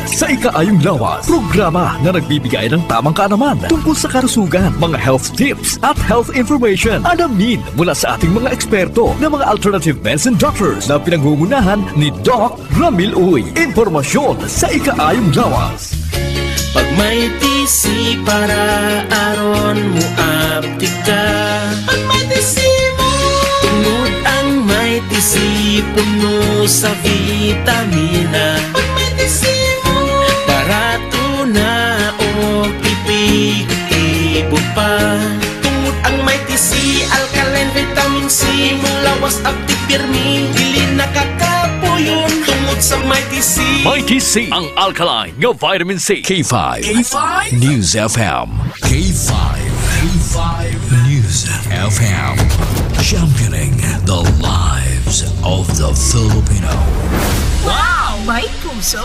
sa Ikaayong Lawas. Programa na nagbibigay ng tamang kaalaman tungkol sa kalusugan, mga health tips at health information. Alamin mula sa ating mga eksperto na mga alternative medicine doctors na pinangungunahan ni Doc Ramil Uy. Impormasyon sa Ikaayong Lawas. Pag may tisi para aron mo aptika, pag may tisi mo tungod ang may tisi puno sa vitamina, pag may tisi mo barato na o ipigo pa, tungod ang may tisi alkaline vitamin C mulawas aptik pirmi dili nakakapuyon tungod sa may tisi. Mighty C, ang alkaline ng vitamin C. K5 News FM. K5 News FM. Championing the lives of the Filipino. Wow! May puso!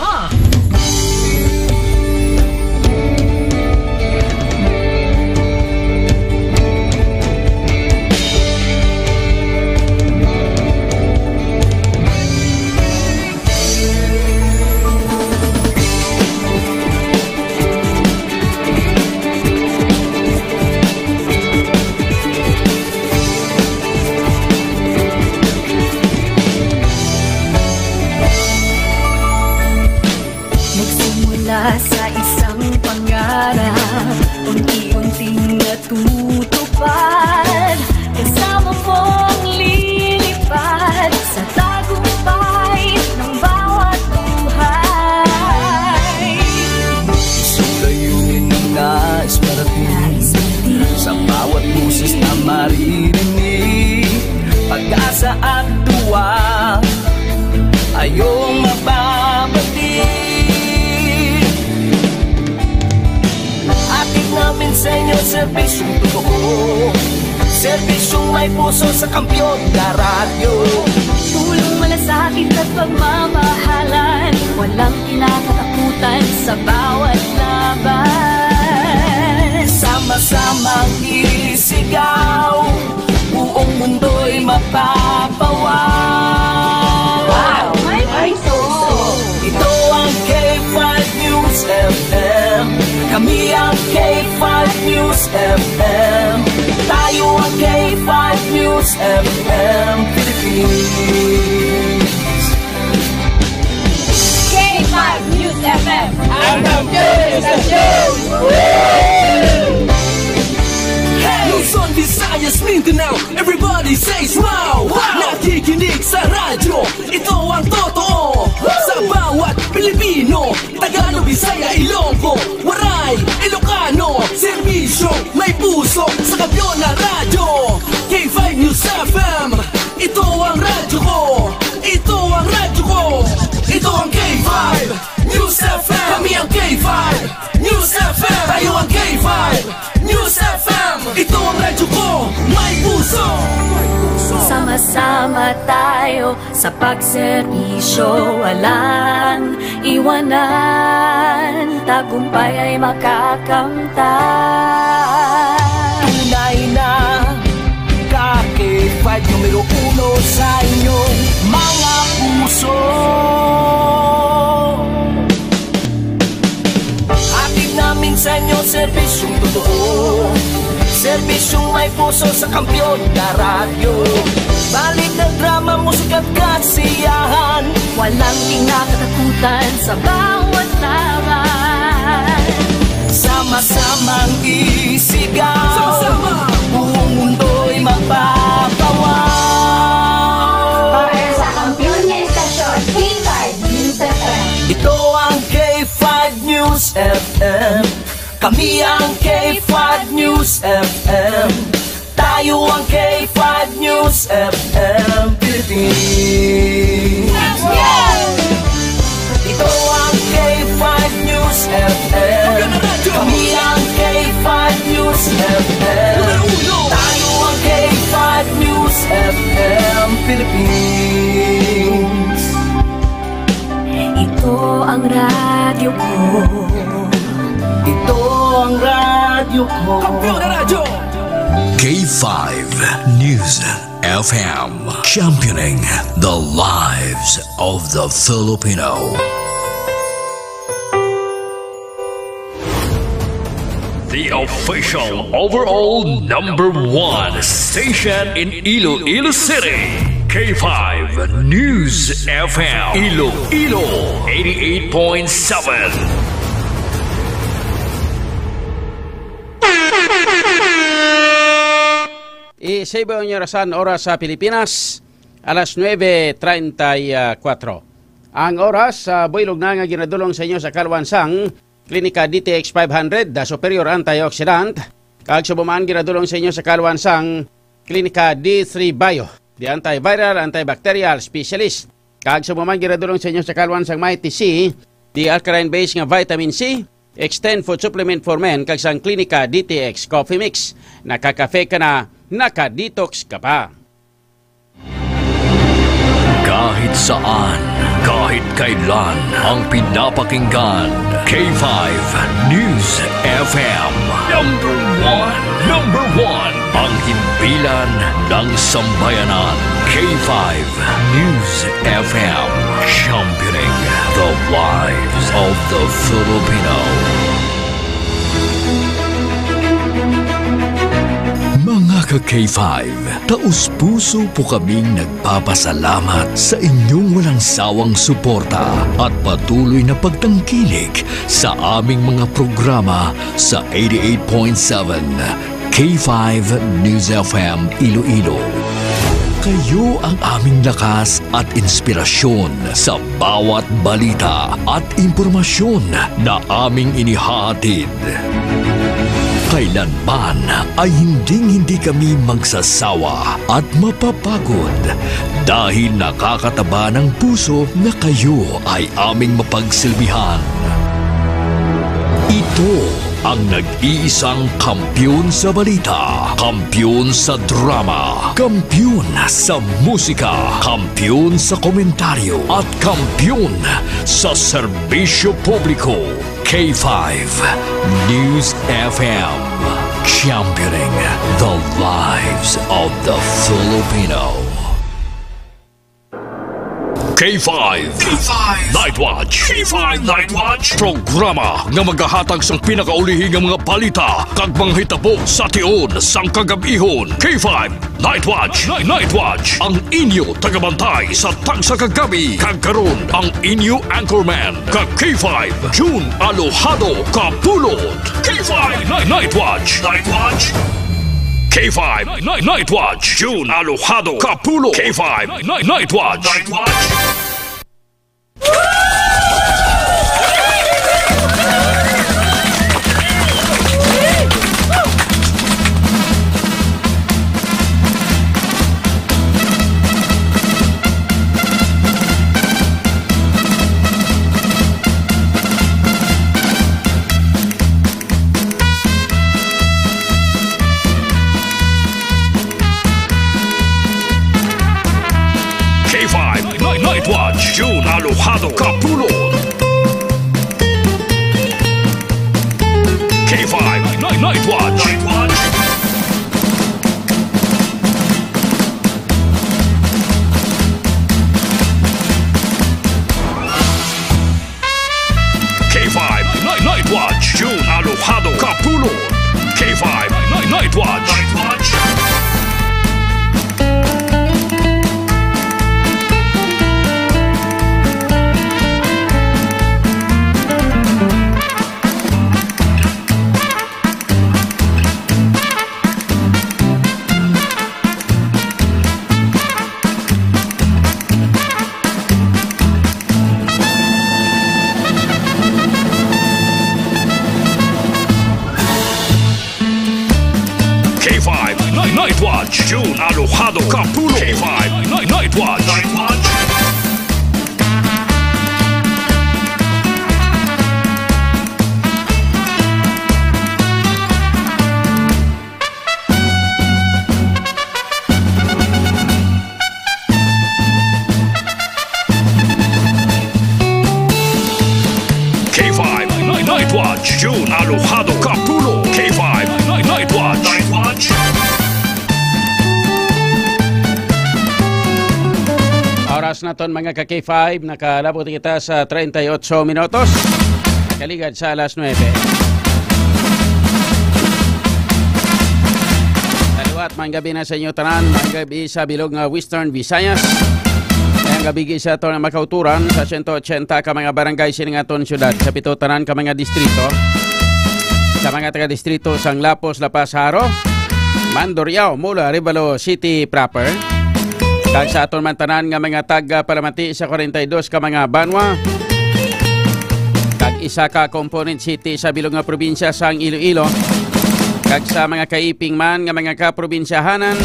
Sa isang pangarap, unti-unting natutupad, kasama mong lilipad sa tagumpay ng bawat buhay. Isang layunin ng nais parating sa bawat busis na maririnig, pag-asa at tuwa ayong mababatid. Namin sa inyo, serbisyong totoo, serbisyong may puso sa kampyon na radyo. Tulong malasakit at pagmamahalan, walang kinakatakutan sa bawat laban. Sama-samang isigaw, buong mundo'y mapapawaw. Wow! May puso! Ito ang K5 News FM. Kami ang K5 News FM. Tayo ang K5 News FM Philippines. K5 News FM. Ang News FM. Luzon, Visayas, Mindanao, everybody says wow! Nakikinig sa radyo, ito ang totoo. Sa bawat Pilipino, Tagalog, Bisaya, Ilonggo, Waray, Ilocano, serbisyo, may puso sa kampyon na radyo. K5 News FM, ito ang radyo ko, ito ang radyo ko, ito ang K5 News FM. Kami ang K5 News FM, tayo ang K5 News FM. Ito ang radyo ko, may puso. Sama-sama tayo sa pagserbisyo, walang iwanan, tagumpay ay makakamtan. Tunay na K5 numero 1 sa inyong mga puso. Atid namin sa inyo, serbisyong totoo, serbisyong may puso sa kampyon na radyo. Balik na drama, musika at kasiyahan, walang kinakatakutan sa bawat laban. Sama-samang isigaw, sama-sama, buong mundo'y mapapawaw. Para sa kampyon na istasyon, K5 News FM. Ito ang K5 News FM. Kami ang K5 News FM. Tayo ang K5 News FM Philippines. Ito ang K5 News FM. Kami ang K5 News FM. Tayo ang K5 News FM Philippines. Ito ang radyo ko, ito ang radyo ko, Kampyon na radyo. K5 News FM, championing the lives of the Filipino. the official overall #1 station in Iloilo City. K5 News FM Iloilo 88.7. Isaibaw niyo rasan oras sa Pilipinas, alas 9:34. Ang oras sa builog na nga ginadulong sa inyo sa Kalwansang Klinika DTX 500, the superior antioxidant. Kag subumaan ginadulong sa inyo sa Kalwansang Klinika D3 Bio, the antiviral, antibacterial specialist. Kag subumaan ginadulong sa inyo sa Kalwansang Mighty C, the alkaline-based nga vitamin C, extend food supplement for men. Kag sang Klinika DTX Coffee Mix, nakakafe ka na, naka-detox ka pa. Kahit saan, kahit kailan, ang pinapakinggan, K5 News FM. Number one, ang himpilan ng sambayanan. K5 News FM, championing the lives of the Filipino. Mga ka-K5, taus-puso po kaming nagpapasalamat sa inyong walang sawang suporta at patuloy na pagtangkilik sa aming mga programa sa 88.7 K5 News FM Iloilo. Kayo ang aming lakas at inspirasyon sa bawat balita at impormasyon na aming inihahatid. Kailanman ay hindi kami magsasawa at mapapagod dahil nakakataba ng puso na kayo ay aming mapagsilbihan. Ito ang nag-iisang kampiyon sa balita, kampiyon sa drama, kampiyon sa musika, kampiyon sa komentaryo at kampiyon sa serbisyo publiko. K5 News FM, championing the lives of the Filipino. K5 Night Watch. K5 Night Watch, programa nga magahatag sang pinakaulihing nga mga balita kag manghitabo sa tion sang kagabihon. K5 Night Watch. Night Watch, ang inyo tagabantay sa tagsa kagabi. Kag karon ang inyo anchorman kag K5 June Alojado Kapulot. K5 Night Watch. K5 Night Watch, June Alojado Capulo. K5 Night Watch. Night Watch, June Alojado Capulo. K5 Night Watch. K5 Night Watch, June Alojado Capulo. K5 Night Watch. Night Watch, June Alojado Capulo. K5 Night Watch. K5 Night Watch, June Alojado Capulo. K5 Night Watch. Oras na ton mga ka-K5, nakalabot kita sa 38 minutos. Kaligad sa alas 9. Liwat, mga gabi na sa inyo tanan, mga gabi sa bilog nga Western Visayas. Ang gabi sa ito na makauturan sa 180 ka mga barangay siningaton syudad. Sa pito tanan ka mga distrito. Sa mga taga-distrito sang Lapos, Lapas, Haro, Mandurriao, Mula, Ribalo City proper. Kag sa aton man tanan nga mga taga-palamati sa 42 ka mga banwa. Kag isa ka component city sa bilog nga probinsya sang Iloilo. Kag sa mga kaiping man nga mga kaprobinsyahanan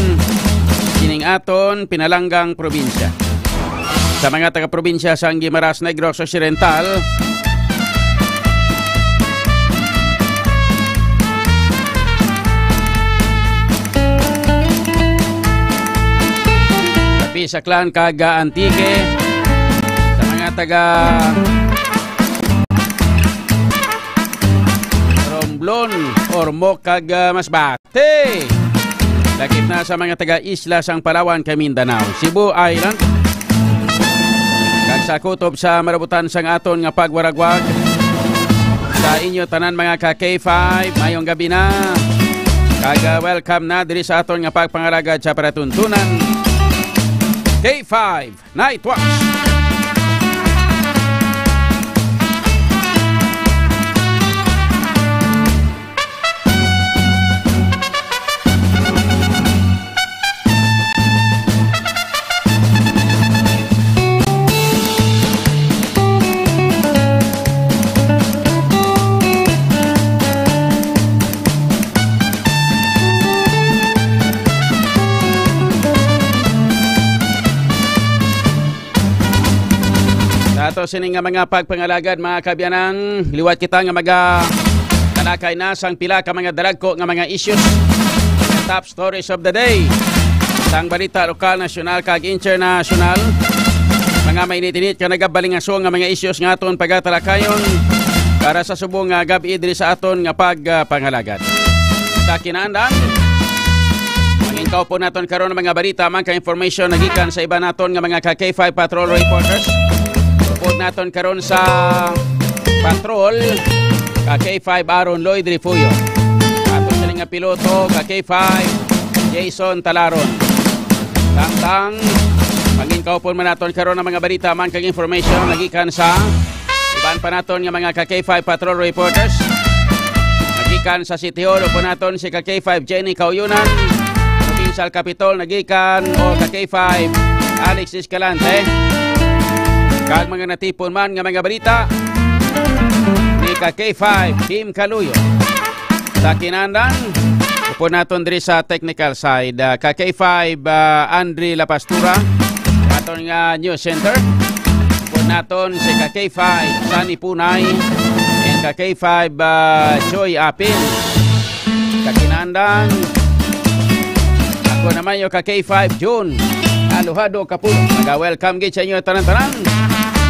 kining aton pinalanggang probinsya. Sa mga taga-probinsya sang Guimaras Negros Occidental, Kapi sa Clan kag Antique, sa mga taga Romblon, Ormoc kag Masbate. Lakip na sa mga taga-isla sang Palawan kag Mindanao, Cebu Island. Kag sa kutob sa marabutan sang aton nga pagwaragwag sa inyo tanan mga ka-K5, mayong gabi na. Kag welcome na diri sa aton nga pagpangalagad sa paratuntunan. K5 Night Watch. Ato sining nga mga pagpangalagad mga kabyanan, liwat kita nga talakay na sang pila ka mga dalagko nga mga issues. Top stories of the day. Sang balita lokal, nasyonal kag internasyonal. Mga mainit-init ka nagabalingaso nga mga issues nga aton pagatalakayon para sa subong nga gabi diri sa aton nga pagpangalagad. Sa kinaandan, mangingkaw po naton karon mga balita man ka information nagikan sa iba naton nga mga K5 patrol reporters. Report naton karon sa patrol K5 Aaron Lloyd Rifuyo. Aton sining nga piloto K5 Jason Talaron. Tang mangingkaw po man naton karon ang mga balita man kag information nagikan sa iban pa naton nga mga K5 patrol reporters. Nagikan sa City Hall po naton si K5 Jenny Kauyunan, Provincial Capitol nagikan o K5 Alex Escalante. Kag mga natipon man nga mga balita ni K5 Kim Kaluyo. Sa kinandan, upo naton diri sa technical side K5 Andre Lapastura, aton nga news center. Upo naton si K5 Sunny Punay and K5 Joy Apil. Sa kinandan, ako naman yung K5 June Aluhado Kapulo. Mag-welcome gid sa inyo tanan-tanan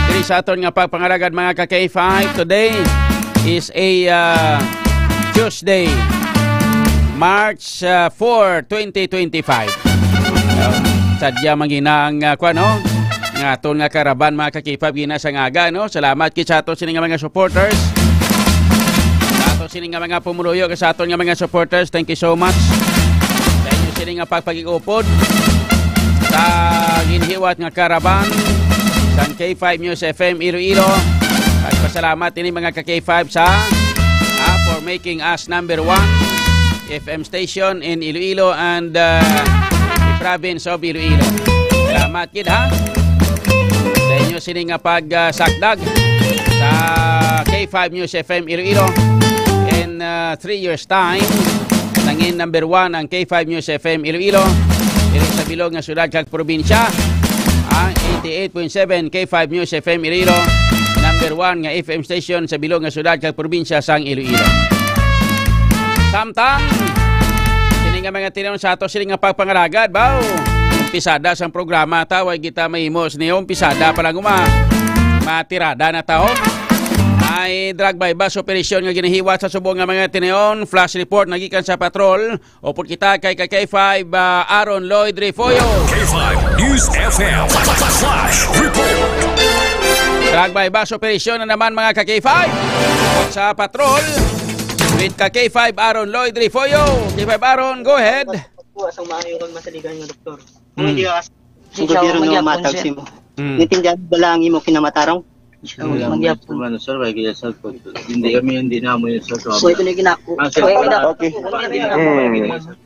diri sa aton nga pagpangalagad mga K5. Today is a Tuesday, March 4, 2025. Sadya manginang kuano nga aton nga karaban mga K5 gina sa ngaga no. Salamat kit sa aton sining nga mga supporters. Sa aton sining nga mga pumuluyo sa aton nga mga supporters. Thank you so much. Sa inyo sining nga pagpagigupod sa ginhiwat nga karaban sa K5 News FM Iloilo. At pasalamat ini mga K5 sa for making us number 1 FM station in Iloilo and the province of Iloilo. Salamat kid ha sa inyo sining nga pagsakdag sa K5 News FM Iloilo. In 3 years time nangin number 1 ang K5 News FM Iloilo diri sa bilog nga syudad kag probinsya. 88.7 K5 News FM Iloilo, number 1 nga FM station sa bilog nga syudad kag probinsya sang Iloilo. Samtang sining nga mga tinuon sa ato sining nga pagpangalagad baw. Umpisada sang programa ta way kita mahimos ni umpisada pa lang matirada na tao. Ay drug by bus operation nga ginahiwat sa subong nga mga tinuon. Flash report nagikan sa patrol. Upod kita kay K5 Aaron Lloyd Rifuyo. K5 News FM Flash Report. Drug by bus operation na naman mga K5 sa patrol with K5 Aaron Lloyd Rifuyo. K5 Aaron, go ahead. po asang maayo kang masaligan nga doktor. Mm. Kung hindi ka Kung gabiro no matag si mo. Mm. Nitindihan ba lang imo kinamatarong? magyapon. Ano sir, kaya sa hindi na mo yung sa So ito na ginako. Ah, So ito na. Okay.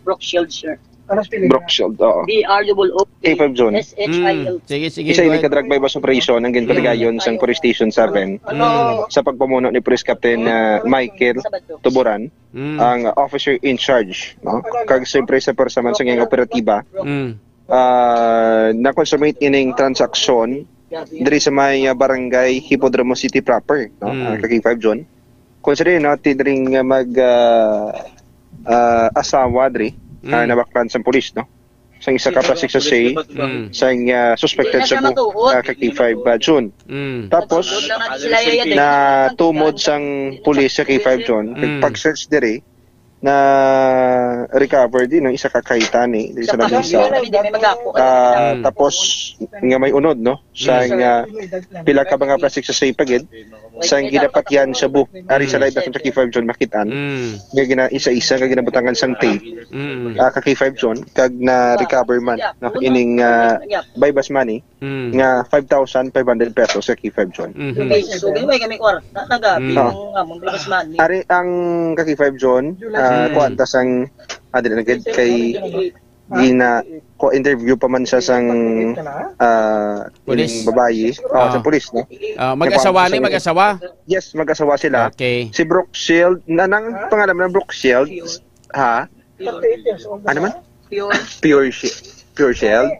Brook Shield sir. Brook Shield, oo. BROOK K5 zone. SHIL. Sige, sige. Isa go ini ahead. ka drug bypass operation ang ginpaligayon sa Police Station 7 sa pagpamuno ni Police Captain Michael Tuburan, ang officer in charge, no? Kag siyempre sa personal sa ngayong operatiba, na-consummate ining transaksyon diri sa may barangay Hippodromo City proper, no? Kag K5 zone. Considering natin ring asawa diri nabaklan sa pulis, no? Sa isa ka plastic sa say sa suspected sa kag K5 June. Tapos na tumod sang pulis sa K5 June, pag-search diri na recover din ng isa ka kaitani diri sa lamesa. Tapos nga may unod, no? Sa pila ka mga plastic sa say pagid sa ginapatyan sa book ari sa live sa K5 John makitaan nga gina isa-isa nga ginabutangan sang tape ka K5 John kag na recover man na ining bypass money nga 5,500 pesos sa K5 John. So gaway kami kwar. Nagabi ang among bypass money. Ari ang K5 John kuanta sang adin agad kay gina ko interview pa man siya sang Police? babayi sa police, no? Mag-asawa ni, mag-asawa? Yes, mag-asawa sila. Okay. Si Brook Shield, nanang pangalan ng Brook Shield, ha? Ano man? Pure Shield.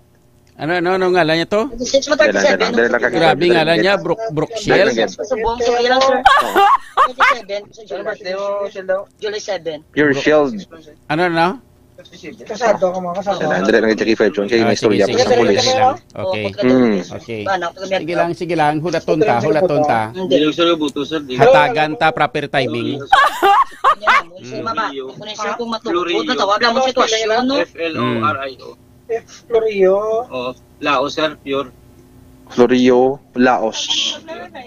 Ano ngalan niya to? 6 37. Grabe ngalan niya, Brook Shield. Sa buong sa ilang sir. 27. July 7. Pure Shield. Ano na? Kasado ka mga kasado. Dali lang yung K5 John, kaya may istorya pa sa police. Okay. Okay. Sige lang, hulaton ta. Hindi lang sir, buto sir. Hatagan ta, proper timing. Mama, kung sir kung matulog, natawag lang mo sitwasyon, no? FLORIO. Florio. Oh, Laos sir, pure. Florio, Laos.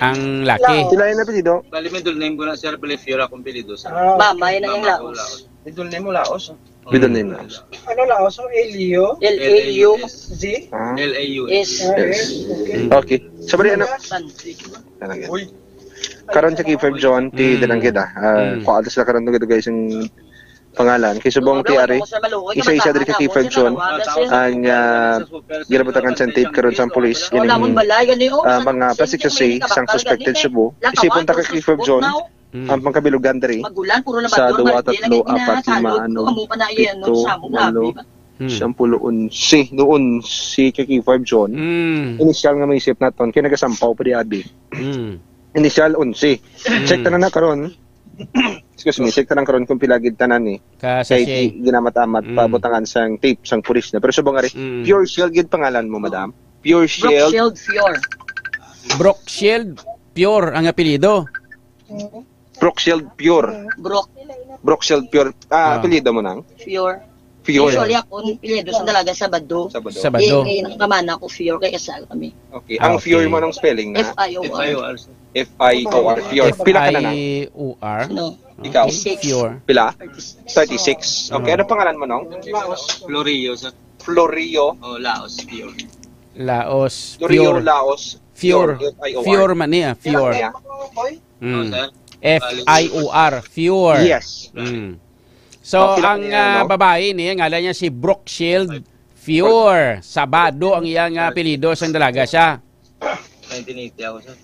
Ang laki. Sila yung apelido? Bali, may name ko na sir, pala Fiora akong pilido sir. Mama, yun na yung Laos. Middle name mo Laos. Middle name Laos. Ano Laos? Elio? L-A-U-Z? L-A-U-S. Okay. Sabari ano? Karon sa K5 John, ti dalang kita. Kuha sila karon to guys yung pangalan. Kay subong ti ari. Isa-isa diri ka K5 John ang ginabutangan sa tape karon sa police ining mga plastic say sang suspected Cebu. Isipon ta ka K5 John ang pangkabilugan diri sa 2, 3, 4, 5, 6, 7, 8, 9, 10, 11 noon si K5 John. Initial nga may isip naton kay nagasampaw pa di abi. Initial 11. Check tanan na karon. Excuse me, check tanan karon kung pilagid tanan ni. Kay ginamatamat pabutangan sang tape sang pulis na. Pero subong ari, Pure Shield gid pangalan mo, madam. Pure Shield. Brook Shield Pure ang apelyido. Brook Shield Pure. Brook Shield Pure. Apelyido mo nang? Pure. Usually ako, pilido sa dalaga Sabado. Sabado. Nakamana ko Fior, kaya kasal kami. Okay. Ang Fior mo ng spelling na? F-I-O-R. F-I-O-R. Fior. Pila ka na na? F-I-O-R? No. Ikaw? Fior. Pila? 36. Okay. Ano pangalan mo nung? Florio. Florio. Oh, Laos. Fior. Laos. Florio, Laos. Fior. Fior man niya. Fior. F-I-O-R. Fior. Yes. So, ang babae niya, ngalan niya si Brook Shield Fior. Sabado ang iyang apelido sa dalaga siya. 1980 ako, sir.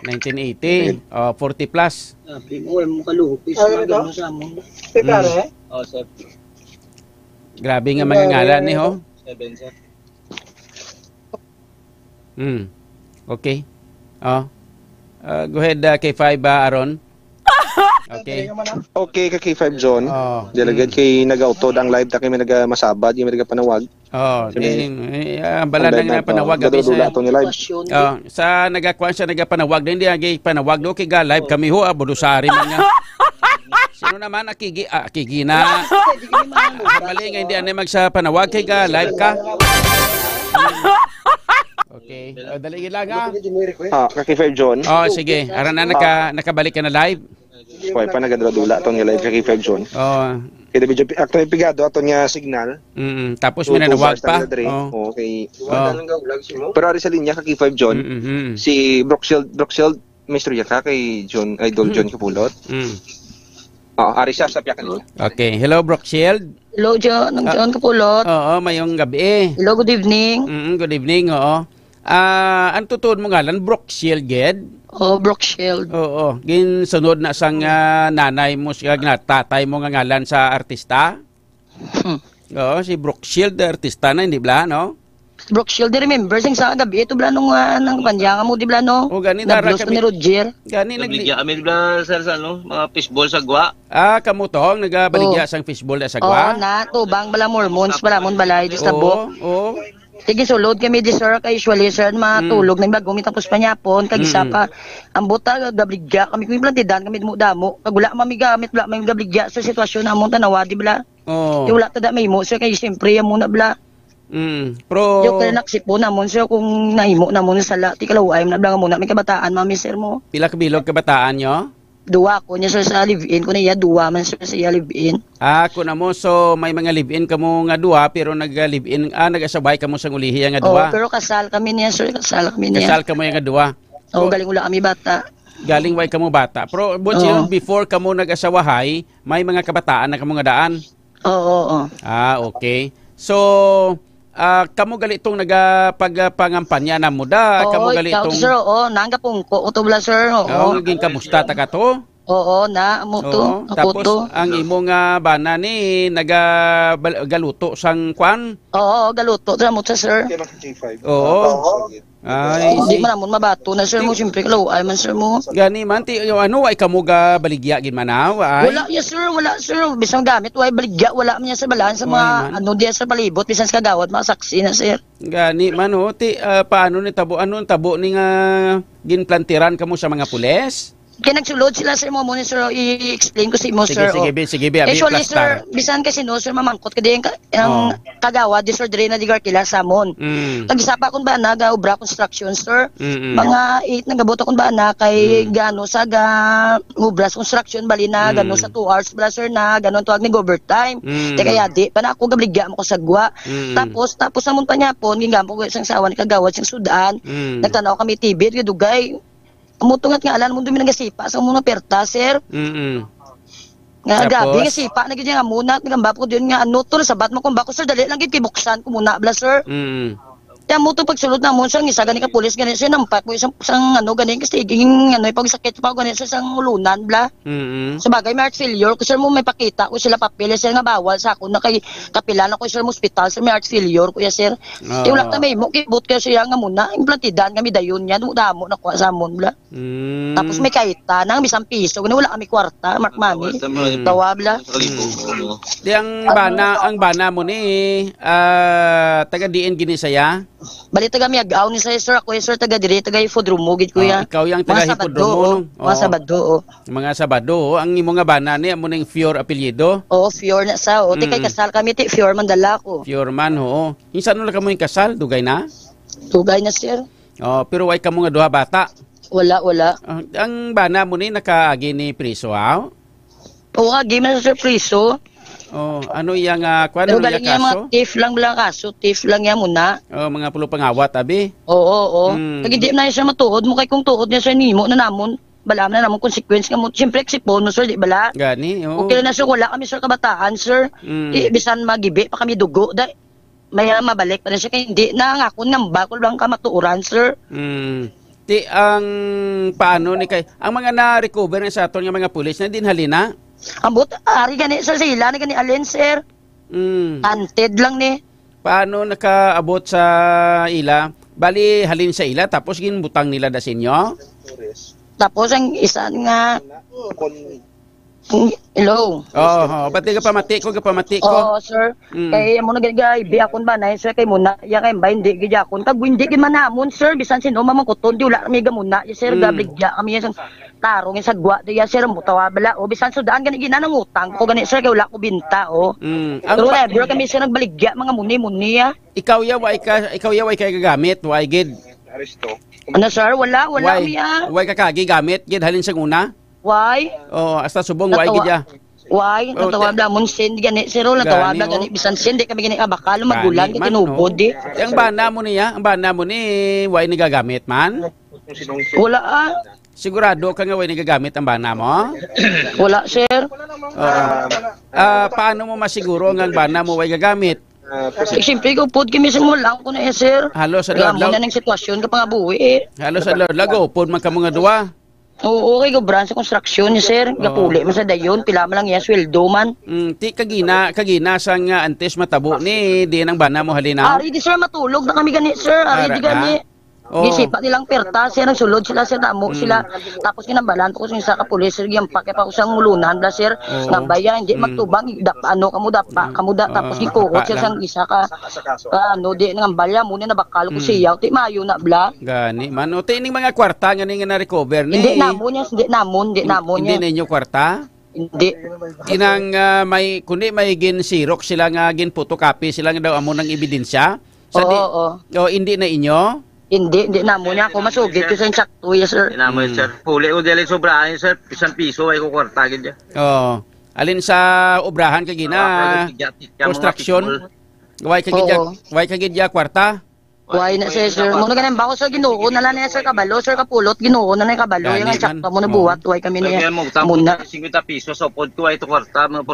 1980. 40 plus. Or mo kalupis. Magano sa mo. Oh, sir. Grabe nga mga ngalan ni ho. 7, sir. Okay. Go ahead, K5, Aaron. Okay. Okay, ka K5 John. Delegate kay nag-auto ang live ta kay may nagamasabad, yung may nagapanawag. Bala nang panawag gabi sa. Sa nagakuan siya nagapanawag din di agi panawag do kay ga live kami ho abudusari man nga. Sino naman akigi na. Mali nga hindi anay magsa panawag kay ga live ka. Okay. Dali lang ha. Ka K5 John. Sige. Aran na nakabalik ka na live. Hoy pa nagadula tong live kay K5 John. Kaya medyo aktually pigado ato nga signal. Tapos may nanawag pa. Okay. Pero ari sa linya kay 5 John. Si Brookfield Mr. Yaka kay John Idol John Kapulot. Ari siya sa piyakan nila. Okay. Hello Brookfield. Hello John Kapulot. Oo, mayong gabi. Hello, good evening. Good evening, oo. Ang tutuon mo ngalan Brookfield ged? Brookfield. Oo, ginsunod na sang nanay mo siya tatay mo nga ngalan sa artista. Oo, si Brookfield artista na hindi bla no? Brookfield, remember sing sa gabi ito bla nung nang panjanga mo di bla no? O gani dara kami ni Roger. Gani nagligya kami bla sir sa ano, mga fishball sa gwa. Kamo tong nagabaligya sang fishball sa gwa. Na tubang bala Mormons bala mon balay di sa bo. Sige, sulod kami di sir, kay usually sir, matulog na bago, tapos panyapon, kagisa pa, ang buta, gabligya, kami plantidan, kami damo, kag wala mamigamit, wala may gabligya sa sitwasyon na among tanawa, di bala? Wala tada may mo, sir, kay siyempre, muna bala. Pro... Yung kaya naksipo namon, sir, kung nahimo namon sa lati, kalaway, nabla nga muna, may kabataan, mami, sir mo. Pila kabilog kabataan nyo? Duwa ko niya sir sa live-in ko niya, duwa man sir sa live-in. Kung na mo, so may mga live-in ka mo nga duwa, pero nag-live-in, nag-asabay ka mo sa ulihi nga duwa. Pero kasal kami niya sir, kasal kami niya. Kasal ka mo nga duwa. Galing wala kami bata. Galing way ka mo bata. Pero before ka mo nag-asawahay, may mga kabataan na ka mo nga daan? Oo. Okay. So, kamo galitong nagapagpangampanya na mo da, kamo galitong sir, nanggapong ko to bla sir. Naging kamusta ta ka to? Amo to. Tapos ang imo nga bana ni nagagaluto sang kwan? Galuto sa mo sir. Hindi man amon mabato na sir mo, siyempre kalaway man sir mo. Gani man ti ano ay kamo ga baligya gid manaw ay? Wala sir, bisan gamit way baligya, wala man sa balan sa mga ano diya sa palibot bisan sa kagawad mga saksi na sir. Gani man ti paano ni tabo tabo ni nga ginplantiran kamo sa mga pules? Kaya nagsulod sila sir mo, sir, i-explain ko sa imo sir. Sige, actually sir, bisan kasi no sir mamangkot kadi ang kagawad di sir dire na di garkila samon. Kagisa pa kun ba na obra construction sir. Mga 8 nagabuto kun ba na kay gano sa obra construction bali na gano sa 2 hours bala sir na ganon tuwag ni overtime. Kaya di pa na ako gabligya mo ko sagwa. Tapos namon pa niya pon gingampo ko sang sawan ni kagawad sing sudan. Nagtanaw kami TV dugay. Mutungat nga alam mo dumi nagasipa sa mga perta sir. Nga gabi nga sipa na gid nga muna ngamba ko diyon nga ano to sabat mo kung bako sir dali lang gid kay buksan ko muna bla sir. Kaya mo to pagsulod na mo sir isa gani ka pulis gani sir nampak mo isang ano gani kasi iging ano pagsakit pa gani sa sang ulunan bla. Sa bagay may heart failure ko sir mo may pakita ko sila papel sir nga bawal sa ako na kay kapilan ako sir mo hospital sir may heart failure ko ya sir. Wala ta may mo kibot kayo siya nga muna implantidan kami dayon nya damo na kuha sa amon bla. Tapos may kaita nang bisang piso gani wala kami kwarta mark mami. Tawa bla. Di ang bana mo ni taga diin gini saya. Bali taga miagaw ni sir ako sir taga dire taga Hipodromo gid kuya. Ikaw yang taga Hipodromo. Mga Sabado. Mga Sabado ang imo nga bana ni amo ning Fior apelyido. Fior na sa kay kasal kami ti Fior man dala ko. Fior man Insan na kamo yung kasal dugay na? Dugay na sir. Pero way kamo nga duha bata. Wala. Ang bana mo ni nakaagi ni priso agi man sir priso. Ano yang kwan ano yang kaso? Tiff lang yan muna. Mga pulo pangawat abi. Kag di na siya matuod mo kay kung tuod niya sa nimo na namon. Bala na namon consequence nga mo. Siyempre sipon no sir di bala. Gani. Okay na sir wala kami sir kabataan sir. Bisan magibi pa kami dugo dai. May mabalik pa na siya kay hindi na ngako namba ko lang ka matuuran sir. Ti ang paano ni kay ang mga na-recover sa aton nga mga pulis na din halina. Ambot, ari gani sir sila na gani alin sir. Anted lang ni. Paano nakaabot sa ila? Bali halin sa ila tapos ginbutang nila da sinyo? Tapos ang isa nga hello. Pati ka pamati ko. Sir. Kay mo nagigay akon ba na sir kay muna ya kay ba hindi gid akon kag hindi gid manamon sir bisan sino mamangkuton di wala kami gamuna sir gabligya kami sang tarong sa gwa di sir mo tawa bala bisan sudaan gani gina nang utang ko gani sir kay wala ko binta Pero never kami sir nagbaligya mga muni Ikaw ya way kay gagamit way gid. Ano sir wala mi Way ka kagi gamit gid halin sa una? Why? Hasta subong why gid ya. Why? Natawag lang mo sin gani sir, natawag lang gani bisan sin di kami gani abakal magulang kay tinubod di. Ang bana mo niya, ang bana mo ni way ni gagamit man? Wala ah. Sigurado ka nga way ni gagamit ang bana mo? Wala sir. Paano mo masiguro nga ang bana mo way gagamit? Siyempre ko pod kami sa mo lang ko na sir. Halos sa lodlaw. Muna ng sitwasyon ka pangabuhi. Halos sa lodlaw pod man ka mga duwa. Oo, okay ko branch sa construction ni sir. Gapuli man sa dayon, pila man lang yan sweldo man. Ti kagina sang antes matabo ni di nang bana mo halina. Ari di sir matulog na kami gani sir. Ari di gani. Gisipa nilang perta sir, nagsulod sila sir namo sila. Tapos kinambalan ko sa ka pulis sir gyang pake pa usang mulunan bla sir. Nambaya hindi magtubang ano kamuda tapos gikuot sir sang isa ka ano di ngambalya muna na bakal ko siya. Ti mayo na bla. Gani man o tining mga kwarta nga ni na recover ni. Hindi namon niya, hindi namon niya. Hindi ninyo kwarta? Hindi. Inang may kundi may gin xerox sila nga gin photocopy sila nga daw amo ng ebidensya. Oo. Hindi na inyo? Hindi namo niya ako masugit ko sa insakto sir. Hindi namo sir. Huli o dili sobrahan sir, 1 piso ay ko kwarta gid. Alin sa obrahan kagina construction? Way kagid ya kwarta? Way na sir. Muna ganin ba ko sir Ginoo na lang na sir kabalo sir kapulot Ginoo na kabalo yung insakto mo na buwat way kami niya. Muna 50 piso so pod ko ay to kwarta, mga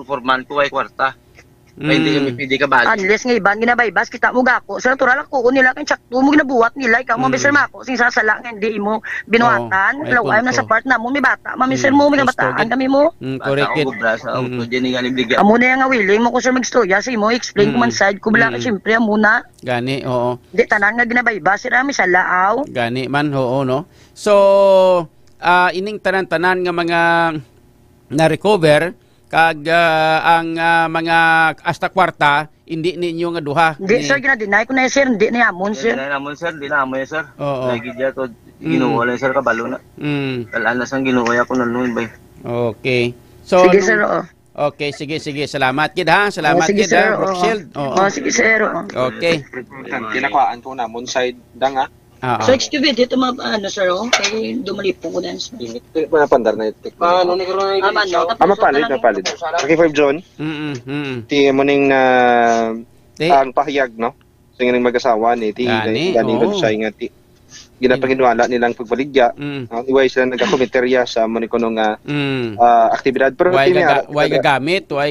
forman ko ay kwarta. Hindi kami pwede ka balik. Unless nga iban ginabaybas kita mo gako. Sir natural ako nila kay sakto mo ginabuhat nila ikaw mo sir mako sing sasala nga hindi mo binuhatan. Laway na sa part na mo may bata. Mami sir mo may bataan kami mo. Correct. Auto diyan nga libigyan. Amo na nga willing mo ko sir magstorya sa imo explain ko man side ko bala syempre amo na. Gani oo. Di tanan nga ginabaybas sir mi salaaw. Gani man oo no. So ining tanan-tanan nga mga na recover kag ang mga hasta kwarta hindi ninyo nga duha. Hindi sir gina-deny ko na sir, hindi na amon sir. Hindi na amon sir, di na amon sir. Lagi diya to ginuha lang sir kabalo na. Kalaan na sang ginuha ko nanon bay. Okay. So sige sir oo. Okay, sige. Salamat kid ha. Salamat kid ha, Brookshield. Sige sir. Okay. Kinakuhaan ko na mon side dang ha. So excuse dito mga ano sir kay dumalipo ko dan sa mga pandar na ito. Ano ni karon mapalit. Okay, 5 John. Ti mo ning ang pahayag no. Sa ning mag-asawa ni ti ganing ko sa ingati. Ginapanginwala nilang pagbaligya. Iway sila nagakomiterya sa mo ni kuno nga aktibidad pero way gagamit, way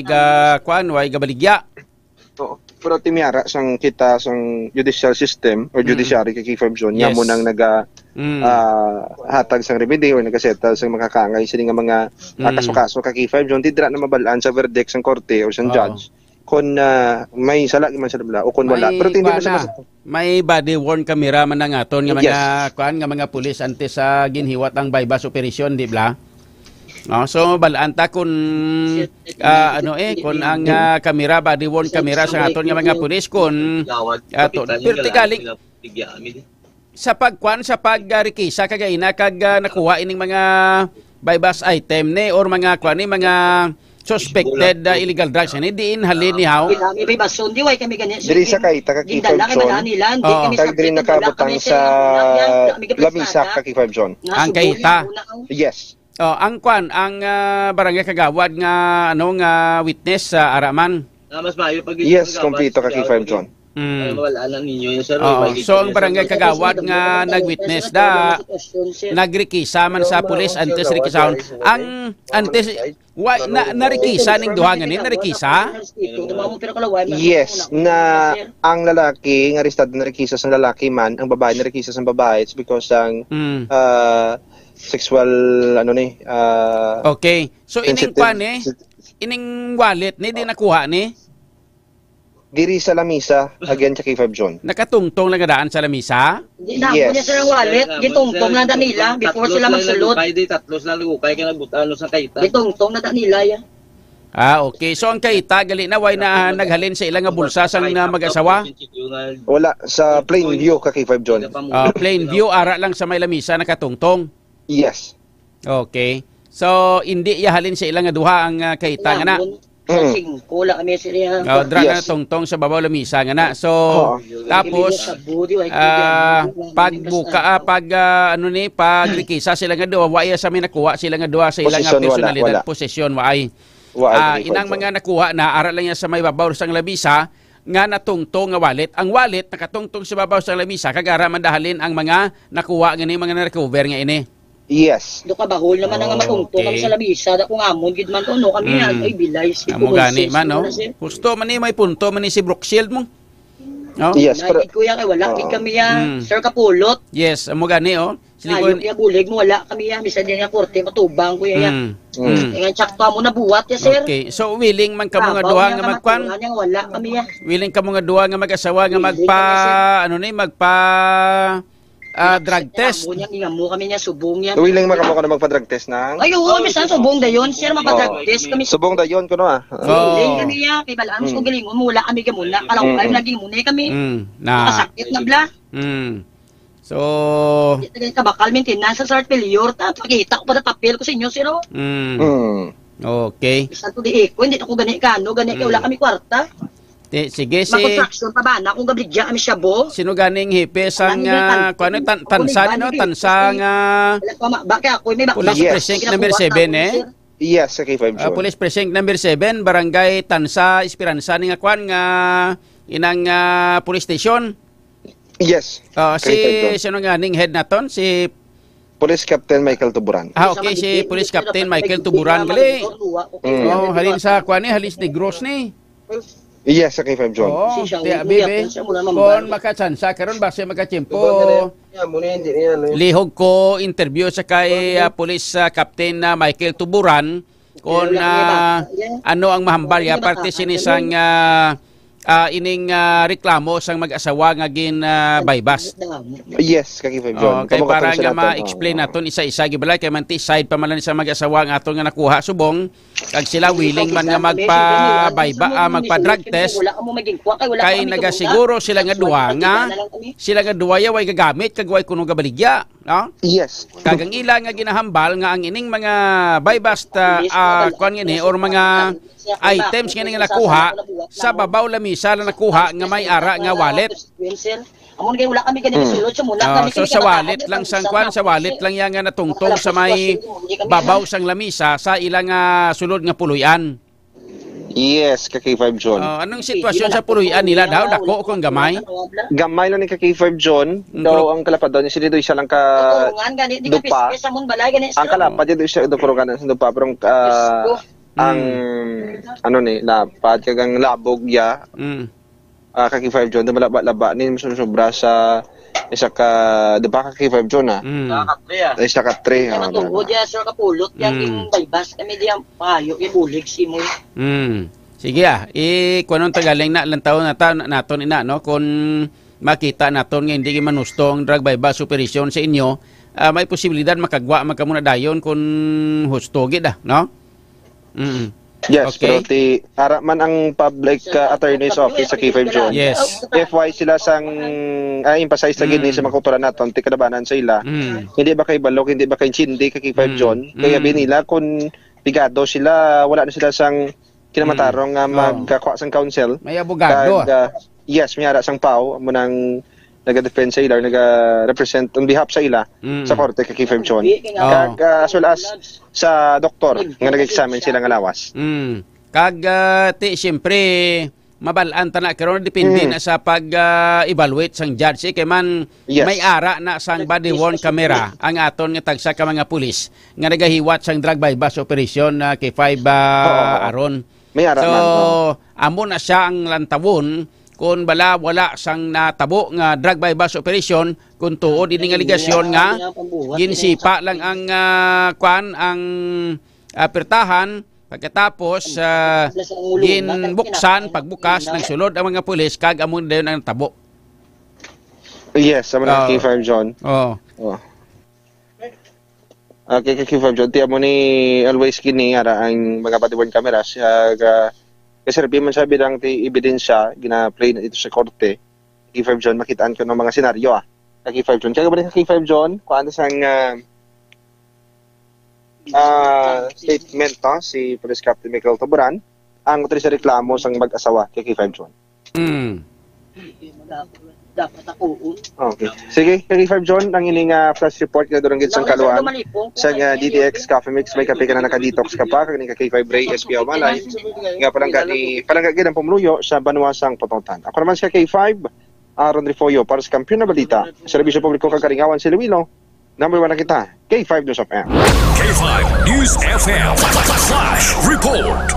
baligya. Pero timiara sang kita sang judicial system or judiciary kay K5 John nya mo nang hatag sang remedy or nagasettle sang makakangay sini nga mga kaso-kaso kay K5 John didra na mabalaan sa verdict sang korte or sang judge kon may sala man sa bala o kon wala pero hindi man sa may body worn camera man nga aton nga mga nga mga pulis antes sa ginhiwat ang bypass operation di ba? So balanta kun kun ang kamera body worn camera sa aton nga mga pulis kun vertikaling sa pagrekisa kagaina kag nakuha ining mga bypass item ni or mga mga suspected illegal drugs ni diin halin ni haw may bason di way kami ganyan diri sa kay taga K5 John kag diri nakabutang sa lamisa ka K5 John ang kaita yes. Ang barangay kagawad nga witness sa Araman. Mas maayo pag yes, kompleto ka K5 John. Wala lang ninyo sir. So ang barangay kagawad nga nagwitness nagrekisa man sa pulis antes rekisahon. Ang antes narikisa ning duha nga ni narikisa? Yes, na ang lalaki nga arestado narikisa sa lalaki man, ang babae narikisa sa babae it's because ang sexual okay. So ining ining wallet ni di nakuha ni diri sa lamisa again sa K5 John. Nakatungtong lang daan sa lamisa? Yes. Niya sa wallet, gitungtong na nila before sila magsulod. Pwede tatlos na lugukay kay nagbutano sa kaita. Gitungtong na nila ya. Okay. So ang kaita gali na way na naghalin sa ilang nga bulsa sang mag-asawa? Wala sa plain view ka K5 John. Plain view ara lang sa may lamisa nakatungtong. Yes. Okay. So hindi yahalin sa ilang nga duha ang kaita nga na. Kula kami siya. Dra na tungtong sa babaw lamisa nga na. So tapos pagbuka pagrikisa sila nga duha way sa may nakuha sila nga duha sa ilang nga personalidad posesyon way. Inang mga nakuha na aral lang yan sa may babaw sang lamisa nga natungtong nga wallet. Ang wallet nakatungtong sa babaw sang lamisa kagara mandahalin ang mga nakuha ngani mga na-recover nga ini. Yes. Do ka bahol naman nga matungtong kami sa lamisa da kung amon gid man to no kami ay bilay si amo gani man no. Gusto man ni may punto man ni si Brookshield mo. No? Yes, pero kuya kay wala gid kami Sir Kapulot. Yes, amo gani Siligon ya bulig mo wala kami bisan din nga korte matubang kuya ya. Nga tsakto mo na buwat ya sir. Okay. So willing man kamo nga duha nga magkwan? Wala kami ya. Willing kamo nga duha nga mag-asawa nga magpa drug test. Mo kami niya subong yan. Willing makamo ka na magpa-drug test nang? Ay oo, bisan subong dayon sir mapa-drug test kami. Subong dayon kuno Willing kami ya kay balaan ko galingon mo wala kami gamuna kalaw kay naging muna kami. Kasakit na bla. So, ka bakal maintenance sa Sir Pelior ta pakita ko pa papel ko sa inyo sir. Okay. Bisan to di ko hindi ako gani kano gani kay wala kami kwarta. Sige si construction pa ba na kung gabligya kami siya bo. Sino ganing hipe sang kuno tansa no tansa nga bakit ako may Police Precinct number 7 Yes, sa K5 John. Police Precinct number 7 Barangay Tansa Esperanza ni nga kwan nga inang police station. Yes. Sino ganing head naton si Police Captain Michael Tuburan. Okay, si Police Captain Michael Tuburan gali. Halin sa kwan ni Halis Negros ni. Yes, sa K5 John. Bibi, kung makachansa, karon base makachimpo, lihog ko interview sa kay Police Captain Michael Tuburan, kung ano ang mahambal, parte sinisang ining reklamo sang mag-asawa nga gin baybas. Yes, kay K5 John. Kay para nga ma-explain naton isa-isa gibalay kay man ti side pa man sa mag-asawa nga aton nga nakuha subong kag sila willing man nga magpa-drug test kay nagasiguro sila nga duha ya way gagamit kag way kuno gabaligya, no? Yes. Kag ang ila nga ginahambal nga ang ining mga baybas kwan ngini or mga items nga nakuha sa babaw lamisa na nakuha nga may ara nga wallet. Amon kay wala kami ganyan sulod sa muna kami. So sa wallet lang sang kwan, sa wallet lang yang nga natungtong sa may babaw sang lamisa sa ilang sulod nga puluyan. Yes, kay K5 John. Anong sitwasyon sa puluyan nila daw? Dako kung gamay? Gamay lang ni kay K5 John. Daw ang kalapad daw niya sila isa lang ka dupa. Ang kalapad niya siya dokurugan sa dupa pero ang ano ni lapad kagang labog ya kaki 5 John laba ni sobra sa isa ka diba kaki 5 John isa ka 3 matungod ya sir kapulot yang baybas kami diyan payo ibulig si mo. Sige kunon tagaling na lantaw naton ina no kung makita naton nga hindi manustong drug baybas operation sa inyo may posibilidad makagwa magkamuna dayon kung husto gid no. Yes, okay. Pero ara man ang public attorney's office sa K5 John. Yes. FY sila sang emphasize sa gini sa makuturan naton ti kadabanan sa ila. Hindi ba kay balok, hindi ba kay chindi kay K5 John. Kaya binila kun pigado sila wala na sila sang kinamatarong nga magkakuha sang counsel. May abogado. Yes, may ara sang pao mo nang naga-defend sa ila, naga-represent on behalf sa ila sa korte kay K5 John. Kag as well as sa doktor nga nag-examine sila nga lawas. Kag siyempre mabalaan ta na karon depende na sa pag-evaluate sang judge kay man may ara na sang body worn camera ang aton nga tagsa ka mga pulis nga nagahiwat sang drug bypass operation kay 5 aron. May ara so, man. amo na siya ang lantawon kung wala sang natabo nga drug bypass operation kung tuod ining aligasyon nga ginsipa lang ang ang pertahan pagkatapos pagbukas ng sulod ang mga pulis kag amon dayon ang tabo. Yes, amo na K5 John. Okay, K5 John, ti amo ni always kini ara ang mga body worn cameras kasi sabi man sabi lang ti ebidensya gina-play na ito sa korte. K5 John makitaan ko ng mga senaryo K5 John. Kaya ba K5 John kung ano sang statement si Police Captain Michael Tuburan ang utri sa reklamo sang mag-asawa kay K5 John. dapat ako. Okay. Sige, K5 John, ang ining flash report nga doon gid sang kaluan. Sa DTX Coffee Mix may kape ka na naka-detox ka pa kani ka K5 Ray SB Malay. Nga palangga gid ang pumuluyo sa Banwasang Potontan. Ako naman si K5 Aaron Rifoyo para sa Kampiyon na Balita. Serbisyo Publiko Kagaringawan si Luilo. Number 1 na kita, K5 News FM. K5 News FM Flash Report.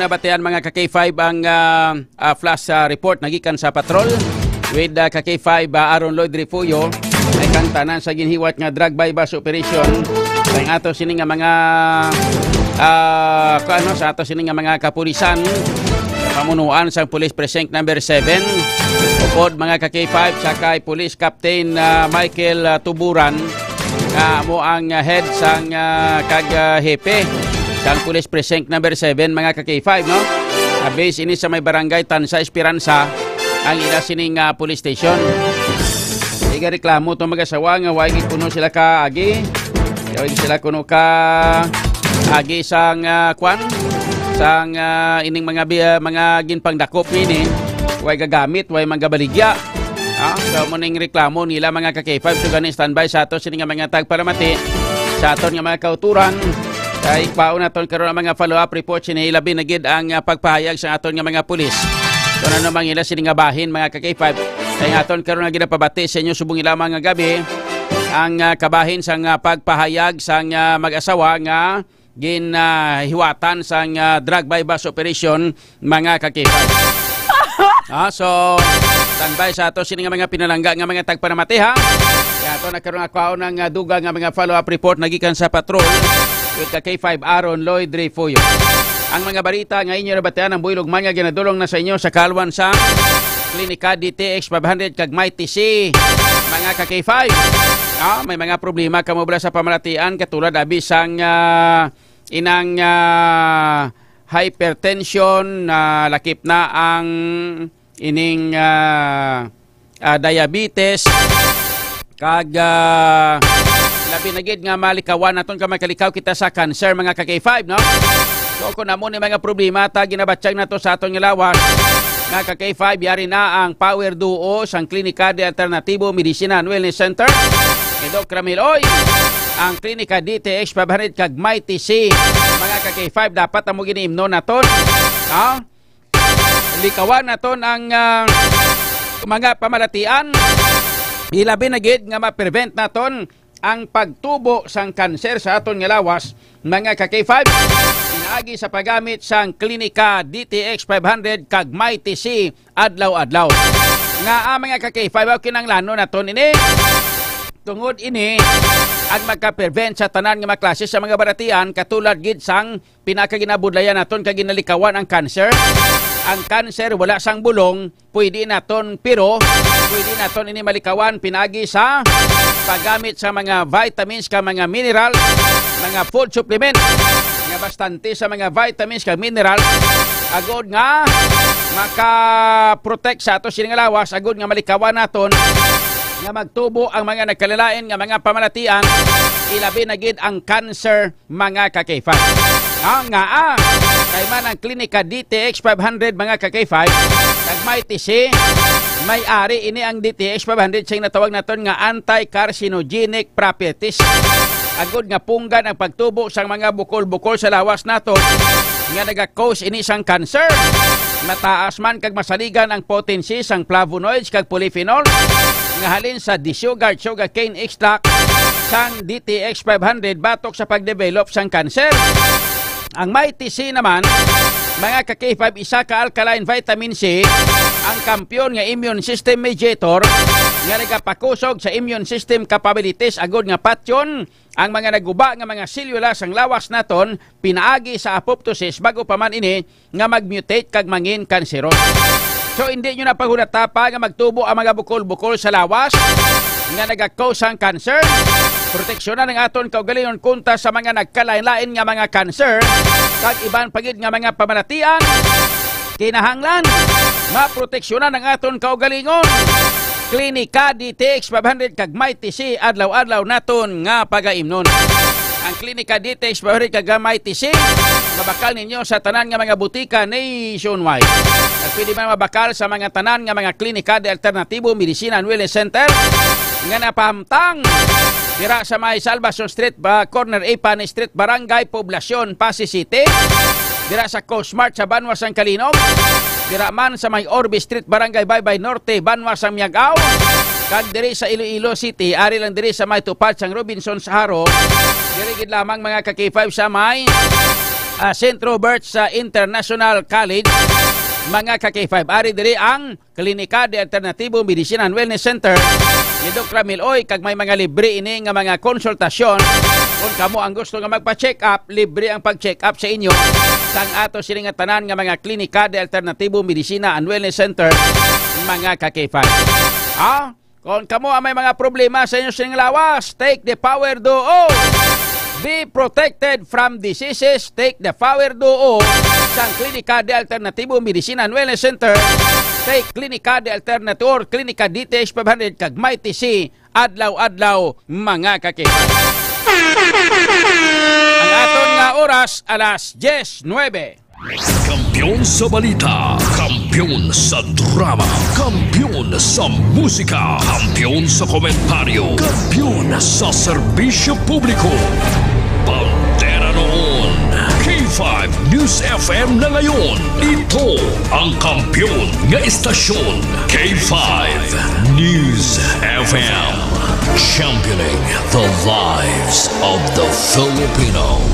Nabatian mga ka-K5 ang flash report nagikan sa patrol with ka-K5 Aaron Lloyd Rifuyo ay kantanan sa ginhiwat nga drug bypass operation ang ato sini nga mga sa ato sini nga mga kapulisan pamunuan sa Police Precinct number 7 upod mga ka-K5 sa kay Police Captain Michael Tuburan mo ang head sang kag-hepe sang Police Precinct number 7 mga ka-K5 no. Base ini sa may barangay Tansa Esperanza ang ila sining police station. Iga reklamo to mag-asawa nga way kuno sila ka agi. Way sila kuno ka agi sang kwan sang ining mga ginpangdakop ni way gagamit way manggabaligya. So mo ning reklamo nila mga ka-K5 so gani standby sa ato sining mga tagparamati sa aton nga mga kauturan. Kay pauna naton karon ang mga follow-up report sini labi na gid ang pagpahayag sa aton nga mga pulis. Kuno namang ila sini nga bahin mga ka-K5 kay aton karon nga ginapabati sa inyo subong ila mga gabi ang kabahin sang pagpahayag sang mag-asawa nga ginhiwatan sang drug bypass operation mga ka-K5. So standby sa ato sini nga mga pinalangga nga mga tagpanamati ha. Kaya ato nagkaroon ako ng duga nga mga follow-up report nagikan sa patrol with K5 Aaron Lloyd Rifoyo. Ang mga balita nga inyo nabatian ang builog man nga ginadulong na sa inyo sa Kalwan sa Klinika DTX 500 kag may TC mga K5. May mga problema kamo bala sa pamalatian katulad abi sang inang hypertension lakip na ang ining diabetes kag labi na gid nga malikawan naton ka makalikaw kita sa cancer mga ka-K5 no. So kung namo ni mga problema ta ginabatyag nato sa aton nga lawas nga ka-K5 yari na ang Power Duo sang Klinika de Alternatibo Medicina and Wellness Center ni Doc Ramil Oy ang Klinika DTX 500 kag may TC mga ka-K5 dapat amo giniimnon naton likawan naton ang mga pamalatian ilabi na gid nga ma-prevent naton ang pagtubo sang kanser sa aton nga lawas mga ka-K5 pinaagi sa paggamit sang Klinika DTX 500 kag may TC adlaw-adlaw nga mga ka-K5 kinanglano naton ini tungod ini ang magka-prevent sa tanan nga mga klase sa mga baratian katulad gid sang pinakaginabudlayan naton kag ginalikawan ang cancer. Ang cancer wala sang bulong, pwede naton pero pwede naton ini malikawan pinagi sa paggamit sa mga vitamins ka mga mineral, mga food supplement nga bastante sa mga vitamins ka mineral agod nga maka-protect sa ato sining lawas agod nga malikawan naton nga magtubo ang mga nagkalilain nga mga pamalatian ilabi na gid ang cancer mga ka-K5. Kay man ang Klinika DTX 500 mga ka-K5 kag may TC may ari ini ang DTX 500 sing natawag naton nga anti-carcinogenic properties agod nga punggan ang pagtubo sang mga bukol-bukol sa lawas naton nga naga-cause ini sang cancer. Mataas man kag masaligan ang potency sang flavonoids kag polyphenol nga halin sa sugarcane extract sang DTX 500 batok sa pagdevelop sang cancer. Ang may TC naman mga ka-K5 isa ka alkaline vitamin C ang kampiyon nga immune system mediator nga nagapakusog sa immune system capabilities agod nga patyon ang mga naguba nga mga selula sang lawas naton pinaagi sa apoptosis bago pa man ini nga magmutate kag mangin kanseros. So hindi nyo na paghunatapa nga magtubo ang mga bukol-bukol sa lawas nga nagakos ang cancer. Proteksyonan ng aton kaugalingon kunta sa mga nagkalain-lain nga mga cancer kag iban pagid nga mga pamalatian. Kinahanglan maproteksyonan ng aton kaugalingon. Klinika DTX 500 kag may TC adlaw-adlaw naton nga pagaimnon. Ang Klinika DTX 500 kag may TC mabakal ninyo sa tanan nga mga butika nationwide. At pwede man mabakal sa mga tanan nga mga klinika de alternatibo, medisina and wellness center nga napahamtang dira sa may Salvacion Street, corner Ipan Street, Barangay Poblacion, Pasig City. Dira sa Cosmart sa Banwa San Kalinog. Dira man sa may Orbe Street, Barangay Baybay Norte, Banwa San Miagao. Kag diri sa Iloilo City, ari lang diri sa may Tupad sang Robinson sa Haro. Diri gid lamang mga ka-K5 sa may Centro Birch sa International College. Mga ka-K5, ari diri ang Klinika de Alternatibo Medicine and Wellness Center ni Dr. Miloy. Kag may mga libre ini nga mga konsultasyon. Kung kamo ang gusto nga magpa-check up, libre ang pag-check up sa inyo sang ato sini nga tanan nga mga Klinika de Alternatibo Medicina and Wellness Center, mga ka-K5. Kung kamo ang may mga problema sa inyo sining lawas, take the Power Duo. Be protected from diseases. Take the Power Duo sa Klinika de Alternatibo Medicina and Wellness Center. Take Klinika de Alternatibo or Klinika DTH 500 kag may TC adlaw-adlaw, mga ka-K5. Ang aton nga oras alas 10:09. Kampiyon sa balita, kampiyon sa drama, kampiyon sa musika, kampiyon sa komentaryo, kampiyon sa serbisyo publiko. Pantera noon, K5 News FM na ngayon. Ito ang kampiyon nga istasyon, K5 News FM. Championing the lives of the Filipino.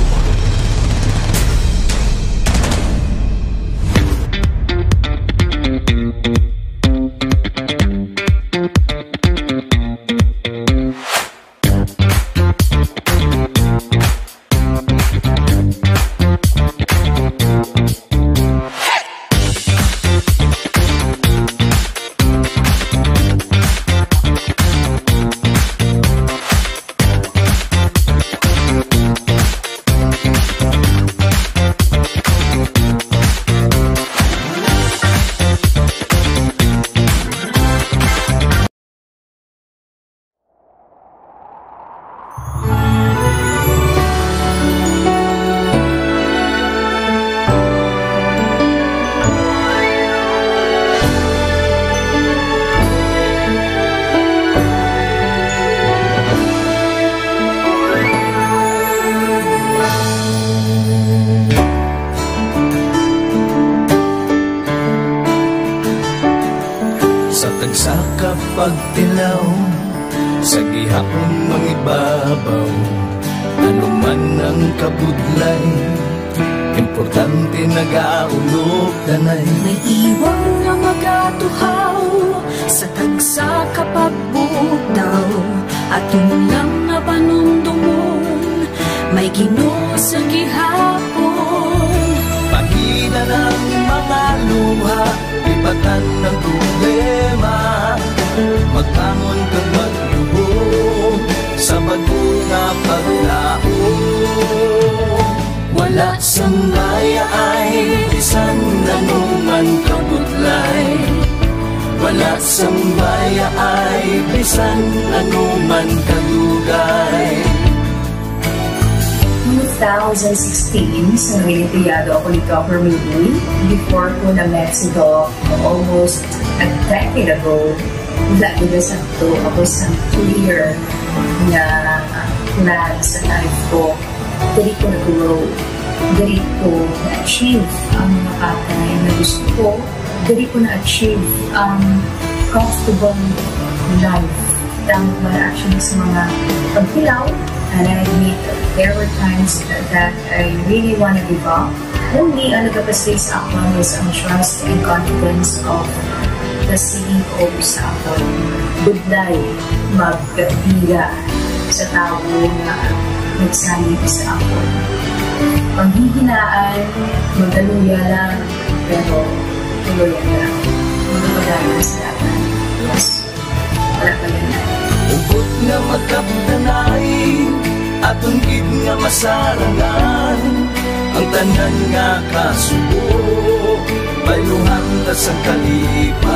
pagtilaw sa gihapon mangibabaw, ano man ang kabudlay, importante nagaulog tanay. May iwang nga magatuhaw sa tagsa kapagbudaw, at yun lang nga panumdumon, may Ginoo sa gihapon. Pahina ng mga luha, ipatan ng problema, magtangon kang magluhog sa bagong paglao. Wala sang daya ay bisan nanuman kabudlay, wala sang daya ay bisan nanuman kadugay. 2016, sa Olimpiyado ako ni Dr. Miloy. Before ko na Mexico, almost a decade ago, wala ko na sakto ako sa clear na plan sa life ko. Dali ko na-grow, dali ko na-achieve ang mga patay na gusto ko, dali ko na-achieve ang comfortable life. Dahil ba actually sa mga pagpilaw, and I admit there were times that I really want to give up. Only ang nagkapasay sa akin was ang trust and confidence of the CEO sa akin. Budlay, magkatiga sa tao na nagsanib sa akin. Panghihinaan, magaluya lang, pero tuloy lang. Magpagana sa lahat. Yes, wala pa yan. Ugot nga magkapdanay, atong gid nga masarangan, ang tanan nga kasubo, bayuhan na sa kalipay.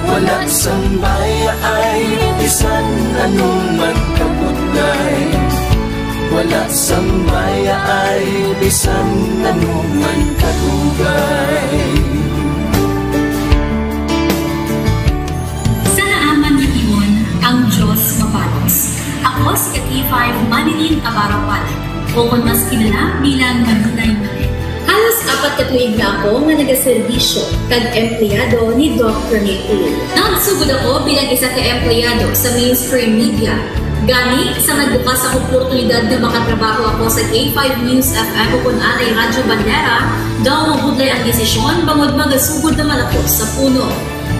Wala sang baya ay bisan anuman kabudlay, wala sambaya ay bisan anuman kadugay. Sa naaman ni Timon, ang Diyos mapalos. Ako si K5 Manilin Abarapan, o kung mas kilala bilang Manunay Mali. Halos 4 ka tuig na ako nga nagaserbisyo kag empleyado ni Dr. Nicole. Nagsugod ako bilang isa ka empleyado sa mainstream media. Gani, sa nagbukas ang oportunidad na makatrabaho ako sa K5 News FM o kung anay Radyo Bandera, daw mabudlay ang desisyon bangod magasugod na malapos sa puno.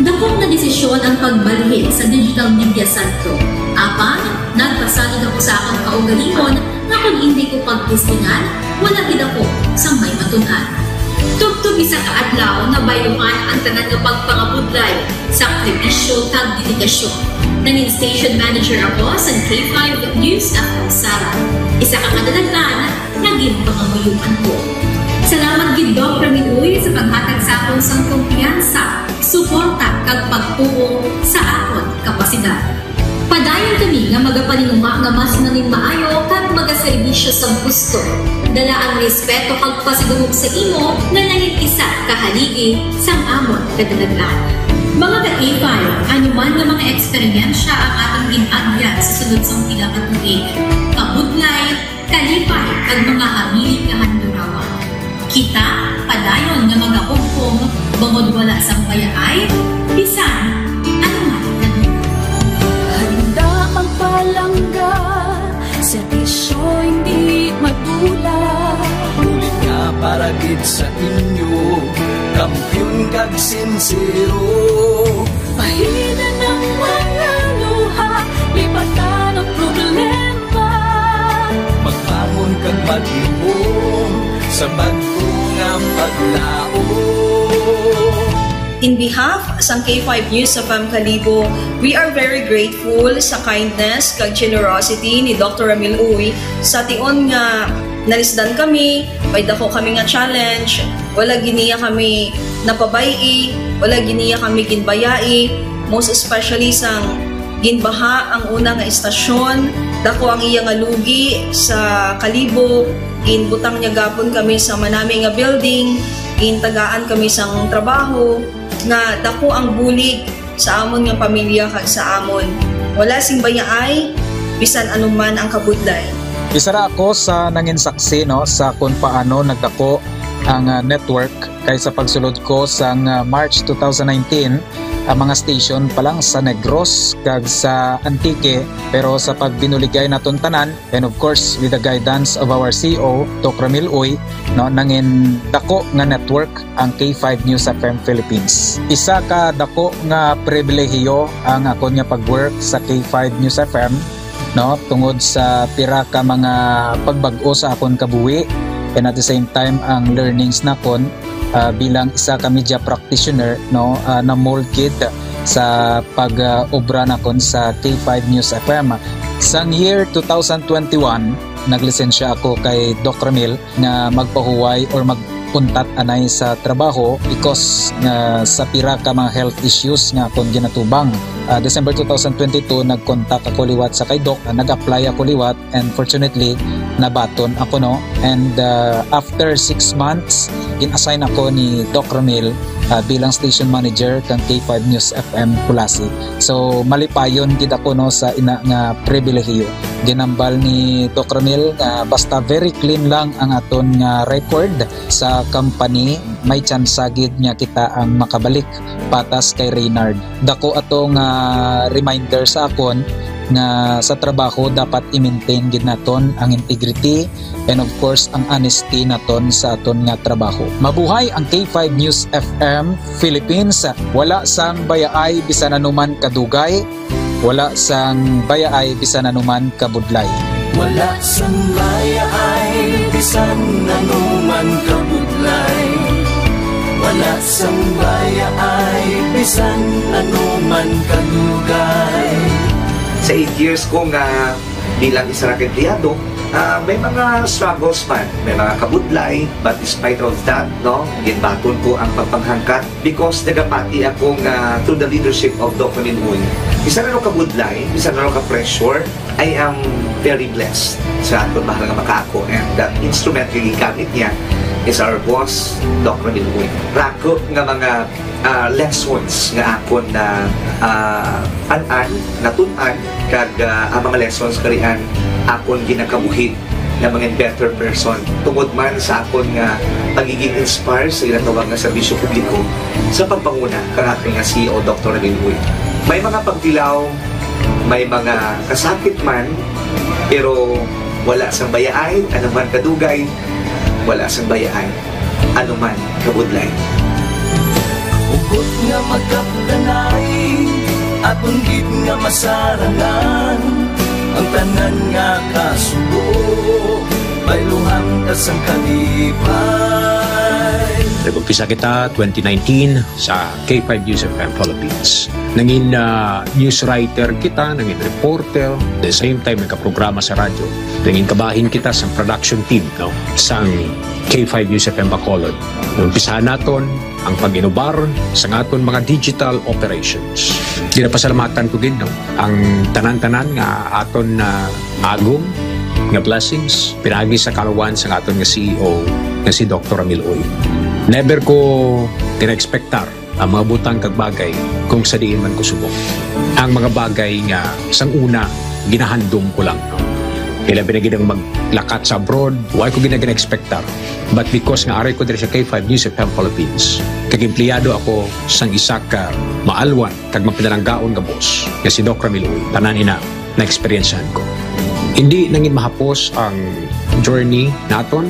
Dakong na desisyon ang pagbalhin sa digital media center. Apan, nagpasalig ako sa akong kaugalingon na kung hindi ko pagtistingan, wala gid ako sa may matunan. Tugtog isa ka adlaw na bayuhan ang tanan nga pagpangabudlay sa sakripisyo kag dedikasyon. Naging station manager ako sa K5 News FM Sara. Isa ka kadalagdan, naging pangamayuhan ko. Salamat gid Dr. Minuy sa paghatag sa akong sang kumpiyansa, suporta kag pagtuo sa akon kapasidad. Padayon kami nga magapaninuma nga mas naning maayo kag magaserbisyo sa gusto. Dala ang respeto kag pasigurog sa imo nga nanging isa kahaligi sang amon kadalaglan. Mga ka-K5, anuman nga mga eksperyensya ang atong ginagyan sa sunod sang pila ka tuig. Kabudlay, kalipay kag mga habilig nga handurawan. Kita padayon nga magahugpong bangod wala sang payaay, bisan anuman magpalangga, serbisyo hindi madula. Ulit nga para gid sa inyo, kampiyon kag sincero. Pahina ng mga luha, lipatan ang problema. Magbangon kag mag-iom sa bago nga paglao. In behalf sa K5 News FM Kalibo, we are very grateful sa kindness kag generosity ni Dr. Ramil Uy sa tion nga nalisdan kami, may dako kami nga challenge, wala giniya kami napabayi, wala giniya kami ginbayai, most especially sang ginbaha ang una nga istasyon, dako ang iya nga lugi sa Kalibo, ginbutang niya gapon kami sa manami nga building, gintagaan kami sang trabaho, nga dako ang bulig sa amon nga pamilya kag sa amon. Wala sing bayaay bisan anuman ang kabudlay. Isa ra ako sa nangin saksi no sa kung paano nagdako ang network kay sa pagsulod ko sa March 2019 ang mga station pa lang sa Negros kag sa Antique, pero sa pagbinuligay naton tanan and of course with the guidance of our CEO Dr. Ramil Uy no nangin dako nga network ang K5 News FM Philippines. Isa ka dako nga pribilehiyo ang ako nga pagwork sa K5 News FM no tungod sa pira ka mga pagbag-o sa akon kabuhi and at the same time ang learnings nakon bilang isa ka media practitioner no na mold kid sa pag-obra nakon sa K5 News FM. Sang year 2021 naglisensya ako kay Dr. Ramil na magpahuway or magpuntat anay sa trabaho because sa pira ka mga health issues nga akong ginatubang. December 2022 nag-contact ako liwat sa kay Doc, nag-apply ako liwat and fortunately nabaton ako no, and after 6 months in-assign ako ni Doc Ramil bilang station manager kang K5 News FM Kulasi. So malipayon gid ako no sa ina nga pribilehiyo. Ginambal ni Doc Ramil basta very clean lang ang aton nga record sa company, may chance gid nga kita ang makabalik patas kay Reynard. Dako atong reminder sa akon nga sa trabaho dapat i-maintain gid naton ang integrity and of course ang honesty naton sa aton nga trabaho. Mabuhay ang K5 News FM Philippines. Wala sang bayaay bisan anuman kadugay, wala sang bayaay bisan anuman kabudlay. Wala sang bayaay bisan anuman kabudlay. Wala sang bayaay bisan anuman kadugay. Sa 8 years ko nga bilang isa ra ka empleyado, may mga struggles man, may mga kabudlay, but despite of that, no, ginbaton ko ang pagpanghangkat because nagapati ako through the leadership of Dr. Minuy. Isa na kabudlay, isa na ka pressure, I am very blessed sa aton mahal nga makaako, and the instrument nga gigamit niya is our boss, Dr. Miluoy. Rako nga mga lessons nga akon na natun-an kag ang mga lessons karian akon ginakabuhi na mga better person tungod man sa akon nga pagiging inspired sa ilang tawag nga serbisyo publiko sa pagpanguna kang aking nga CEO, Dr. Miluoy. May mga pagdilaw, may mga kasakit man, pero wala sang bayaay, anuman kadugay, wala sang bayaay, anuman kabudlay. Ugot nga magkapdanay, atong gid nga masarangan, ang tanan nga kasubo, bayluhan ka sang kalipay. Nag-umpisa kita 2019 sa K5 News FM Philippines. Nangin news writer kita, nangin reporter, at the same time nagka-programa sa radyo. Nangin kabahin kita sa production team sa K5 News FM Bacolod. Umpisahan naton ang pag-inubar sa aton mga digital operations. Ginapasalamatan ko gid ang tanan-tanan nga aton agong nga blessings pinagi sa kaluwan sa aton nga CEO nga si Dr. Ramil Uy. Never ko tina-expectar ang mga butang kag bagay kung sa diin man ko subok. Ang mga bagay nga sang una ginahandom ko lang. Kailan binagidang maglakat sa abroad, why ko ginag-expectar. But because nga aray ko diri sa K5 News FM Philippines, kag empleyado ako sang isa ka maalwan kag mapinalanggaon nga boss nga si Dr. Ramil Uy, tanan ina na experiencehan ko. Hindi nangin mahapos ang journey naton.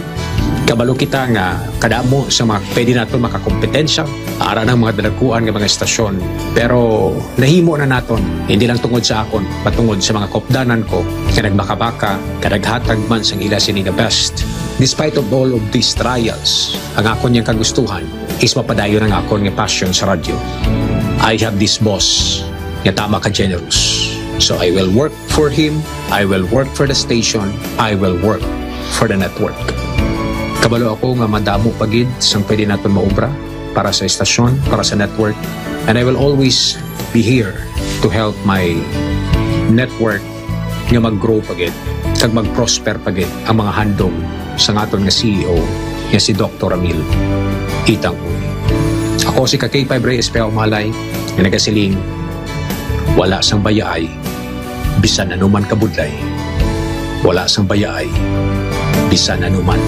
Kabalo kita nga kadamo sa mga pwede naton makakompetensya ara ng mga dalaguan ng mga estasyon. Pero nahimo na naton, hindi lang tungod sa akon, patungod sa mga kopdanan ko, kanag makabaka, kanaghatag man sang ila sini nga best. Despite of all of these trials, ang akon niyang kagustuhan is mapadayon ang akon nga passion sa radyo. I have this boss nga tama ka generous. So I will work for him, I will work for the station, I will work for the network. Kabalo ako nga madamo pagid sang pwede naton maobra para sa estasyon, para sa network, and I will always be here to help my network nga mag-grow pagid kag mag-prosper pagid ang mga handom sa aton nga CEO nga si Dr. Ramil Itang Uy. Ako si K5 Reyes Peao Malay nga nagasiling wala sang bayaay bisan anuman kabudlay, wala sang bayaay bisan anuman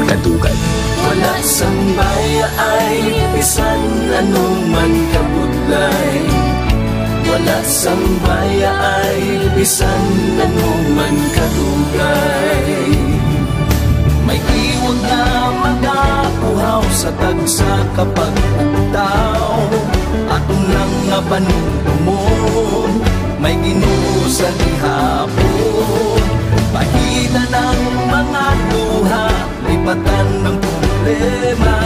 kadugay. Wala sang bayaay bisan anuman kabudlay, wala sang bayaay bisan anuman kadugay. May iwag na magapuhaw sa tagsa kapag ugtaw, atong lang nga panumon, may Ginoo sa gihapon. Pahina ng mga luha, lipatan ng problema,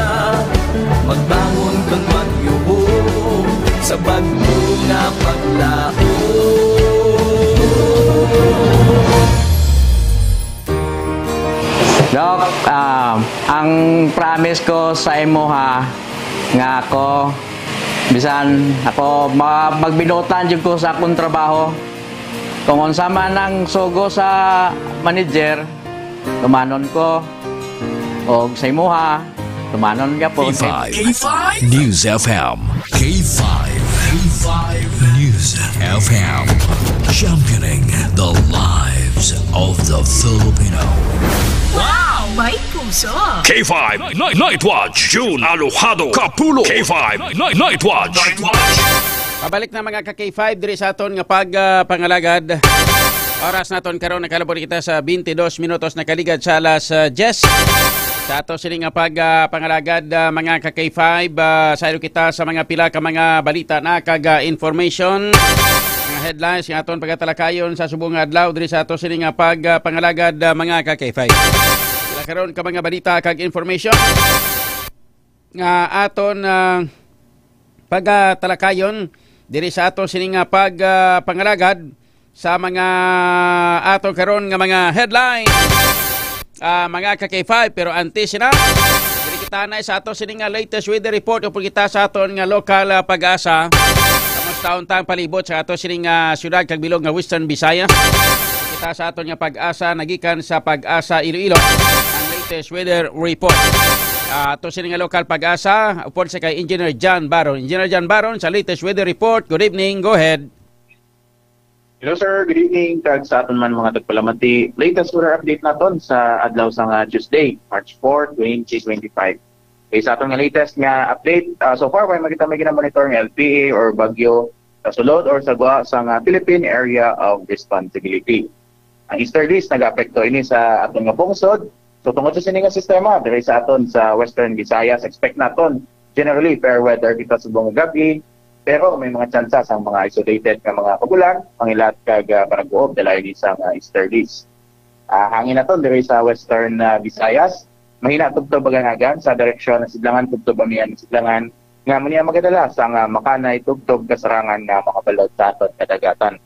magbangon kang magyubong sa bagyo nga paglaho. Dok, ang promise ko sa imo ha, nga ako bisan ako magbinutan jud ko sa akong trabaho. Kung unsa man ang sugo sa manager, tumanon ko. O sa imo ha, tumanon ka po. K5 News FM. K5 News FM. Championing the lives of the Filipino. Wow! May puso! K5 Night Watch. June Alojado Capulo. K5 Night Watch. Pabalik na mga ka-K5 diri sa aton nga pangalagad. Oras naton karon nakalabor kita sa 22 minutos na kaligad sa alas 10. Sa ato sini nga pangalagad mga ka-K5, sa kita sa mga pila ka mga balita na kag information. Mga headlines nga aton pagatalakayon sa subong adlaw diri sa ato sini nga pangalagad mga ka-K5. Pila karon ka mga balita kag information nga aton pagatalakayon diri sa ato sini nga pangalagad sa mga ato karon nga mga headline mga ka-K5. Pero antes na diri kita na sa ato sini nga latest weather report upod kita sa aton nga local pag-asa. Tama taon-taong palibot sa ato sining syudad kag bilog nga Western Visayas. Kita sa aton nga pag-asa nagikan sa Pag-asa Iloilo ang latest weather report. Ato sining nga lokal pag-asa upod sa kay Engineer John Baron. Engineer John Baron sa latest weather report. Good evening, go ahead. Hello sir, good evening. Kag sa aton man mga tagpalamati. Latest weather update naton sa adlaw sa Tuesday, March 4, 2025. Okay, sa aton nga latest nga update, so far may makita may gina-monitor ng LPA or bagyo sa sulod or sa guha sa Philippine Area of Responsibility. Ang easterlies nag-apekto ini sa aton nga pungsod. So tungod sa sining nga sistema diri sa aton sa Western Visayas, expect naton generally fair weather kita sa buong gabi, pero may mga tsansa sa mga isolated nga mga pagulan, pangilat kag paraguob dala ini sa easterlies. Hangin naton diri sa Western Visayas, mahina tubtob bagangagan sa direksyon ng Sidlangan tubtob amihan Sidlangan nga maniya magadala sa Makanay tubtob kasarangan nga makabalod sa aton kadagatan.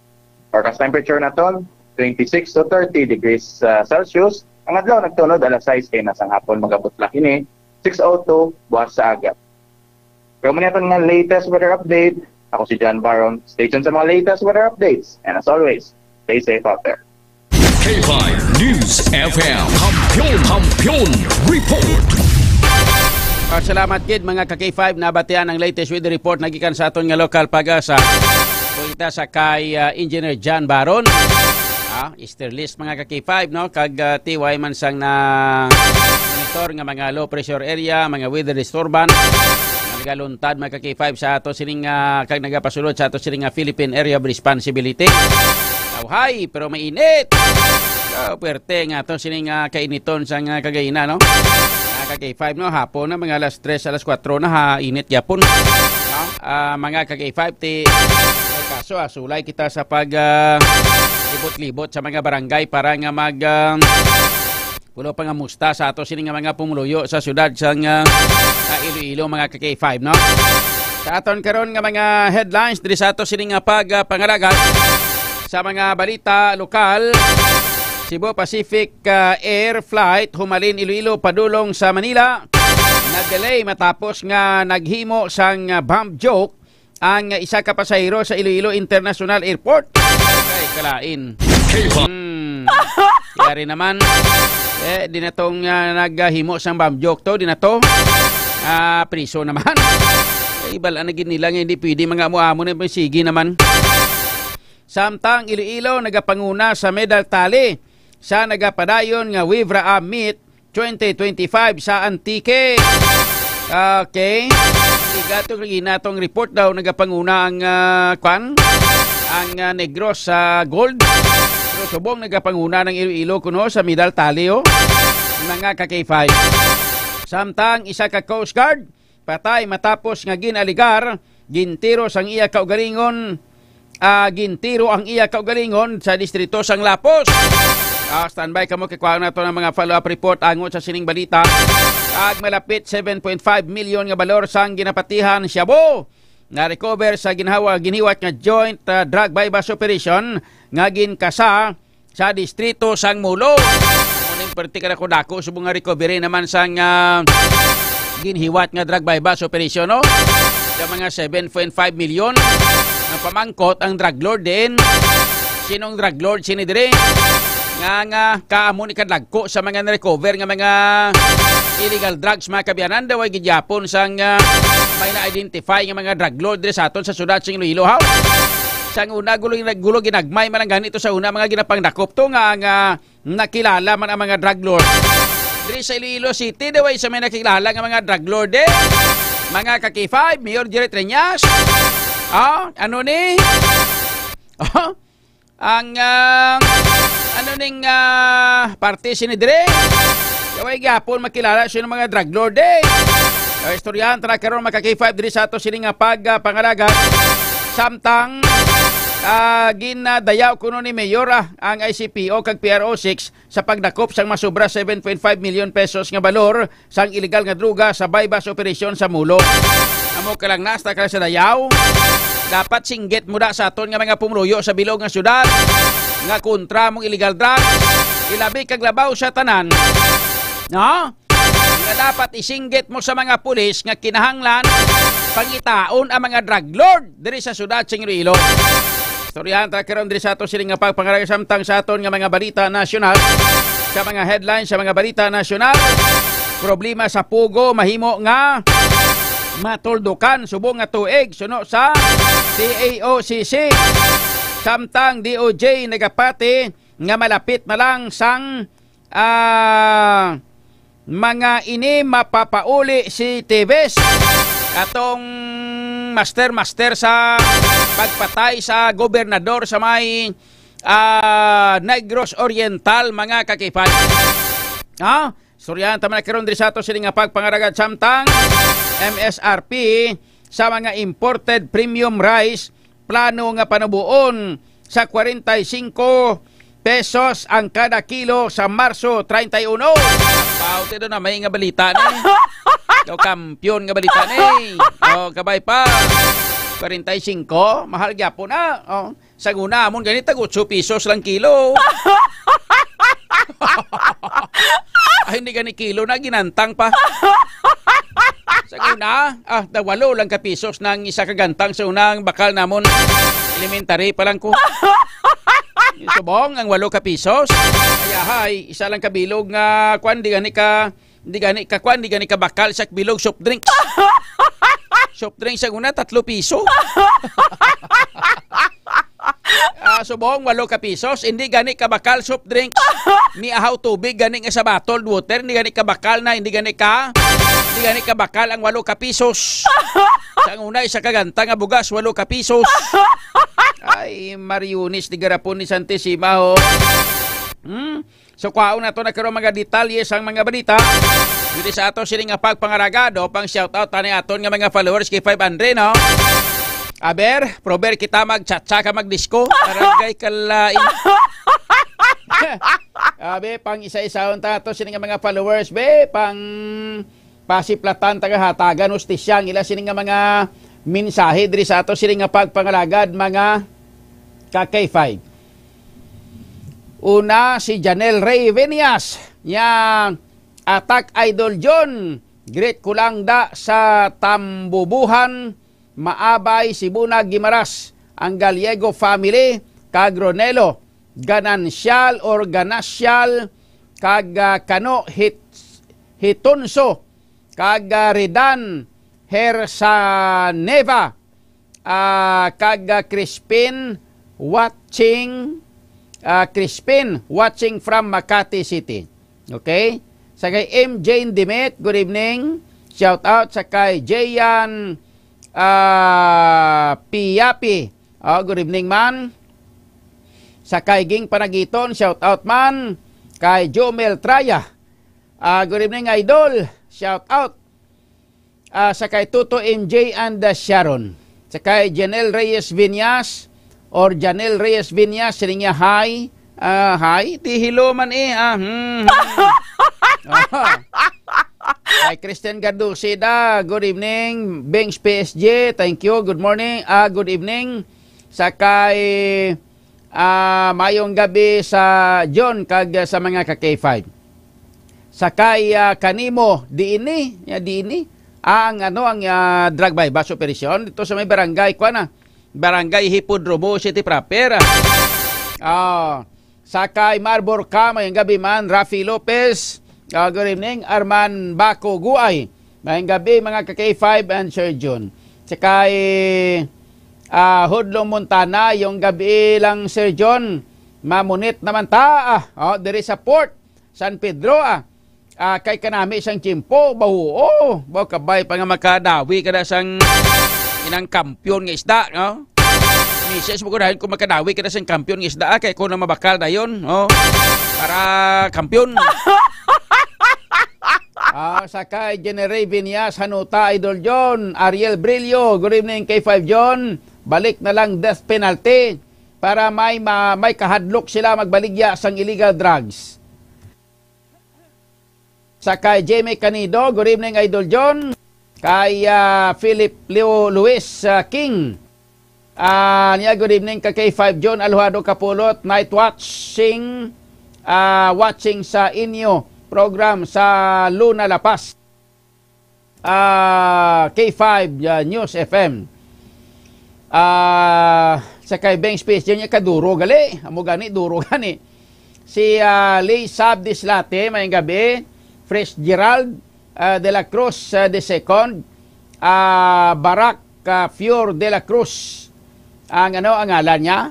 Forecast temperature naton 26 to 30 degrees Celsius. Ang adlaw nagtunod alas 6 kay nasang hapon magabutla kini 6:02 buwas sa agap. Pero muna ito nga latest weather update. Ako si John Baron. Stay tuned sa mga latest weather updates. And as always, stay safe out there. K5 News FM Kampiyon Report. Salamat gid mga ka-K5 na batian ang latest weather report nagikan sa aton nga lokal pag-asa. Kita sa kay Engineer John Baron. Easterlies mga ka-K5 no kag TY man sang na monitor nga mga low pressure area, mga weather disturbance nagaluntad mga ka-K5 sa ato sining kag nagapasulod sa ato sining Philippine Area of Responsibility. Hi, pero mainit. Puwerte nga ato sining kainiton sang kagayina no. Ka-K5 no hapon na mga alas 3 alas 4 na ha init yapon. Mga ka-K5 kaso sulay kita sa pag libot-libot sa mga barangay para nga mag pulo pa nga musta sa ato sining mga pumuluyo sa syudad sa Iloilo mga ka-K5 no. Sa aton karon nga mga headlines diri sa ato sining pag pangaragat sa mga balita lokal. Cebu Pacific Air Flight humalin Iloilo padulong sa Manila. Nag-delay matapos nga naghimo sang bomb joke ang isa ka pasahero sa Iloilo International Airport. Ay, kalain. Yari naman. Di na tong naghimo sang bomb joke to. Di na to. Priso naman. Ibalaan na ginilang hindi pwede mga amo-amo na sige naman. Samtang Iloilo nagapanguna sa medal tally sa nagapadayon nga Wivra Meet 2025 sa Antique. Okay. Igatong ginatong report daw nagapanguna ang ang Negros sa gold. Pero subong nagapanguna ng Iloilo kuno sa medal tally mga ka-K5. Samtang isa ka Coast Guard patay matapos nga ginaligar gintiro sang iya kaugalingon gintiro ang iya kaugalingon sa distrito sang Lapos. Standby kamo kikuha na to ng mga follow-up report angon sa sining balita. Ag malapit 7.5 million nga balor sang ginapatihan Shabu na recover sa giniwat nga joint drug bypass operation nga ginkasa sa distrito sang Mulo. Muning pertika na ko dako subong nga recovery naman sang ginhiwat nga drug bypass operation no. Sa mga 7.5 million na pamangkot ang drug lord din. Sinong drug lord sinidire? Nga kaamo ni kadlagko sa mga na-recover nga mga illegal drugs mga kabyanan daw ay gidyapon sang may na-identify nga mga drug lord dire sa aton sa syudad sa Iloilo. Sang una gulo ginagmay man lang ganito sa una mga ginapangdakop to nga nakilala man ang mga drug lord. Dire sa Iloilo City daw ay sa may nakilala nga mga drug lord mga ka-K5 Mayor Jerry Treñas. Ano ni? Ang ano ning parte sinidire kaway gapon makilala siya ng mga drug lord istoryahan tara karon mga K5 diri sa ato sining pangalaga samtang ginadayaw kuno ni Mayor ang ICPO kag PRO6 sa pagdakop sang masubra 7.5 million pesos nga balor sang illegal nga droga sa bypass operation sa Mulo. Amo ka lang nasta ka sa dayaw dapat singgit muda sa aton nga mga pumuluyo sa bilog nga syudad nga kontra mong illegal drug ilabi kag labaw sa tanan no nga dapat isinggit mo sa mga pulis nga kinahanglan pangitaon ang mga drug lord diri sa syudad sa Iloilo. Istoryahan ta karon diri sa ato sining nga pagpangaraga samtang sa aton nga mga balita nasyonal, sa mga headlines sa mga balita nasyonal. Problema sa pugo mahimo nga matuldukan subong nga tuig suno sa CAOCC. Samtang DOJ nagapati nga malapit na lang sang mga ini mapapauli si Tevez atong master sa pagpatay sa gobernador sa may Negros Oriental, mga kakipad. Suryahan taman karon diri sa ato sini nga pagpangaragad samtang MSRP sa mga imported premium rice plano nga panubuon sa 45 pesos ang kada kilo sa Marso 31. Pauti doon na may nga balita ni. Ikaw kampiyon nga balita ni. Kabay pa. 45, mahal gyapon na. Sa guna amon ganito 8 pesos lang kilo. Ay, hindi gani kilo na ginantang pa. Sa guna, 8 lang ka pesos ng isa kagantang sa unang bakal namon. Elementary pa lang ko. Subong ang 8 ka pesos. Kaya hay, isa lang ka bilog nga kwan di gani ka bakal sa bilog soft drinks. Soft drinks sa una 3 piso. Subong 8 ka pesos, hindi gani ka bakal soft drinks. Ni ahaw tubig gani nga sa bottled water, hindi gani ka bakal na hindi gani ka bakal ang 8 ka pesos. Sa una isa ka ganta nga bugas 8 ka pesos. Ay, Marionis di garapon ni Santissima ho. So kwaon na to nagkaroon mga detalye sang mga balita. Dito sa ato sining nga pagpangaragado pang shoutout tani aton nga mga followers kay 500 no. Aber, prober kita mag-chat-chat ka mag-disco. Aragay kalain. Abe, pang isa-isaon ta ato sining nga mga followers be pang pasiplatan tagahatagan ustisyang ila sining nga mga mensahe diri sa ato sining nga pagpangalagad mga ka-K5. Una si Janelle Ray Venias yang Attack Idol John great kulangda sa Tambubuhan Maabay Sibunag Gimaras ang Gallego family kag Ronelo Ganancial or Ganacial kag Kano Hitunso kag Redan Hersaneva kag Crispin watching from Makati City. Okay? Sa kay M. Jane Dimet, good evening. Shout out sa kay Jayan Piapi. Good evening man. Sa kay Ging Panagiton, shout out man. Kay Jomel Traya. Good evening idol. Shout out. Sa kay Tuto MJ and Sharon. Sa kay Janelle Reyes Viñas or Janelle Reyes Viñas, sining niya hi. Hi, di hello man Hi, Christian Gardusida, good evening. Bengs PSG, thank you, good morning. Good evening. Sa kay mayong gabi sa John kag sa mga ka-K5. Sa kay kanimo diini ang drug bypass operation dito sa may barangay Barangay Hipodromo City proper. Sa kay Marbor Ka mayong gabi man Rafi Lopez. Good evening, Arman Baco Guay. Mayang gabi mga ka-K5 and Sir John. Sa kay Hudlo Montana, yung gabi lang Sir John. Mamunit naman ta. Diri sa Port San Pedro. Kay kanami isang chimpo. Bawo kabay pa nga makadawi kada sang inang kampyon nga isda. No? Mises mo ko dahil kung makadawi kada sang kampyon nga isda. Kay kung na mabakal na yun. Para kampyon. Sakay Generay Viñas, Hanuta, Idol John, Ariel Brillo, good evening K5 John. Balik na lang death penalty para may kahadlok sila magbaligya sang illegal drugs. Sakay Jamie Canido, good evening Idol John. Kay Philip Leo Luis King. Good evening kay K5 John Alhado Kapulot, night watching sa inyo program sa Luna La Paz. K5 News FM. Sa kay Beng Space niya kaduro gali. Amo gani duro gani. Si Lee Sab Dislate mayong gabi. Fresh Gerald de la Cruz de Second. Barak Fior de la Cruz. Ang ngalan niya.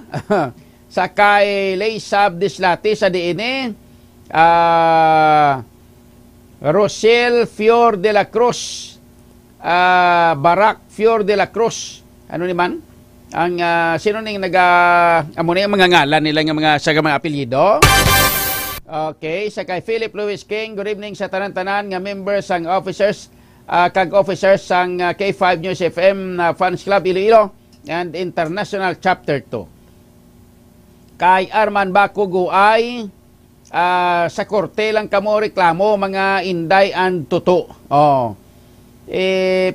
Sa kay Lee Sab Dislate sa DNA. Rosel Fior de la Cruz. Barak Fior de la Cruz. Ano ni man? Ang sino ning amo na yung mga ngalan nila nga mga sa mga apelyido. Okay, sa kay Philip Louis King, good evening sa tanan-tanan nga members sang officers kag officers sang K5 News FM Fans Club Iloilo and International Chapter 2. Kay Arman Bakugo ay sa korte lang kamo reklamo mga inday and tuto.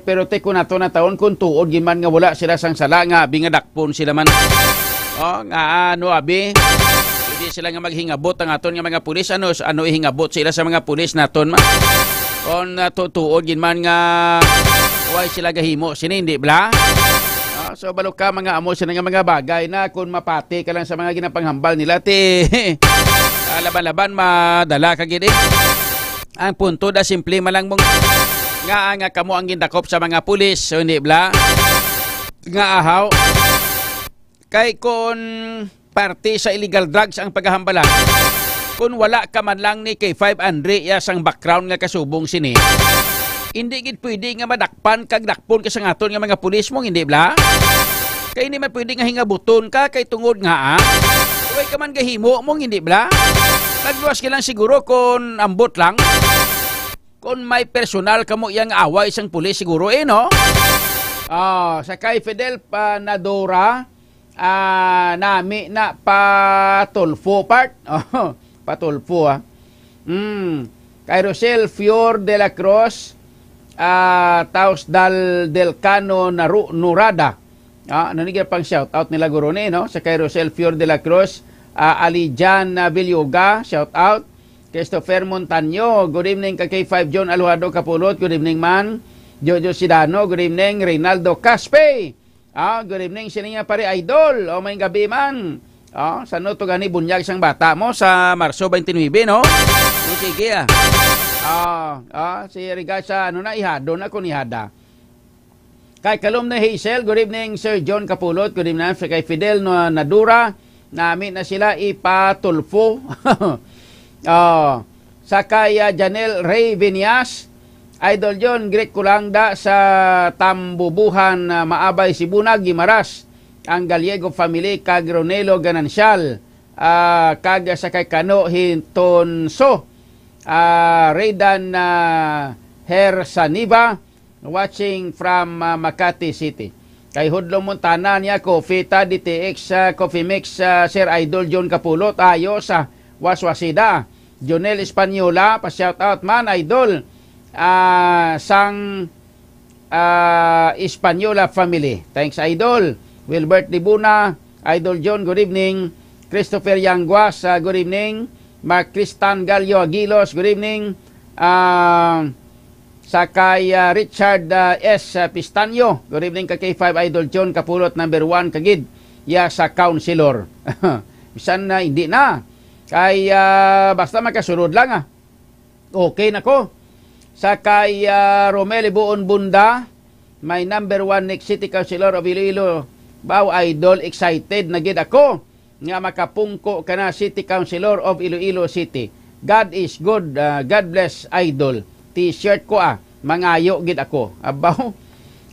Pero te ko nato na taon kung tuod giman nga wala sila sang sala nga abi nga dakpon sila man. Nga abi hindi sila nga maghingabot ang aton nga mga pulis ano ihingabot sila sa mga pulis naton man. Kon tuod giman nga way sila gahimo sini hindi bla. So balo ka mga amo sila nga mga bagay na kung mapati ka lang sa mga ginapanghambal nila te laban-laban madala ka gid. Ang punto da simple malang mong nga kamo ang gindakop sa mga pulis so hindi bla nga ahaw kay kon parte sa illegal drugs ang paghahambalan kung wala ka man lang ni K5 Andre sang background nga kasubong sini hindi gid pwede nga madakpan kag dakpon ka sa ngaton nga mga pulis mo hindi bla kay hindi man pwede nga hingabuton ka kay tungod nga way ka man gahimo mo hindi bla nagluwas ka lang siguro kung ambot lang. Kung may personal kamo yang away isang pulis siguro no? Sa kay Fidel Nadora nami na patulfo part. Patulfo Kay Rosel Fior de la Cruz Taos del Cano Nurada. Nanigyan pang shout out nila guro ni no? Sa kay Rosel Fior de la Cruz Alijan Vilyoga shout out. Christopher Montaño, good evening kay K5 John Aluhado Kapulot, good evening man. Jojo Sidano, good evening. Reynaldo Caspe, good evening sininga pare idol. May gabi man. Sano to gani bunyag sang bata mo sa Marso 29 no? Sige si Rigasa na ihado na kun ihada. Kay Kalum na Hazel, good evening Sir John Kapulot, good evening sa kay Fidel Nadura, namin na sila ipatulfo. Sa kaya Janelle Ray Vinias, Idol John, great kulangda sa Tambubuhan Maabay Sibunag, Gimaras, ang Gallego family kag Ronelo Ganancial, kag sa kay Kano Hintonso, Raydan Hersaniba, watching from Makati City. Kay Hudlo Montana niya ko, Fita DTX Coffee Mix, Sir Idol John Kapulot, ayo sa Waswasida. Jonel Espanyola, pa-shout out man, Idol. Sang Espanyola family. Thanks, Idol. Wilbert Dibuna, Idol John, good evening. Christopher Yanguas, good evening. Mark Tristan Gallo Aguilos, good evening. Sa kay Richard S. Pistanyo, good evening kay K5 Idol John Kapulot, number 1 kagid. Sa counselor. Bisan na hindi na. Kay basta makasunod lang okay na ko. Sa kay Romeli Buon Bunda, may number 1 next city councilor of Iloilo, Bao Idol, excited na gid ako nga makapungko ka na city councilor of Iloilo City. God is good, God bless Idol. T-shirt ko mangayo gid ako. Abaw.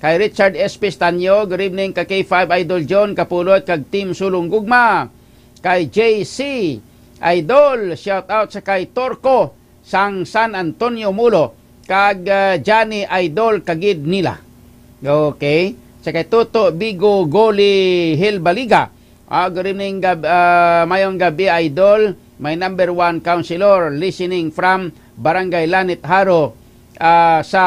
Kay Richard S. Pistanyo, good evening kay K5 Idol John Kapulot kag Team Sulong Gugma. Kay JC Idol, shout out sa kay Torco sang San Antonio Mulo kag Johnny Idol kagid nila. Okay. Sa kay Toto Bigo Goli Hill Baliga. Good evening mayong gabi Idol. My number 1 counselor listening from Barangay Lanit Haro sa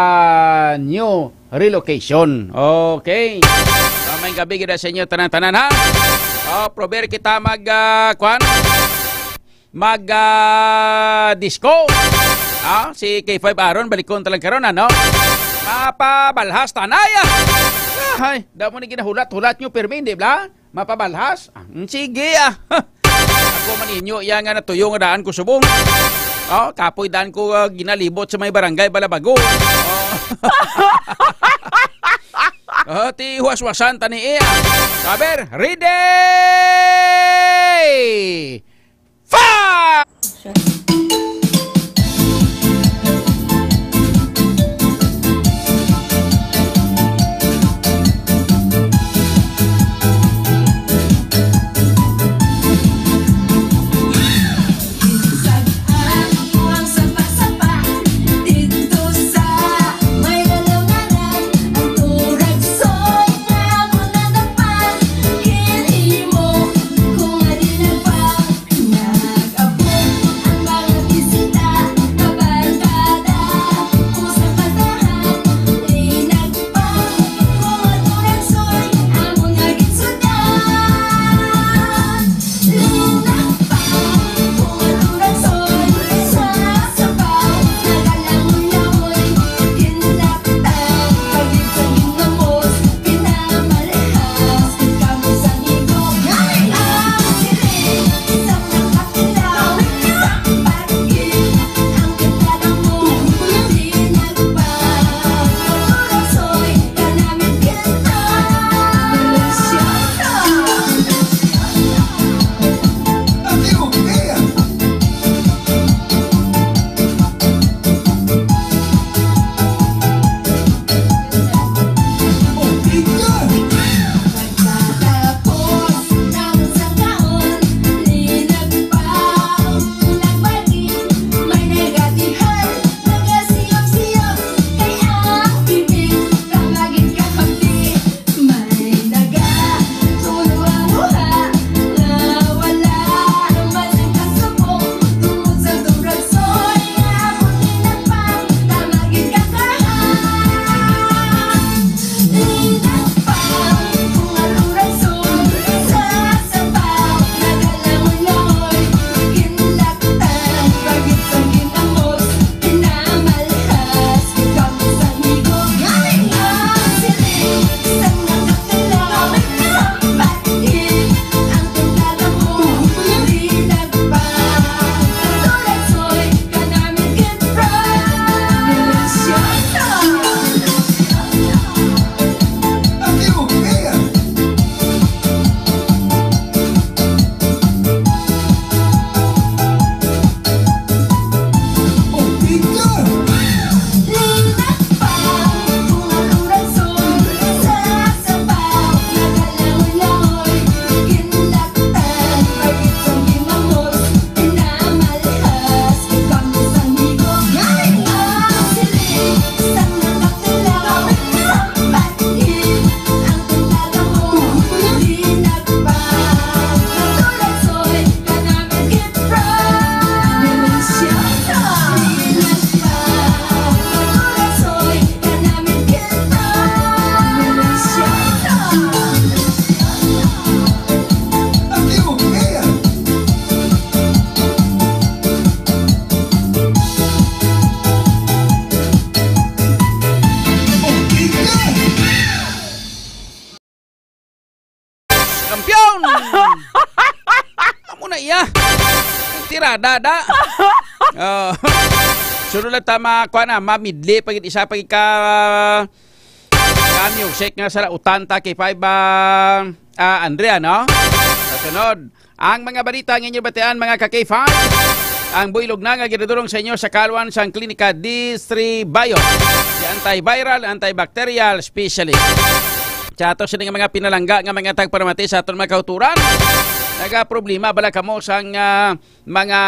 new relocation. Okay. May gabi gid sa inyo tanan-tanan ha. Prober kita mag disco. Si K5 Aaron balikon talaga karon ano. Mapabalhas tanaya. Ay, damo ni ginahulat-hulat nyo permin, di ba? Mapabalhas? Sige Ako maninyo, iya nga natuyo nga daan ko subong. Kapoy daan ko ginalibot sa may barangay Balabago. Ti huwas-wasan tani iya. Saber, ready! Fire! Tirada. Sunod lang tama ko na mamidli pagit isa pagit ka kanyo check nga sa utanta kay 5 Andrea no. Sunod ang mga balita ng inyo batian mga ka-K5. Ang builog na nga ginadurong sa inyo sa Kalwan sang Klinika D3 Bio. Di antiviral, antibacterial specialist. Sa ato sila nga mga pinalangga nga mga tagparamati sa aton mga kauturan. Nagaproblema bala kamo sang mga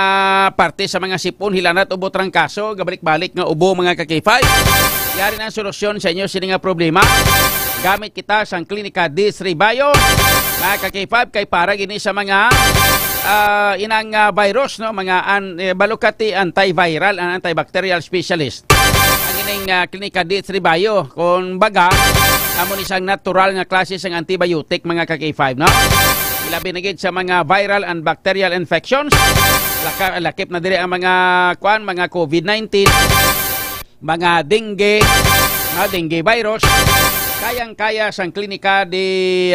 parte sa mga sipon hilanat ubo trangkaso gabalik-balik nga ubo mga ka-K5. Yari na ang solusyon sa inyo sila nga problema. Gamit kita sang Klinika D3 Bio mga ka-K5 kay para gini sa mga inang virus no mga balukati antiviral and antibacterial specialist. Ang ining Klinika D3 Bio kung baga amo ni sang natural nga klase sang antibiotic mga ka-K5 no. Labi na gid sa mga viral and bacterial infections. Lakip na dire ang mga mga COVID-19, mga dengue, na dengue virus. Kayang-kaya sang klinika di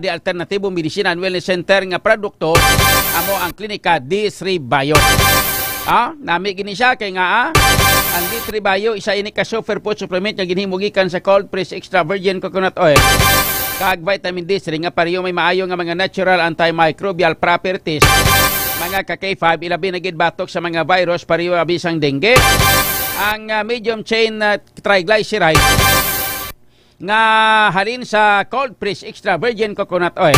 Alternatibo Medicina and Wellness Center nga produkto amo ang klinika D3 Bio. Nami gini siya kay nga ang D3 Bio isa ini ka superfood supplement nga ginhimugikan sa cold press extra virgin coconut oil. Kag vitamin D3 nga pareho may maayo nga mga natural antimicrobial properties. Mga ka-K5 ilabi na gid batok sa mga virus pareho abisang dengue. Ang medium chain triglyceride nga halin sa cold press extra virgin coconut oil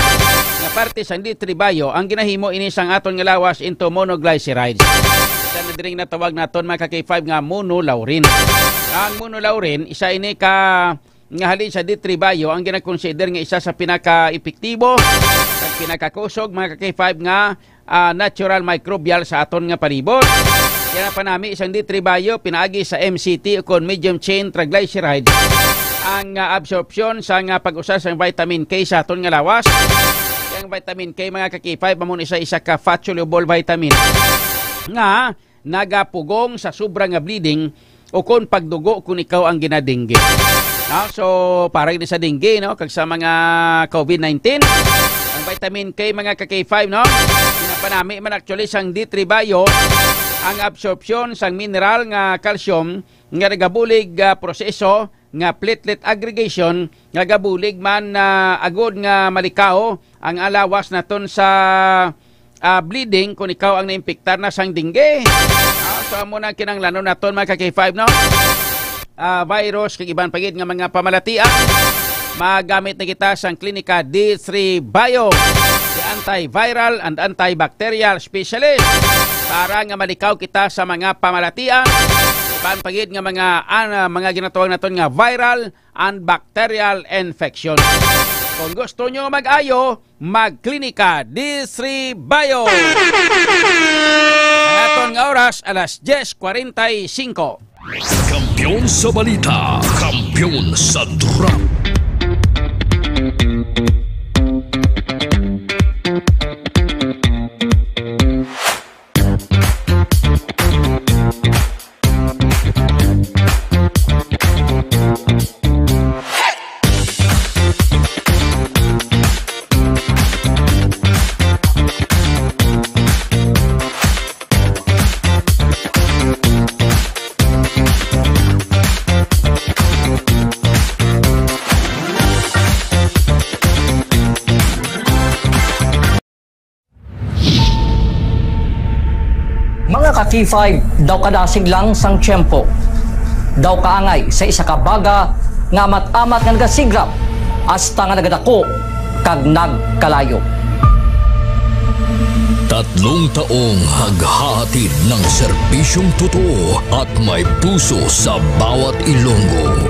nga parte sa D3 Bio ang ginahimo ini sang aton nga lawas into monoglycerides. Sa nadring natawag naton mga ka-K5 nga monolaurin. Ang monolaurin isa ini ka nga halin sa D3 Bio ang ginakonsider nga isa sa pinaka-epektibo at pinakakusog mga ka-K5 nga natural microbial sa aton nga palibot. Kaya pa nami isang D3 Bio pinaagi sa MCT o kon medium chain triglyceride ang absorption sa nga pag-usa sa vitamin K sa aton nga lawas. Ang vitamin K mga ka-K5 amon isa ka fat soluble vitamin nga nagapugong sa sobrang nga bleeding o kon pagdugo kung ikaw ang ginadingge. So para sa dengue no kag sa mga COVID-19 ang vitamin K mga ka-K5 no pinapanami man actually sang D3 Bio ang absorption sang mineral nga calcium nga nagabulig proseso nga platelet aggregation nga gabulig man agod nga malikaw ang alawas naton sa bleeding kung ikaw ang naimpiktar na sang dengue. So amo na kinanglanon naton mga ka-K5 no virus kag iban pagid nga mga pamalatian magamit na kita sang klinika D3 Bio, the antiviral and antibacterial specialist para nga malikaw kita sa mga pamalatian iban pagid nga mga ginatawag naton nga viral and bacterial infection. Kung gusto nyo mag-ayo, mag-klinika D3 Bio. Ang aton nga oras alas 10:45. Kampiyon sa balita, kampiyon sa drop. Ka-T5, daw kadasig lang sang tiyempo. Daw kaangay sa isa ka baga nga amat-amat nga nagasigrap hasta nga nagadako kag nagkalayo. 3 taong haghahatid ng serbisyong totoo at may puso sa bawat Ilonggo.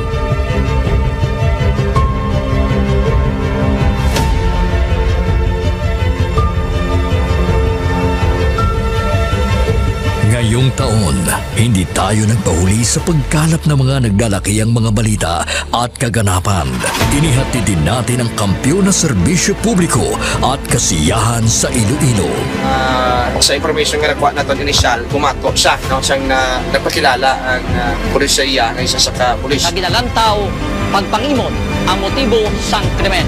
Ngayong taon, hindi tayo nagpahuli sa pagkalap ng mga naglalakihang mga balita at kaganapan. Inihatid din natin ang kampiyon na serbisyo publiko at kasiyahan sa Iloilo. Sa information nga nakuha natin inisyal, pumato siya. Siyang nagpakilala ang pulis sa iya ng isa sa ka-pulis. Naginalantaw, pagpangimot ang motibo sang krimen.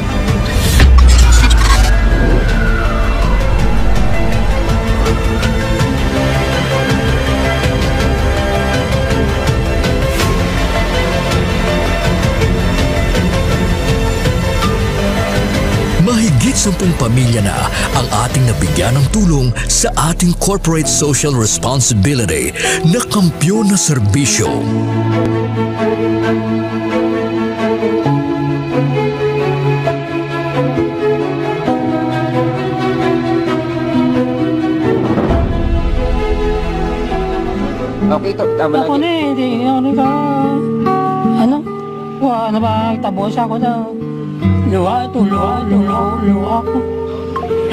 Mahigit 10 pamilya na ang ating nabigyan ng tulong sa ating corporate social responsibility na kampiyon na serbisyo. Okay, tama lagi. Ako na hindi ka, wala ba, tabos ako na. Luha ko.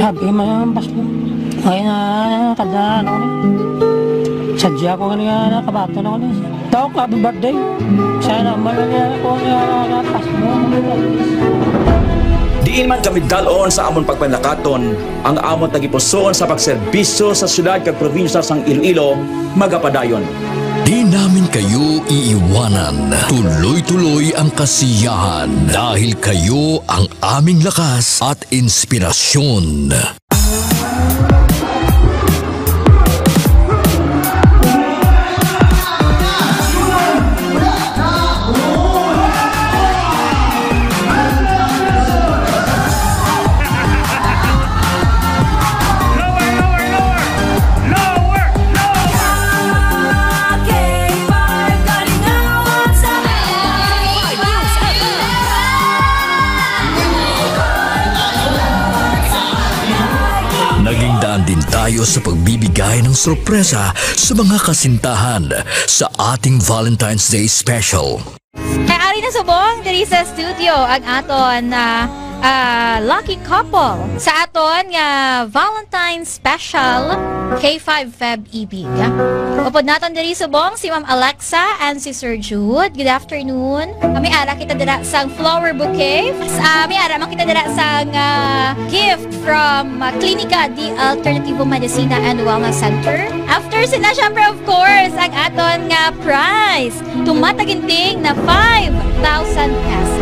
Sabi man bas ko. Ngayon na kadaan ako na. Sadya ko kanina kabato na ako na. Tawag ko, happy birthday. Sana malagyan ako na pas mo. Diin man kami dalon sa amon pagpanlakaton, ang amon tagipusoon sa pagserbisyo sa syudad kag probinsya sang Iloilo magapadayon. Di namin kayo iiwanan. Tuloy-tuloy ang kasiyahan dahil kayo ang aming lakas at inspirasyon. Din tayo sa pagbibigay ng sorpresa sa mga kasintahan sa ating Valentine's Day Special. Kay ari na subong diri sa studio ang aton lucky couple sa aton nga Valentine's Special K5 Feb Ibig. Upod naton diri subong si Ma'am Alexa and si Sir Jude. Good afternoon. Kami ara kita dira sang flower bouquet. Kami ara makita dira sang gift from Klinika di Alternativo Medicina and Wellness Center. After sina syempre of course ang aton nga prize tumataginting na 5,000 pesos.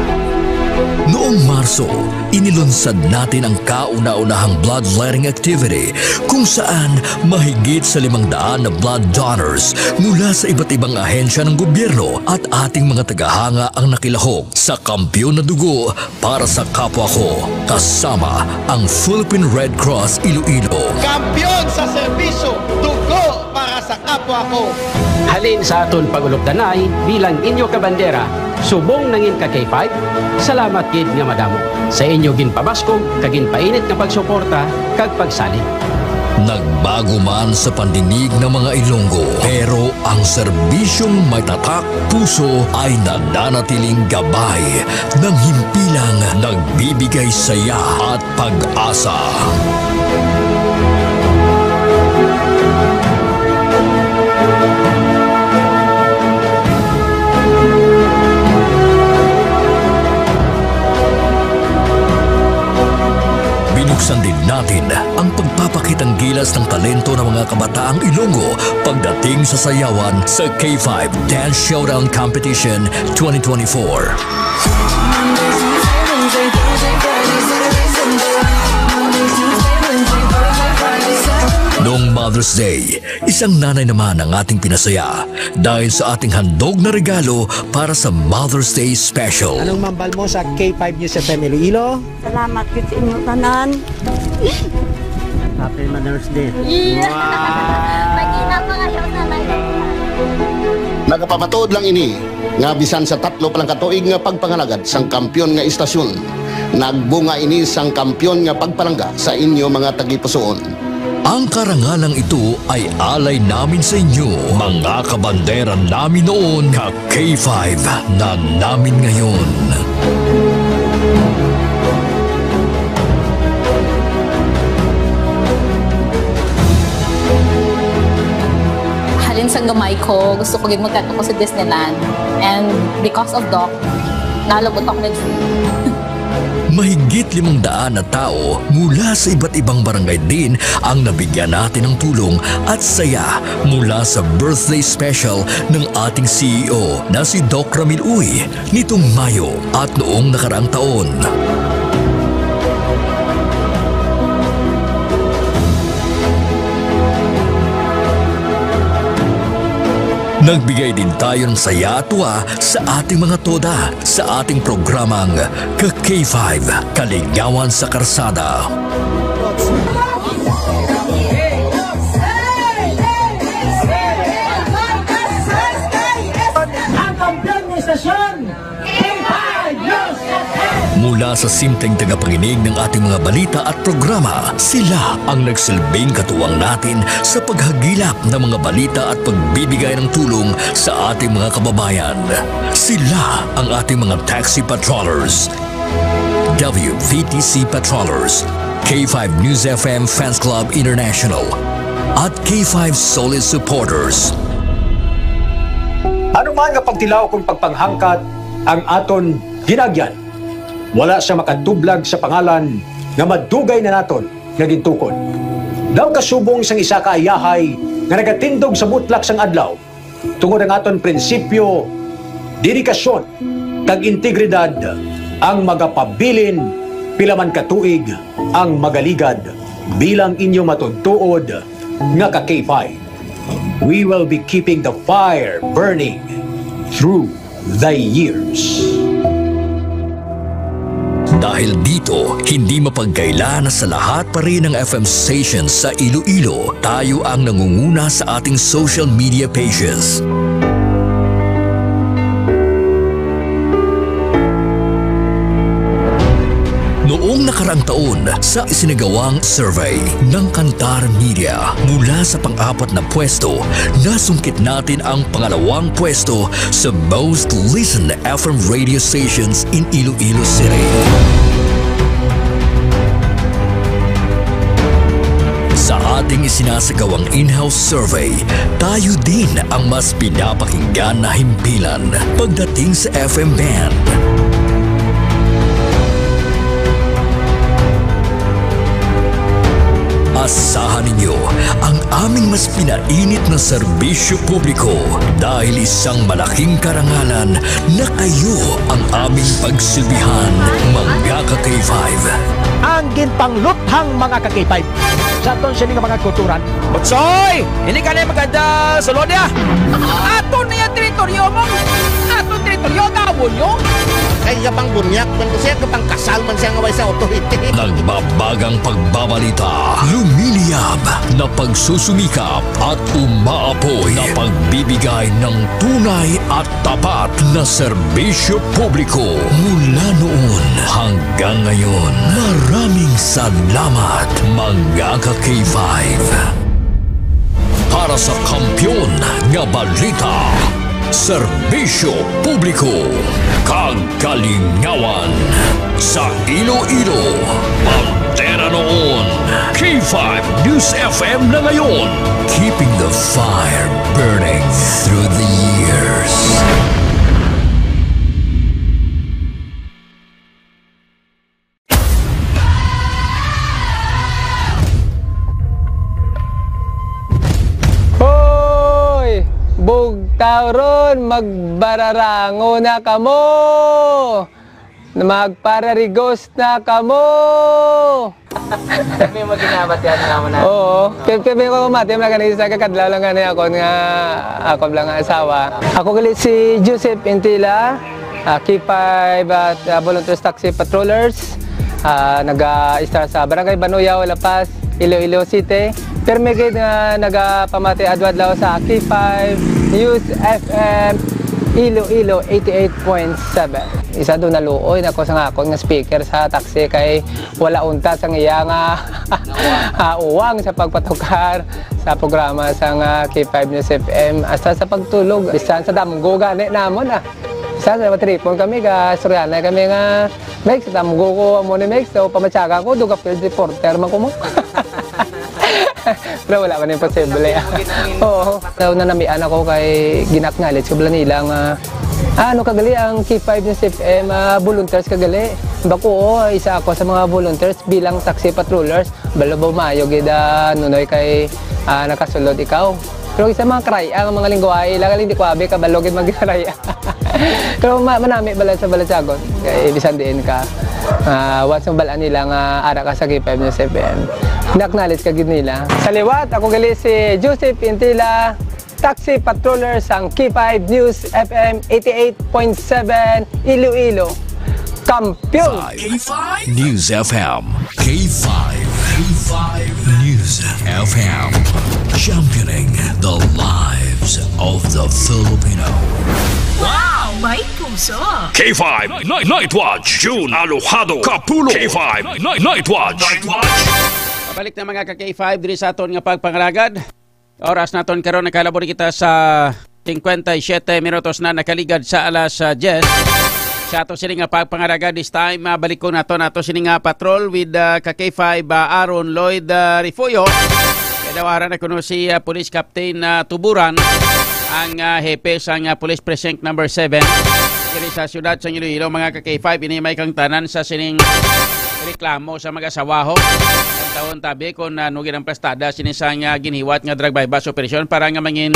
Noong Marso, inilunsad natin ang kauna-unahang bloodletting activity kung saan mahigit sa 500 na blood donors mula sa iba't ibang ahensya ng gobyerno at ating mga tagahanga ang nakilahok sa Kampiyon na Dugo para sa kapwa ko, kasama ang Philippine Red Cross Iloilo. Kampiyon sa serbisyo, dugo para sa kapwa ko. Halin sa aton pagulog-danay bilang inyo kabandera, subong nangin ka K5, salamat gid nga madamo. Sa inyo ginpabaskog, kaginpainit nga pagsuporta, kag pagsali. Nagbago man sa pandinig ng mga Ilonggo, pero ang serbisyong may tatak puso ay nananatiling gabay ng himpilang nagbibigay saya at pag-asa. Binuksan din natin ang pagpapakitang gilas ng talento ng mga kabataang Ilonggo pagdating sa sayawan sa K5 Dance Showdown Competition 2024. Noong Mother's Day, isang nanay naman ang ating pinasaya dahil sa ating handog na regalo para sa Mother's Day Special. Anong mambal mo sa K5 News FM Iloilo? Salamat ko sa inyo tanan. Happy Mother's Day. Wow! Magina pa kayo nanay. Nagapamatuod lang ini nga bisan sa 3 palang katuig nga pagpangalagad sang kampiyon nga istasyon. Nagbunga ini sang kampiyon nga pagpalangga sa inyo mga tagipusoon. Ang karangalang ito ay alay namin sa inyo, mga kabandera namin noon, ka K5 na namin ngayon. Halin sa gamay ko, gusto ko magkato ko sa Disneyland. And because of Doc, nalabot ako med Mahigit 500 na tao mula sa iba't ibang barangay din ang nabigyan natin ng tulong at saya mula sa birthday special ng ating CEO na si Doc Ramil Uy nitong Mayo at noong nakaraang taon. Nagbigay din tayo ng saya at tuwa sa ating mga toda sa ating programang Ka-K5, Kaligawan sa Karsada. Ang kampiyon ng istasyon, K5 News FM! Mula sa simpleng tagapanginig ng ating mga balita at programa, sila ang nagsilbing katuwang natin sa paghagilap ng mga balita at pagbibigay ng tulong sa ating mga kababayan. Sila ang ating mga taxi patrollers, WVTC patrollers, K5 News FM Fans Club International, at K5 Solid Supporters. Ano man nga pagtilaw kung pagpanghangkat ang aton ginagyan. wala siya makatublag sa pangalan nga madugay na naton nga gintukod. Daw kasubong sang isa ka ayahay nga nagatindog sa mutlak sang adlaw tungod ang aton prinsipyo, dedikasyon kag integridad ang magapabilin pila man katuig ang magaligad bilang inyo matudtuod nga ka K5. We will be keeping the fire burning through the years. Dahil dito, hindi mapagkaila na sa lahat pa rin ng FM stations sa Iloilo, tayo ang nangunguna sa ating social media pages. Noong nakaraang taon, sa isinagawang survey ng Kantar Media, mula sa pang-apat na pwesto, nasungkit natin ang pangalawang pwesto sa most listened FM radio stations in Iloilo City. Sa ating isinasagawang in-house survey, tayo din ang mas pinapakinggan na himpilan pagdating sa FM band. Asahan ninyo ang aming mas pinainit na serbisyo publiko dahil isang malaking karangalan na kayo ang aming pagsilbihan, mga ka-K5. Ang ginpangluthang mga ka-K5 sa aton siya mga kulturan. Butsoy! Hindi ka na maganda sa lodya! Ato na yung teritoryo mo! Ato teritoryo, gawon nyo! Kaya pang bunyak man ko siya, kapang kasal man siya ngaway sa authority. Nagbabagang pagbabalita, lumiliyab na pagsusumikap at umaapoy na pagbibigay ng tunay at tapat na serbisyo publiko. Mula noon hanggang ngayon, maraming salamat mga ka-K5. Para sa kampyon nga balita, serbisyo publiko, kagalingawan sa Iloilo, Pantera noon, K5 News FM na ngayon, keeping the fire burning through the years. Bugtauron, magbararango na kamo. Magpararigos na kamo. May maginabat yan naman na. Oo. Kaya ko mati, magaling sa kakadlaw lang nga ako nga ako lang nga asawa. Ako galit si Joseph Intila, K5 at Volunteers Taxi Patrollers. Nag-start sa Barangay Banuyaw, La Paz, Iloilo City. Pero may nga nagpamati adwadlaw sa K5 News FM Iloilo 88.7. Isa doon naluoy na ko sa ako nga speaker sa taxi kay wala unta sa iya nga uwang sa pagpatukar sa programa sa K5 News FM hasta sa pagtulog. Bisan sa damgo gani namon Sa tripon kami ka Soriana kami nga Mex sa damgo ko mo ni Mex so pamatsaga ko duga field reporter man ko mo. Pero wala man imposible. Oo. So nanamian ako kay ginaknalit sa nila nga ano kagali ang K5 News FM volunteers kagali. Bako isa ako sa mga volunteers bilang taxi patrollers. Balabaw maayo gida nunoy kay nakasulod ikaw. Pero isa mga kraya ang mga lingwahe lang hindi ko abi ka balogin magkraya. Pero manami bala sa balatsagon kay bisan diin ka. Once ang balaan nila nga ara ka sa K5 News FM. Naknalis ka gid nila. Sa liwat ako gali si Joseph Intila, taxi patroller sang K5 News FM 88.7 Iloilo. Kampiyon! K5 News FM. K5 News FM. Championing the lives of the Filipino. Wow! May puso! K5 Night Watch. June Alojado Capulo. K5 Night Watch. Balik na mga ka-K5 diri sa aton nga pagpangalagad. Oras naton karon nakalabor kita sa 57 minutos na nakaligad sa alas 10. Sa ato sini nga pagpangalagad this time balik ko nato sini nga patrol with ka-K5 Aaron Lloyd Rifuyo. Kadawaran na kuno si Police Captain Tuburan ang hepe sa Police Precinct number 7. Diri sa syudad sa Iloilo mga ka-K5 ini may kang tanan sa sining reklamo sa mag-asawa ho. Ang taon tabi kung nugin ang prestada sinisang ginihiwat nga drug bypass operation para nga mangin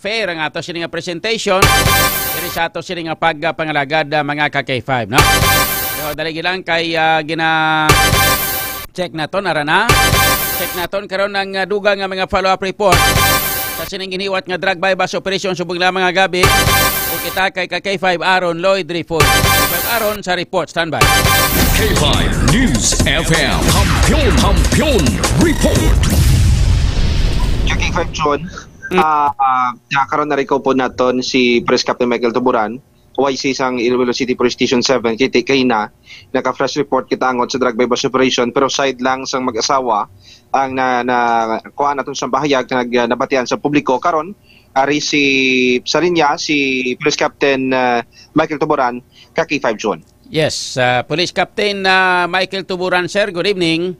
fair ang ato sining presentation. Diri sa ato sining pagpangalagad mga ka-K5 no. So dali lang kay gina check naton arana. Check naton karon ng dugang nga mga follow-up report sa sining ginihiwat nga drug bypass operation subong lang mga gabi. Kung kita kay K5 Aaron Lloyd Rifon. K5 Aaron sa report standby. K5 News FM Kampiyon Report. K5 John, nakaroon na rin po natin si Press Captain Michael Tuburan, OIC sang Iloilo City Police Station 7, kay na naka-flash report kita angot sa drug bypass operation pero side lang sang mag-asawa ang kuha natin sa bahayag na nabatian sa publiko karon ari sa linya si Police Captain Michael Tuburan ka K5 John. Yes, Police Captain Michael Tuburan, sir. Good evening.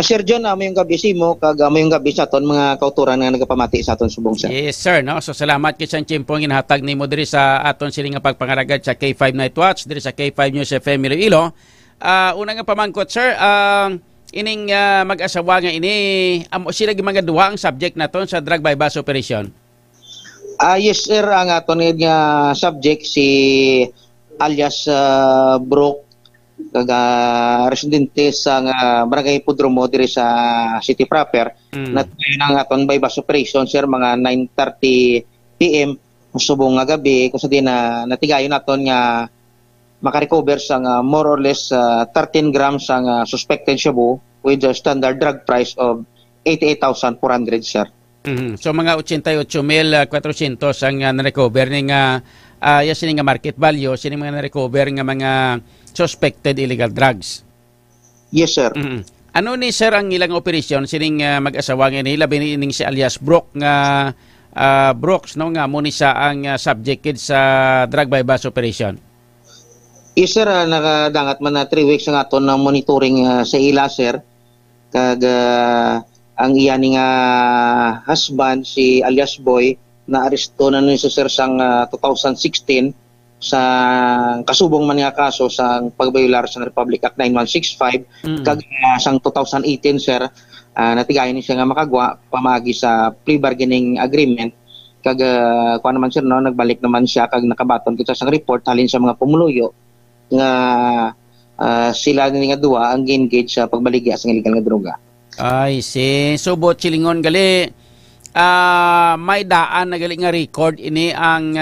Sir John, mayong gabi mo kag mayong gabi sa aton mga kauturan nga nagapamati sa aton subong sir. Yes sir, no. So salamat kay sang tiempong ginhatag nimo diri sa aton siling nga pagpangaragad sa K5 Night Watch diri sa K5 News FM Iloilo. Una nga pamangkot sir, ining mag-asawa nga ini amo sila mga duha ang subject naton sa drug bypass operation. Yes sir, ang aton nga subject si alias Brooke kaga residente sa Barangay Pudromo diri sa City Proper. Natuloy ang aton bypass operation sir mga 9:30 PM subong nga gabi kung sa di na natigayon naton nga makarecover sa more or less 13 grams ang suspected shabu with a standard drug price of 88,400 sir. So mga 88,400 ang na-recover ni nga sini nga market value, sini mga na-recover nga mga suspected illegal drugs. Yes sir. Ano ni sir ang ilang operasyon sining mag-asawa nga ni labi ning si alias Brooke nga Brooks no nga muni sa ang subjected sa drug bypass operation? Yes sir, nakadangat man na 3 weeks ang aton na monitoring sa ila sir kag ang iya ning husband si alias Boy na aresto na ni sir sang 2016 sa kasubong man nga kaso sa pagbayular sa Republic Act 9165 kag sang 2018 sir natigayon ni siya nga makagwa pamagi sa plea bargaining agreement kag kuan naman sir no nagbalik naman siya kag nakabaton kita sang report halin sa mga pumuluyo nga sila ni nga duha ang engage sa pagbaligya sa illegal nga droga. Ay, si Subot Chilingon gali may daan na gali nga record ini ang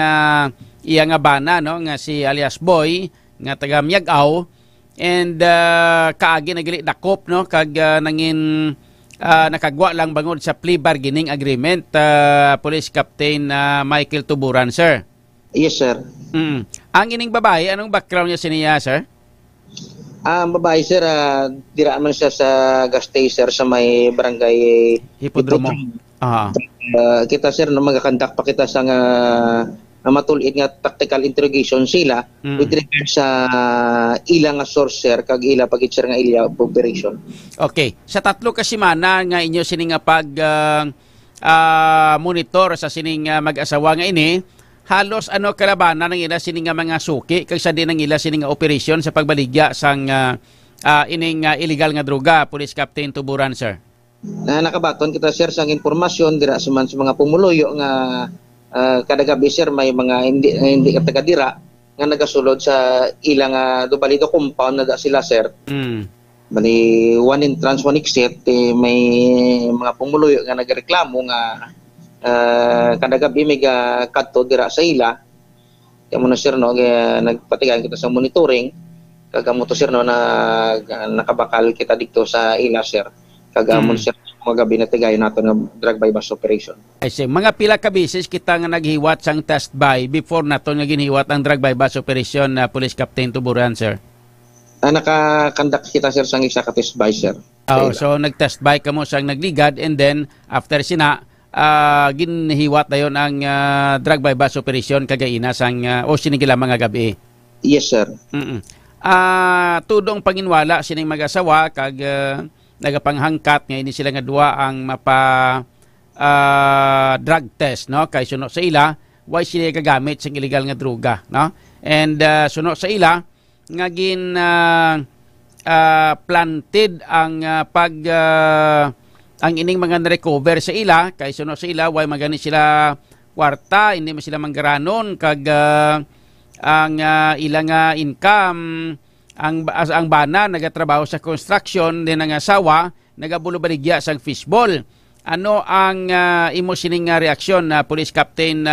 iya nga bana no nga si alias Boy nga taga Miagaw and kaagi na gali dakop no kag nangin nakagwa lang bangod sa plea bargaining agreement Police Captain Michael Tuburan sir. Yes sir. Ang ining babae anong background niya siniya sir? Ang babae sir, diraan man siya sa gas station sa may barangay Hipodromo. Kita sir, magakandak pa kita sa matulid nga tactical interrogation sila with regard sa ilang source sir, kag ila pag-sir nga ila operation. Okay. Sa tatlo ka semana nga inyo sining pag monitor sa sining mag-asawa nga ini, halos ano kalabanan ng ila sining mga suki kag sa din ng ila sining operation sa pagbaligya sang ining illegal nga droga Police Captain Tuburan sir. Nakabaton kita sir sang impormasyon dira sa mga pumuluyo nga kada gabi sir may mga hindi taga-dira nga nagasulod sa ilang Dubalito compound na sila sir. Bali one entrance one exit may mga pumuluyo nga nagreklamo nga kada gabi may kadto dira sa ila kaya mo na sir no nagpatigayan kita sa monitoring kag mo to sir no nakabakal kita dito sa ila sir kag mo sir mga gabi na tigayon nato ng drug bypass operation. Ay say mga pila ka beses kita nga naghiwat sang test buy before nato nga ginhiwat ang drug bypass operation na Police Captain Tuburan sir. Nakakandak kita sir sang isa ka test buy sir. So nag-test buy kamo sang nagligad and then after sina ginhiwat dayon ang drug bypass operation kagaina sang o sinigila mga gabi. Yes sir. Tudong panginwala sining mag-asawa kag nagapanghangkat nga ini sila nga duwa ang mapa drug test no kay suno sa ila why sila gagamit sang illegal nga droga no And suno sa ila nga gin planted ang ang ining mga na-recover sa ila kay suno sa ila way magani sila kwarta, hindi mo sila manggaranon kag ang ilang income ang bana nagatrabaho sa construction din ang asawa nagabulo baligya sa fishball. Ano ang imo sining reaksyon na Police Captain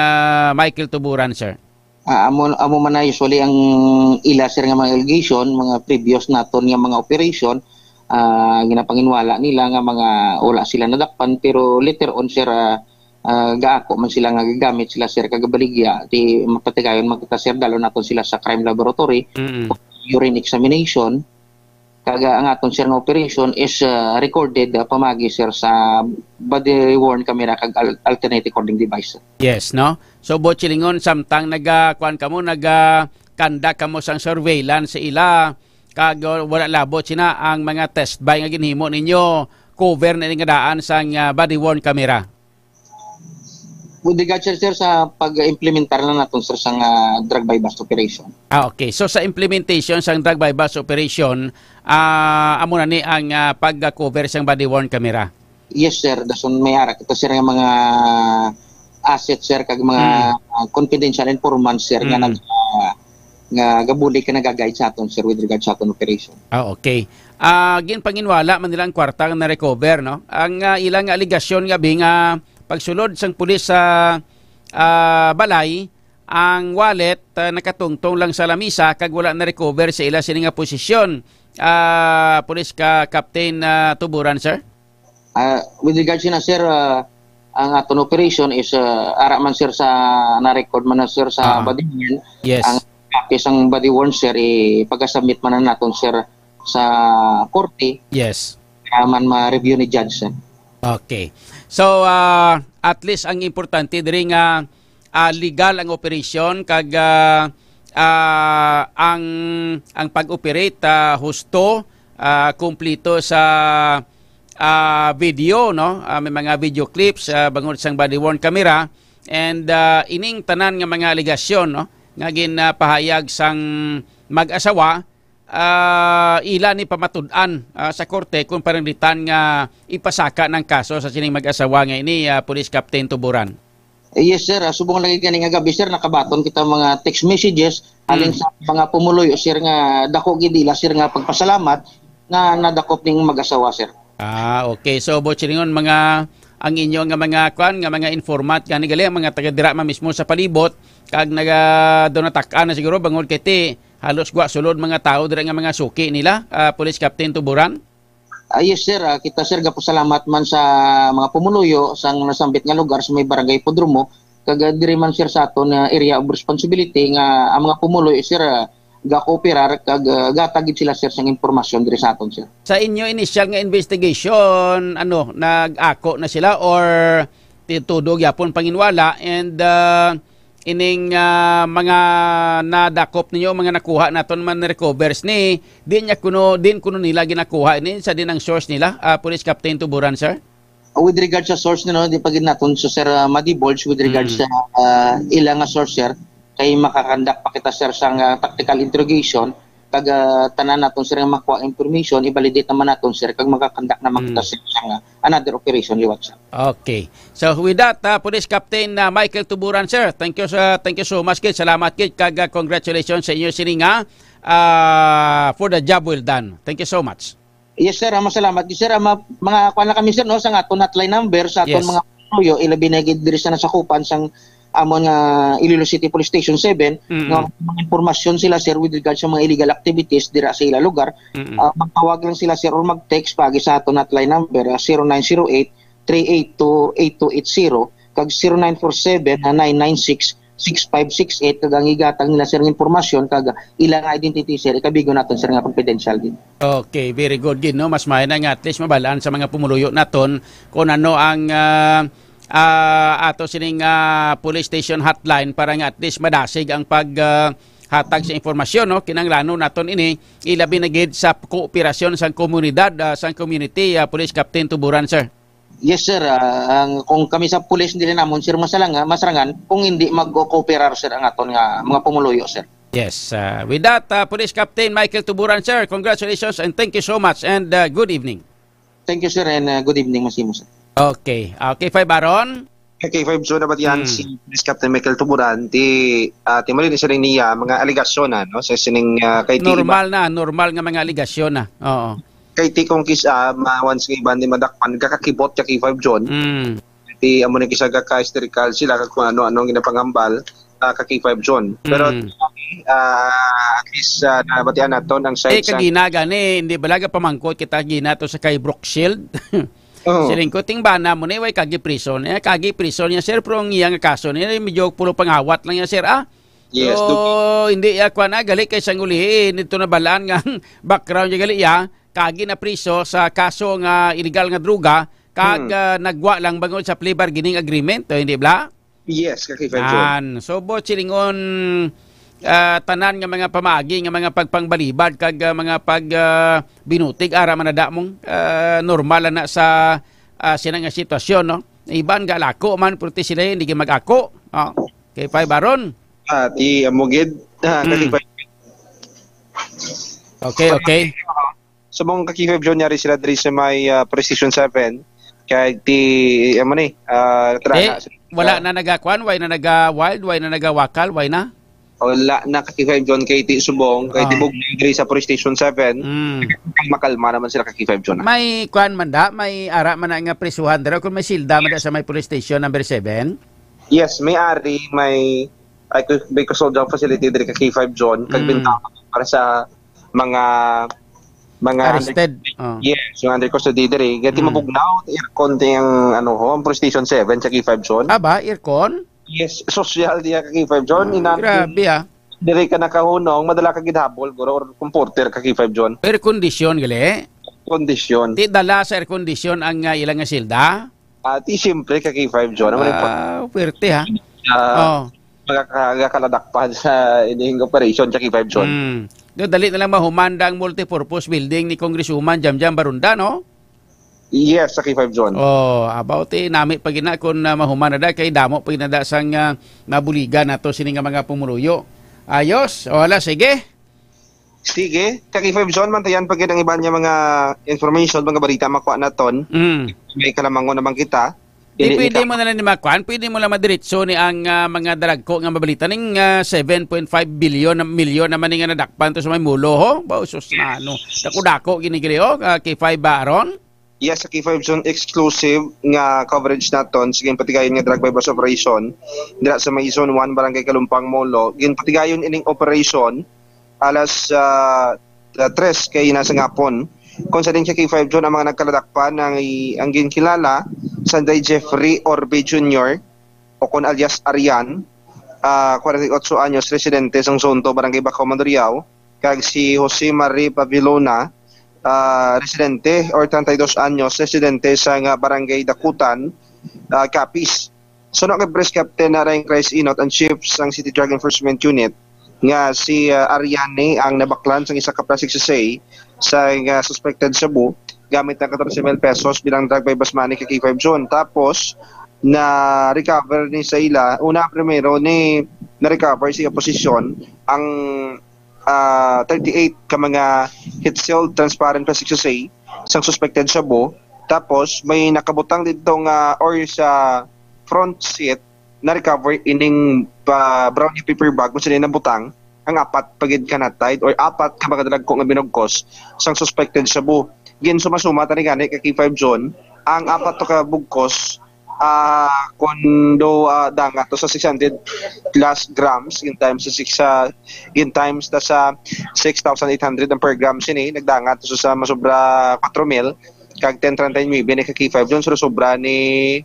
Michael Tuburan, sir? Amo man na usually ang ila sir nga mga allegation, mga previous naton nga mga operation, ginapanginwala nila nga mga wala sila nadakpan pero later on sir gaako man sila nga gagamit sila sir kagabaligya di mapatigayon magkita sir dalo naton sila sa crime laboratory urine examination kaga ang aton sir nga operation is recorded pamagi sir sa body worn camera kag alternate recording device. Yes, no? So bochilingon samtang nagakuan kamo nagakanda kamo sang surveillance sa ila kag wala labot sina ang mga test by nga ginhimo ninyo cover na nga daan sang body worn camera. With regard sir sa pag-implementar na natin sir sa drug by bust operation. Okay. So sa implementation sa drug by bust operation, amo na ni ang pag-cover sa body worn camera. Yes sir, dason may ara kita sir nga mga assets sir kag mga confidential informants sir nga gabuli ka nagagayad sa aton sir with regard sa aton operation. Okay. Gin panginwala man nila ang kwarta na recover, no? Ang ilang aligasyon nga nga pagsulod sang pulis sa balay, ang wallet nakatungtong lang sa lamisa kag wala na recover sa ila sini nga posisyon. Pulis ka Captain Tuburan, sir? With regards na sir, ang aton operation is ara man sir sa na-record man na sir sa body worn. Yes. Ang case ang body worn sir pagka-submit man na naton sir sa korte. Yes. Man ma-review ni judge sir. Okay. So at least ang importante diri nga legal ang operation kag ang pag-operate husto kumplito sa video, no? May mga video clips bangod sang body worn camera and ining tanan nga mga aligasyon, no? Nga ginpahayag sang mag-asawa ila ni pamatud-an sa korte kung paranglitan nga ipasaka ng kaso sa sining mag-asawa nga ini Police Captain Tuburan. Yes sir, subong lagi kani nga gabi sir nakabaton kita mga text messages alin sa mga pumuloy sir nga dako gid ila sir nga pagpasalamat na nadakop ning mag-asawa sir. Okay. So bochiringon mga ang inyo nga mga kwan nga mga informant gani gali ang mga taga dira mismo sa palibot kag naga donatak-an na siguro bangod kay halos gwa sulod mga tao dira nga mga suki nila, Police Captain Tuburan? Yes sir, kita sir gapasalamat man sa mga pumuluyo sang nasambit nga lugar sa may barangay Podromo kag diri man sir sa aton area of responsibility nga ang mga pumuloyo sir ga-cooperar kag gatagid sila sir sang impormasyon diri sa aton sir. Sa inyo initial nga investigation nag-ako na sila or titudog yapon panginwala and ining mga nadakop ninyo mga nakuha naton man recovers ni din kuno nila ginakuha ini sa din ang source nila, Police Captain Tuburan, sir? With regard sa source nino di pagid naton so sir madivulge with regard sa ilang source sir kay makakandak pa kita sir sang tactical interrogation kag tanan naton sir nga makuha information i-validate naman naton sir kag makakandak naman kita sir sang another operation liwat sir. Okay. So with that, Police Captain Michael Tuburan, sir. Thank you so much kid. Salamat kid kag congratulations sa inyo sininga for the job well done. Thank you so much. Yes sir, masalamat sir. Mga kuan na kami sir no sang aton hotline number sa aton mga puyo ilabi na gid diri sa nasakupan sang amon nga Iloilo City Police Station 7 nga mga impormasyon sila sir with regard sa mga illegal activities dira sa ila lugar. Magtawag lang sila sir or mag-text pagi sa aton hotline number 0908-382-8280 kag 0947-996-6568 kag ang igatang nila sir ng impormasyon kag ilang identity sir ikabigo naton sir nga confidential din. Okay, very good gid no. Mas maayna nga at least mabalaan sa mga pumuluyo naton kung ano ang ato sining police station hotline para nga at least madasig ang hatag sa informasyon, no? Kinanglano naton ini ilabi na gid sa kooperasyon sa komunidad sa community, Police Captain Tuburan, sir. Yes sir, kung kami sa police dili namon sir masarangan kung hindi mag-cooperar sir ang aton nga mga pumuluyo sir. Yes. With that, Police Captain Michael Tuburan, sir, congratulations and thank you so much and good evening. Thank you, sir, and good evening, Masimo, sir. Okay. K5 Baron? K5 Zone na ba yan si Police Captain Michael Tuburan, di malinis rin niya mga aligasyon na, no? Sa sining kay Normal nga mga aligasyon na. Oo. Kay ti kong kisa, once nga iban di madakpan, kakakibot ka K5 Zone. Di amo na kisa ka-hysterical sila, kung ano-ano ginapangambal, ka-K5 Zone. Pero at least nabatian nato ang site kagina gani hindi balaga pamangkot kita gina to sa kay Brookshield. Siling ko ting bana mo ni way kagi prison niya sir pero ang iyang kaso niya medyo pulo pangawat lang niya sir Yes, so hindi ya kwa na gali kay sang ulihin ito na balaan nga background niya gali ya kagi na priso sa kaso nga illegal nga droga kag nagwa lang bangod sa plea bargaining agreement hindi bla. Yes, kaki-5 So bo silingon tanan nga mga pamagi nga mga pagpangbalibad kag mga binutig ara manada mong normal na sa sinang nga sitwasyon no. Iban ga lako man purti sila hindi mag-ako. Kay Pai Baron. Ti amugid Okay. So mong kaki-5 nyari sila diri sa may Precision 7 kay ti wala na nagakuan, way na naga-wild, way na naga-wakal, way na? Wala na kaki-5 John kay ti Subong, kay ti Bugdiri sa Police Station 7. Makalma naman sila kaki-5 John. May kuan man da, may ara man na nga prisuhan dira kung may silda man da sa may Police Station number 7? Yes, may ari, may custodial facility diri kaki-5 John, kag bintana para sa mga arrested. Yes, yung under custody diri. Gati mabugnaw, aircon tiyang ang Police Station 7 sa K5 John. Aba, aircon? Yes, social diya ka K5 John. Grabe Diri ka nakahunong, madala ka gidhabol guro or comforter ka K5 John. Air condition gali? Condition. Ti dala sa air condition ang ilang nga silda? Ti siyempre ka K5 John. Pwerte ha. Magkakaladakpan sa inihing operation sa K5 John. Dali na lang mahumanda ang multipurpose building ni Congresswoman Jamjam Barunda, no? Yes, sa K5 John. About nami pag ina kung mahumanda da kay damo pag inada sang nabuligan nato sini nga mga pumuluyo. Ayos, wala sige. Sige, ka K5 John mantayan pag ang iba niya mga information, mga balita makuha naton. May kalamangon naman kita. Pwede mo na lang makuan, pwede mo lang madiretso ni ang mga dalagko nga mabalita ning 7.5 milyon naman nga nadakpan to sa may mulo ho. Bausos na dako-dako ginigili K5 Baron. Yes, sa K5 John exclusive nga coverage naton sige patigayon nga drug bypass operation dira sa may Zone 1 Barangay Kalumpang Molo. Gin patigayon ining operation alas 3 kay nasa ngapon. Kung sa din siya K5 John ang mga nagkaladakpan ang ginkilala Sanday Jeffrey Orbe Jr. o kon alias Arian, 48 anyos, residente sa Zone 2, Barangay Bacau, Mandurriao, kag si Jose Marie Pavilona, residente or 32 anyos, residente sa Barangay Dakutan, Capiz. Suno kay Press Captain na Ryan Christ Inot ang Chief sang City Drug Enforcement Unit nga si Ariane ang nabaklan sa isa ka plastic sachet sa suspected Cebu gamit ng 14,000 pesos bilang drug bypass money kay K5 John. Tapos na recover ni sa ila primero ni na recover siya posisyon ang 38 ka mga heat sealed transparent plastic sachet sa suspected Cebu. Tapos may nakabutang dito nga or sa front seat na recover ining brown paper bag kung sila nabutang ang 4 pagid kanatide or 4 ka mga drug ko nga binugkos sang suspected Cebu. Gin suma-suma tani gani kay K5 John ang 4 to ka bugkos kondo dangat to sa 600 plus grams in times sa 6,800 per gram sini nagdangat to sa masobra 4,000 kag 1039 ni kay K5 John sobra ni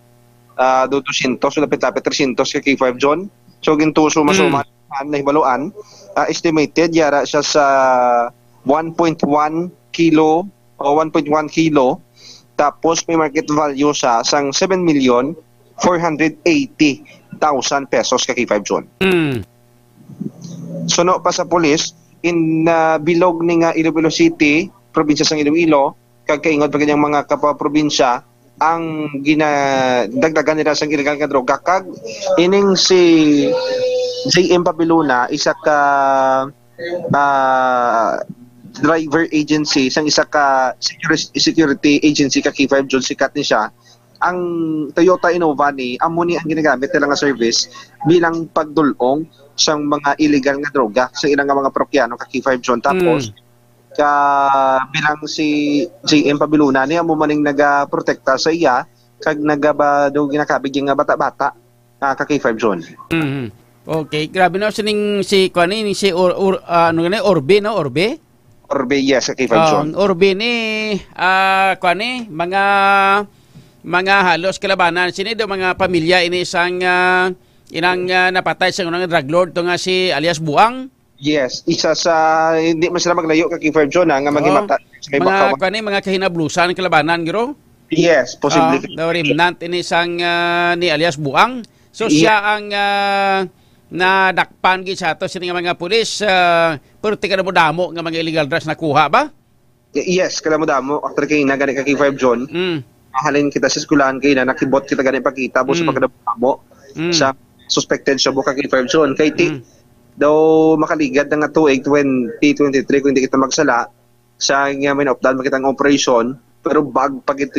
200 so lapit-lapit 300 kay K5 John. So ginto suma-suma na hibaluan estimated yara siya sa 1.1 kilo o 1.1 kilo tapos may market value sa sang 7,480,000 pesos kay K5 John. Suno pa sa pulis in bilog ni nga Iloilo City, probinsya sang Iloilo, kag kaingod pa kanyang mga kaprobinsya ang ginadagdagan nila sang illegal nga droga kag ining si JM Papiluna, isa ka driver agency, isa ka security agency ka K5 John, sikat ni siya. Ang Toyota Innova ni amo ni ang ginagamit nila nga service bilang pagdulong sa mga illegal nga droga sa ilang mga parokyano ka K5 John. Tapos bilang si JM Pabiluna niya mo maning nagaprotekta sa iya kag nagabado ginakabig nga bata-bata ka K5 John. Okay, grabe na sining si kuani si Orbe no, Orbe? Orbe, yes, K5 John. Orbe ni kuani mga halos kalabanan sini do mga pamilya ini isang inang napatay sa unang drug lord to nga si alias Buang. Yes, isa sa hindi man sila maglayo ka K5 John nga magimata sa may mga kani mga kahinablusan kalabanan giro. Yes, possibly. Remnant ini isang ni alias Buang. So siya ang nadakpan gid sa ato sini nga mga pulis pero tika mo damo nga mga illegal drugs nakuha ba? Yes, kada mo damo after kay nagani ka K5 John. Mahalin kita sa eskwelahan kay na nakibot kita gani pakita mo sa pagkadamo sa suspected siya buka K5 John kay daw makaligad nga tuig 2023 kung hindi kita magsala sa nga may opdan makitang operation pero bag pag ito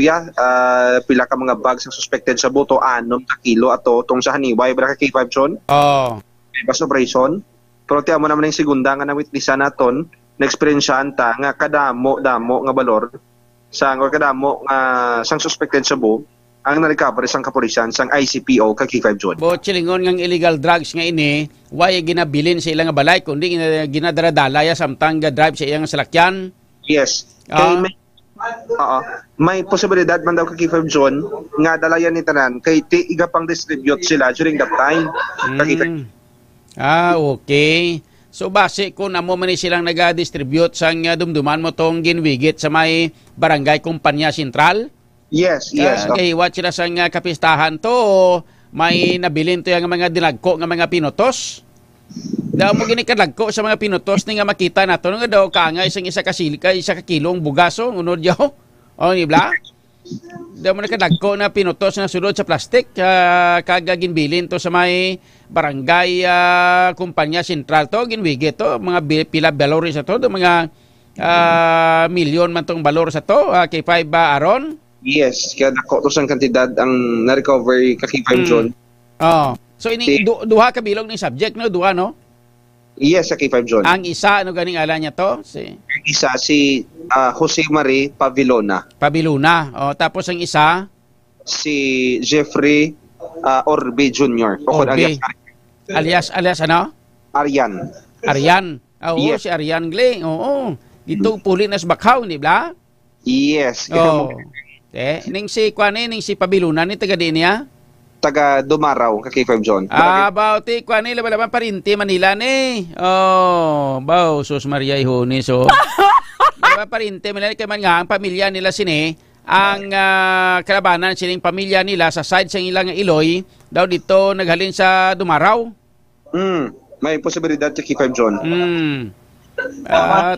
pila ka mga bags ang suspected sa buto 6 kilo ato tong sa haniway bra ka K5 John. Bas operation pero tiyan mo naman yung segunda nga na witnessan naton na experiencean ta nga kadamo nga balor sang kadamo nga sang suspected sa bu ang na-recover sang kapulisan sang ICPO ka K5 John. Bo chilingon ng illegal drugs nga ini why ginabilin sa ilang balay kundi ginadala ya samtang drive sa iyang salakyan. Yes. May posibilidad man daw ka K5 John nga dalayan ni tanan kay iga pang distribute sila during that time. Okay. So base kung amo man silang naga-distribute sang dumduman mo tong ginwigit sa may barangay Kumpanya Sentral? Yes. Kay what sila sang kapistahan to may nabilin to yung mga dinagko nga mga pinutos? Daw mo ginikadagko sa mga pinutos ni nga makita nato nga daw kaangay sang isa ka kilong bugaso unod yaw. Ni bla? Daw mo nakadagko na pinutos na sulod sa plastic kagaginbilin to sa may barangay Kumpanya Sentral to ginwigit to mga pila balor sa to mga milyon man tong balor sa to kay 5 aron. Yes, kaya dako to sang kantidad ang na-recover ka K5 John. So ini duha ka bilog ning subject no, duha no? Yes, sa K5 John. Ang isa ano ganing ala niya to? Ang isa si Jose Marie Pavilona. Tapos ang isa si Jeffrey Orbe Jr. Alias ano? Aryan. Yes. Si Aryan Gling. Dito puli na sa Bakaw ni bla? Yes. Ning si kuani ning si Pabiluna ni taga din niya? Taga Dumaraw ka K5 John. About kuani laban Parinti Manila ni. Bao sus Maria Ihoni so. Laban Parinti Manila kay man nga ang pamilya nila sini ang kalabanan sining pamilya nila sa side sa ilang Iloy daw dito naghalin sa Dumaraw. May posibilidad sa K5 John.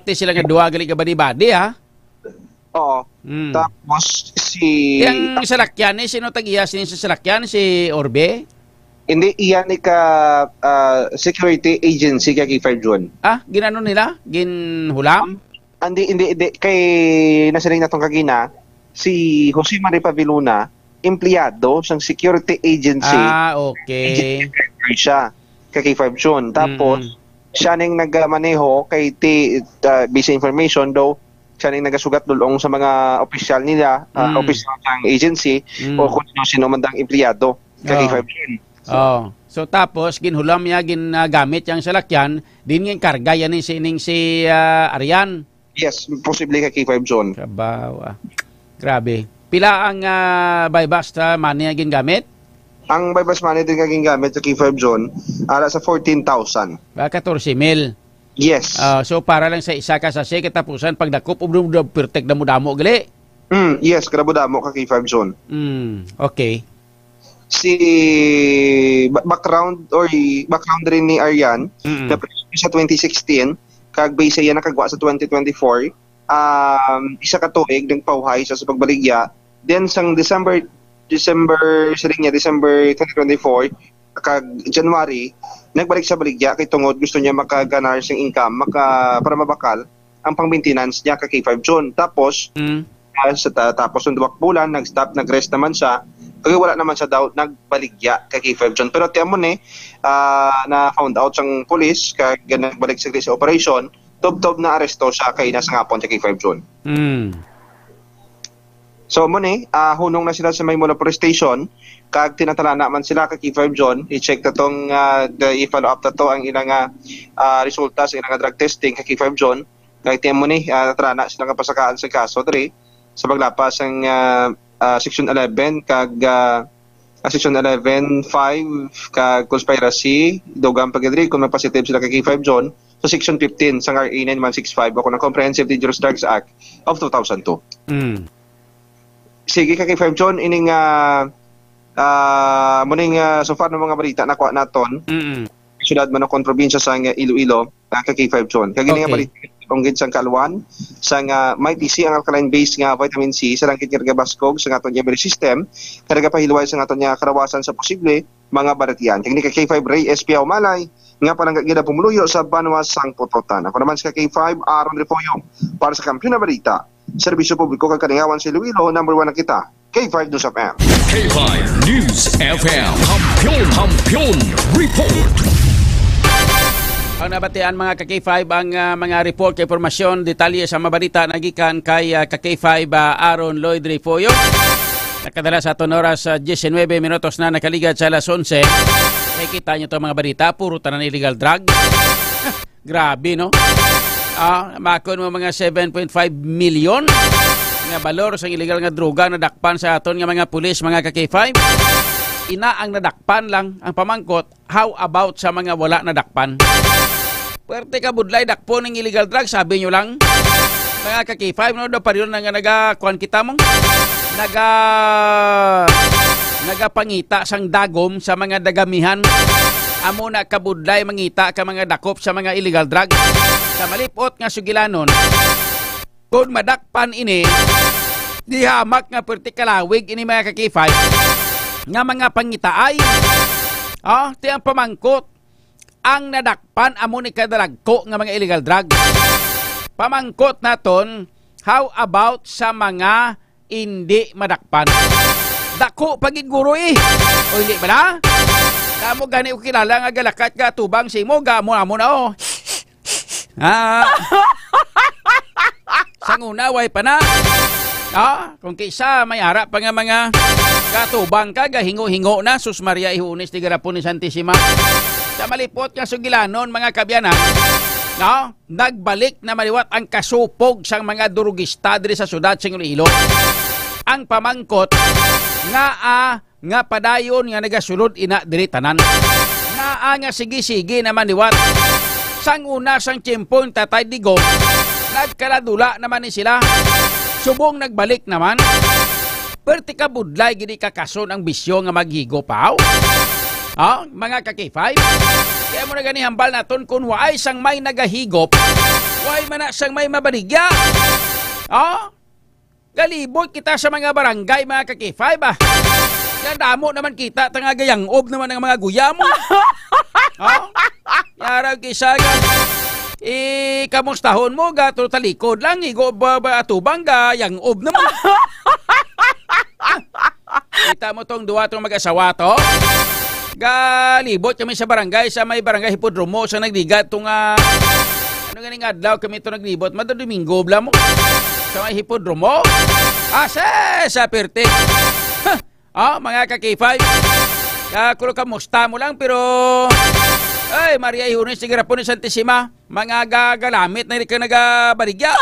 Ti sila nga duwa gali ka badi-badi ha. Oo. Tapos si yung salakyan ni sino tag-iya sa salakyan si Orbe? Hindi iyan ni ka security agency ka K5 John. Ginano nila? Ginhulam? Hindi kay nasiling natong kagina si Jose Marie Paviluna empleyado sa security agency. Okay. Siya ka K5 John. Tapos siya ning nagmaneho kay basic information daw siya ning nagasugat dulong sa mga opisyal nila, opisyal ng agency o kung sino man dang empleyado kay K5 John. So tapos ginhulam niya ginagamit yang salakyan din ng karga yan si Aryan. Yes, posible kay K5 John. Kabaw. Grabe. Pila ang buy-bust money na gingamit? Ang buy-bust money din gingamit sa K5 John ala sa 14,000. 14,000. Yes. So para lang sa isa ka sase katapusan pagdakop pertek damo gali. Yes, damo ka K5 John. Okay. Si background rin ni Aryan na sa 2016 kag base siya nakagwa sa 2024 isa ka tuig ng pauhay sa pagbaligya then sang December 2024 kag January nagbalik sa baligya kay tungod gusto niya maka-ganar sing income para mabakal ang pang-maintenance niya kay K5 John. Tapos tapos ng 2 bulan nag-stop, nag-rest naman siya. Kaya wala naman siya daw nagbaligya kay K5 John. Pero tiyan mo na found out siyang police kag nagbalik sa operation, tob-tob na aresto siya kay nasa ngapon kay K5 John. So mo hunong na sila sa Maymola Police Station kag tinatala naman sila kay K5 John. I-check na tong i-follow up na to ang ilang resulta sa ilang drug testing kay K5 John. Kag tiyan mo natrana sila kapasakaan sa kaso diri sa paglapas ang Section 11 kag Section 11.5 kag conspiracy dugang pagdiri kung magpositive sila kay K5 John sa Section 15 sa RA 9165 ako ng Comprehensive Dangerous Drugs Act of 2002. Sige kay K5 John ining muning so far ng mga balita nakuha naton siyudad man kon probinsya sa Iloilo kay K5 John kag ini nga balita onggid sang Kalwan sang may TC ang alkaline base nga vitamin C sa langkit nga gabaskog sa aton immune system kada pahilway sa aton nga karawasan sa posible mga baratian kag ni kay K5 Ray SPO Malay nga palangga gida pumuluyo sa Banwa sang Putotan. Ako naman sa K5 Aaron Repoyo para sa Kampiyon na Balita, serbisyo publiko kag kalingawan sa Iloilo, number 1 na kita, K5 News FM. K5 News FM, Kampiyon Report. Ang nabatian mga ka-K5 ang mga report kay informasyon, detalye sa mabalita nagikan kay ka-K5 Aaron Lloyd Repoyo. Nakadala sa aton oras 19 minutos na nakaligad sa alas 11. Kita nyo itong mga balita, puro tanan illegal drug. Grabe, no? Makon mo mga 7.5 million nga balor sa illegal nga droga na dakpan sa aton nga mga pulis, mga ka-K5. Ina ang nadakpan lang ang pamangkot. How about sa mga wala nadakpan? Puwerte ka budlay dakpo ng illegal drug, sabi nyo lang. Mga ka-K5, no? Daw pa rin nga nagakuan kita mong nagapangita sang dagom sa mga dagamihan. Amo na kabudlay mangita ka mga dakop sa mga illegal drug. Sa malipot nga sugilanon, kung madakpan ini, dihamak nga perti kalawig ini mga ka-K5 nga mga pangitaay. Tiyang pamangkot ang nadakpan amo ni kadaragko nga mga illegal drug. Pamangkot naton, how about sa mga hindi madakpan? Dako pagiguro o hindi ba na? Damo gani ko kilala nga galakat ka tubang si mo, gamo amo na sangunaway pa na. Kung kaysa may harap pa nga mga katubang ka, gahingo-hingo na, Sus Maria Ihunis, Tigarapon ni Santissima. Sa malipot nga sugilanon, mga kabyanan, nagbalik na maliwat ang kasupog sang mga durugista diri sa syudad sa Iloilo. Ang pamangkot nga padayon nga nagasulod ina diri tanan. Nga sige-sige naman liwat. Sang una sang tiyempong Tatay Digong, nagkaladula naman ni sila. Subong nagbalik naman. Perti ka budlay gini kakason ang bisyo nga maghigo paw. Mga ka-K5, kaya mo na gani hambal naton kung waay sang may nagahigop, waay man na sang may mabaligya. Galibot kita sa mga barangay, mga ka-K5 Yan damo naman kita, tanga gayang-ob naman ng mga guya mo. Yaraw kisa ka. Kamustahon mo, gato talikod lang, igo ba atubang gayang-ob naman. Kita mo tong duwa tong mag-asawa to. Galibot kami sa barangay, sa may barangay Hipodromo, sa nagligat tong ano ganing adlaw kami ito naglibot, Domingo bla mo. Sa may Hipodromo. Sa Perte. Mga ka-K5. Kulo kamusta mo lang, pero ay, Maria Ihunis, Tigarapon ni Santissima, mga gagalamit na rin ka nagabaligya.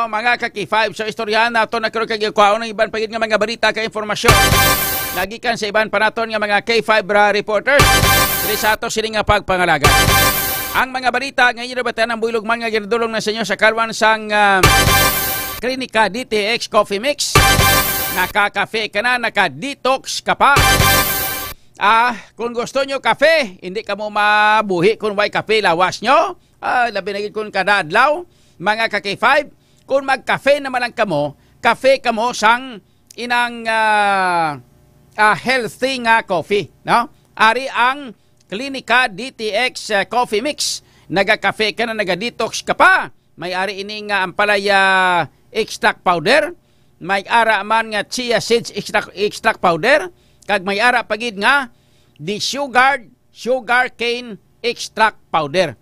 Mga ka-K5, so istoryahan nato na karoon kagikuao ng iban pagid nga mga balita ka informasyon. Nagikan sa iban pa naton nga mga K5 reporters. Dili sa ato siling nga pagpangalaga. Ang mga balita ngayon nabatan ang builog man nga ginadulong na sa inyo sa Kalwan sang Klinika DTX Coffee Mix. Nakakafe ka na, naka-detox ka pa. Kung gusto nyo kafe, hindi ka mo mabuhi kung may kafe lawas nyo. Labi na kung kada adlaw, mga ka-K5. Kung mag-kafe naman lang kamo, kafe kamo sang inang healthy nga coffee, no? Ari ang Klinika DTX Coffee Mix. Naga-cafe ka na, naga-detox ka pa. May ari ini nga ampalaya extract powder. May ara man nga chia seeds extract powder. Kag may ara pagid nga di sugar cane extract powder.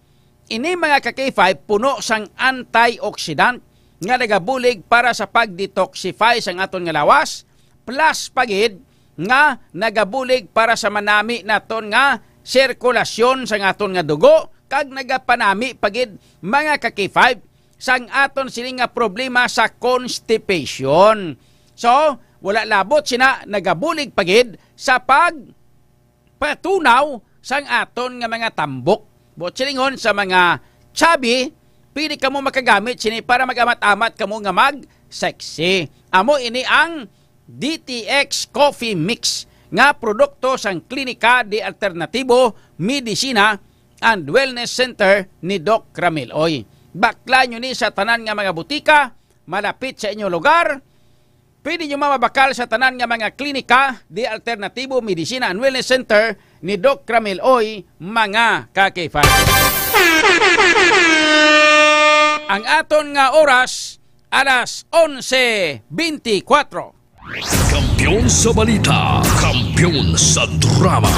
Ini mga ka-K5 puno sang antioxidant nga nagabulig para sa pag-detoxify sang aton nga lawas, plus pagid nga nagabulig para sa manami naton nga sirkulasyon sang aton nga dugo, kag nagapanami pagid mga ka-K5 sang aton sini nga problema sa constipation. So, wala labot sina nagabulig pagid sa pagpatunaw sang aton nga mga tambok. Botsilingon sa mga chubby, pili ka mo makagamit sini para mag-amat-amat ka mo nga mag-sexy. Amo ini ang DTX Coffee Mix nga produkto sang Klinika de Alternatibo Medicina and Wellness Center ni Doc Ramiloy. Bakla nyo ni sa tanan nga mga butika, malapit sa inyong lugar. Pwede nyo mamabakal sa tanan nga mga Klinika de Alternatibo Medicina and Wellness Center ni Doc Ramiloy, mga ka-K5. Ang aton nga oras, alas 11:24. Kampiyon sa balita, kampiyon sa drama,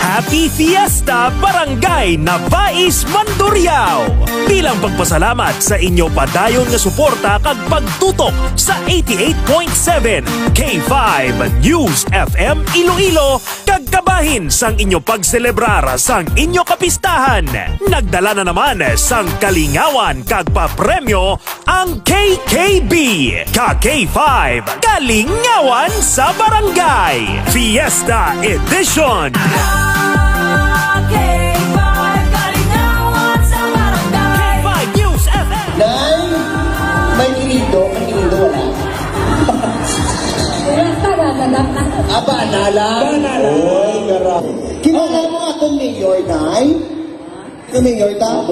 Happy Fiesta Barangay Navais Mandurriao! Bilang pagpasalamat sa inyo padayon nga suporta kag pagtutok sa 88.7 K5 News FM Iloilo kag kabahin sang inyo pagselebrar sang inyo kapistahan. Nagdala na naman sang kalingawan kag papremyo ang KKB Ka-K5 Kalingawan sa Barangay Fiesta Edition. Nay, may kinido wala. Aba, nala. Oy, garap. Kilala mo akong mayor, Nay? Ang mayor ta?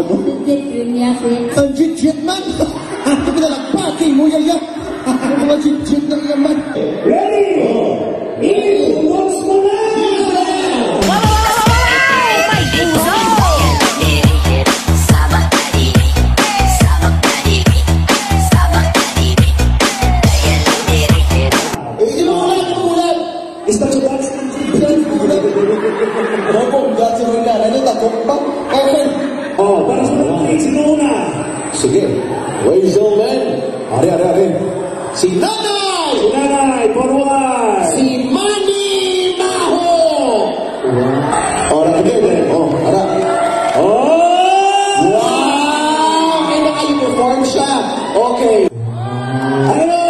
Ang jit-jit man. Ito pinalagpati mo, yaya. Ang mga jit-jit na naman. Ready? Iwas mo na! Oh, para sa mga sino una? Sige. Ladies and gentlemen, ari. Si Nanay! Si Nanay, forward! Si Manny Maho! Oh, again. Oh, ara. Oh! Wow! May naka-uniform siya. Okay. Hello!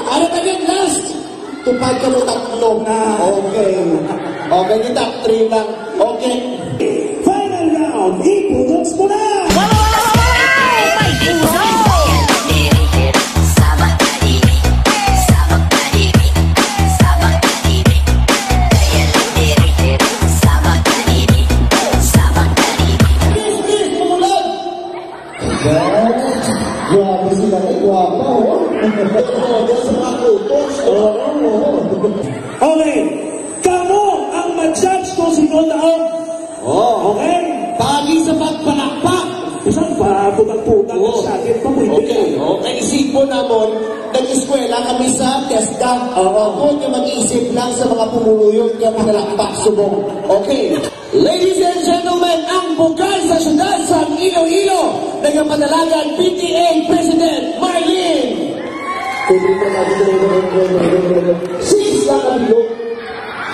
Ano again, last? Tupad ka mo tatlo na. Okay. Okay, di top 3 lang. Okay. Final round, ipudoks mo na! Grabe sila kay guwapa, oh. Okay, kamo ang mag-judge kung sino taong. Oh, okay. Pagi sa pagpalakpak. Isang pa, putang-putang sa akin pa mo. Okay, okay. Isipo namon, nag-eskwela kami sa TESDA. Huwag niyo mag-isip lang sa mga pumuluyong niya pinalakpak subong. Okay. Ladies and gentlemen, ang bugay sa syudad sa Iloilo, nagpapadalagan PTA President Marlene. lang ang bilog.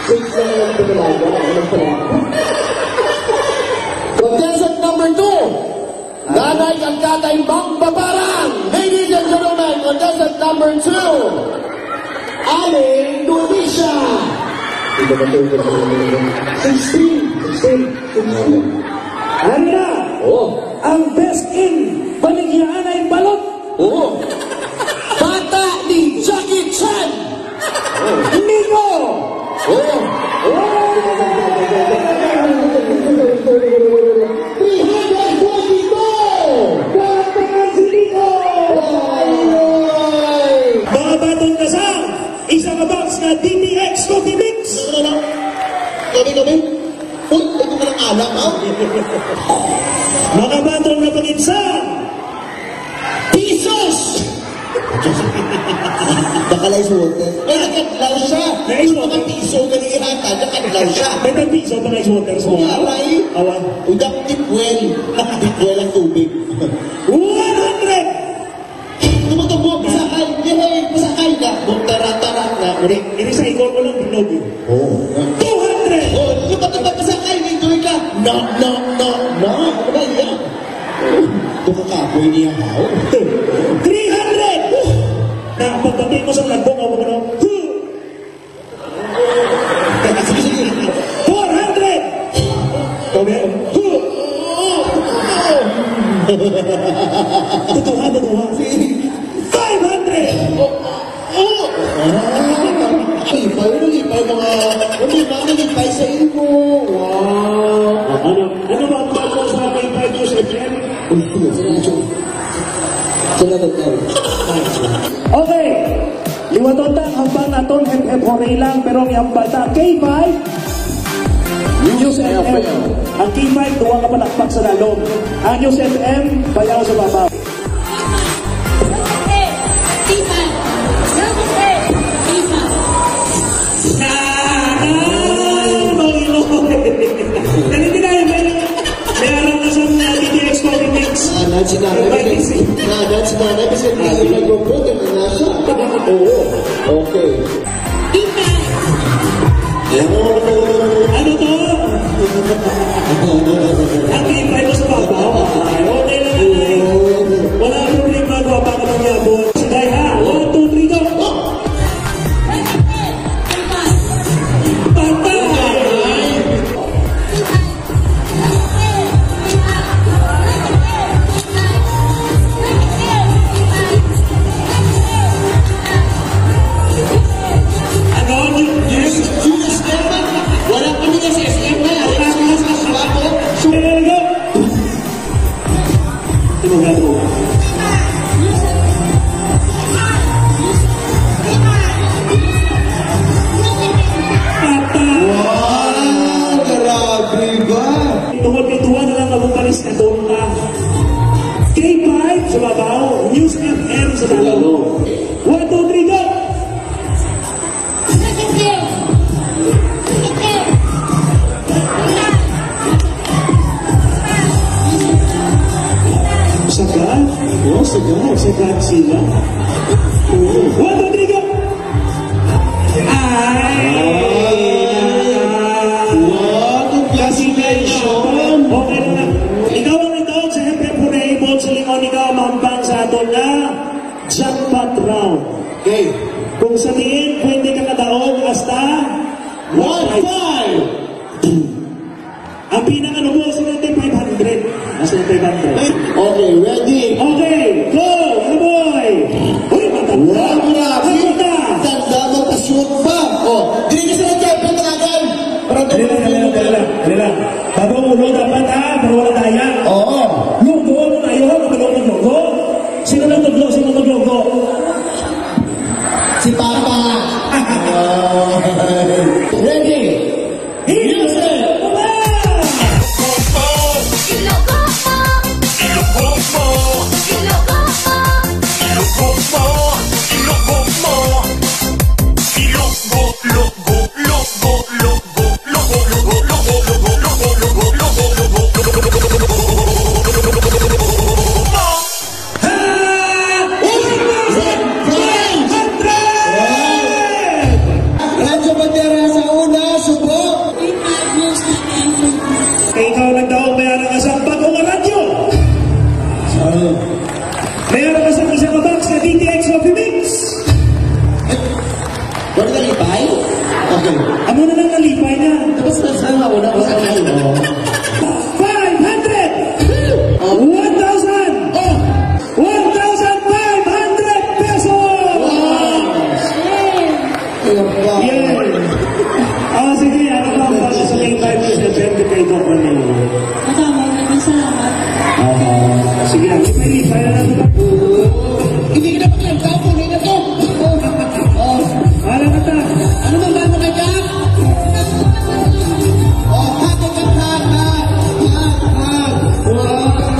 6 lang ang pinalaga. Contestant number 2. Nanay ang Tatay Mang Babarang. Ladies and gentlemen, contestant number 2. Aling Nurisha. 16. Ano na? Ang best in Baligyaan ay balot. Bata ni Jackie Chan. Nico. Mga batong kasang, isang box na DTX Coffee Mix. Gabi? Uy, ito ka ng alam, ha? Mga batong na pag-insang, Pisos! Bakalay sa water. Nakadlaw siya. Mga piso ganihata, nakadlaw siya. May piso ba sa water? Aray. Awan. Udak tipwell. Tipwell ang tubig. 100! Tumutubog, pasakay. Pasakay na. Tara-tara na. Ini sa ikon ko lang binog. 200! Yung patubag pasakay, enjoy ka. No. Ano ba yan? Ito kakapoy niya, how? 300! Pagdating mo sa lagbong, ako mo 400! Kami? Tutuha. 500! Nalipay sa imo. Wow! Ano ba ang bago sa may 5 years again? Okay, liwaton ta hambang naton hep hori lang pero ang bata K5 News FM. Ang K5 duwa ka palakpak sa lalong. Ang News FM bayaw sa babaw. Nanay kasi hindi nag-report ang nasa. Oo. Okay. Ano to? Ang K5 mo sa babaw. Okay lang. Wala problema ko pa ka magyabon. Sige ha. 1, 2, 3, go. News FM sa Tagalog. 1, 2, 3, go! Sagad? Oo, sagad. Sagad sila. 1, 2, 3, go! Congratulations! Okay na. Ikaw ang itaog sa FM Purable sa lingon ikaw mambang sa aton na jackpot round. Okay. Kung sabihin, pwede ka kadaog hasta 1.5. Ang pinaka mo sa natin 500. Hasta 500. Okay, ready? Okay, go! Ano boy? Uy, matanda! Matanda! Tanda mo pa-shoot pa! Oh, dili ka sa nag-jackpot talagan! Dali lang. Bago ulo dapat ha, pero wala daya. Oo. Lugo mo na yun, kapag ng lugo. Sino nagtuglo? Si Papa. Ready? Music! Bandera sa una, subok. Ikaw nagdaong mayroon ka sa bagong radyo. Mayroon ka sa isang box na DTX Coffee Mix. Wala nalipay? Okay. Amo na lang nalipay na. Tapos na sa una ko sa kayo. 500! 1,000! 1,500 pesos! Wow! Yeah! Sige, ano ba ang para sa K5 na siyempre kay Doc Manilo? Maraming salamat. Sige, may lipay na lang. Hindi ka na pagkakang po, hindi na to. Alam ka ta. Ano ba ba ka dyan?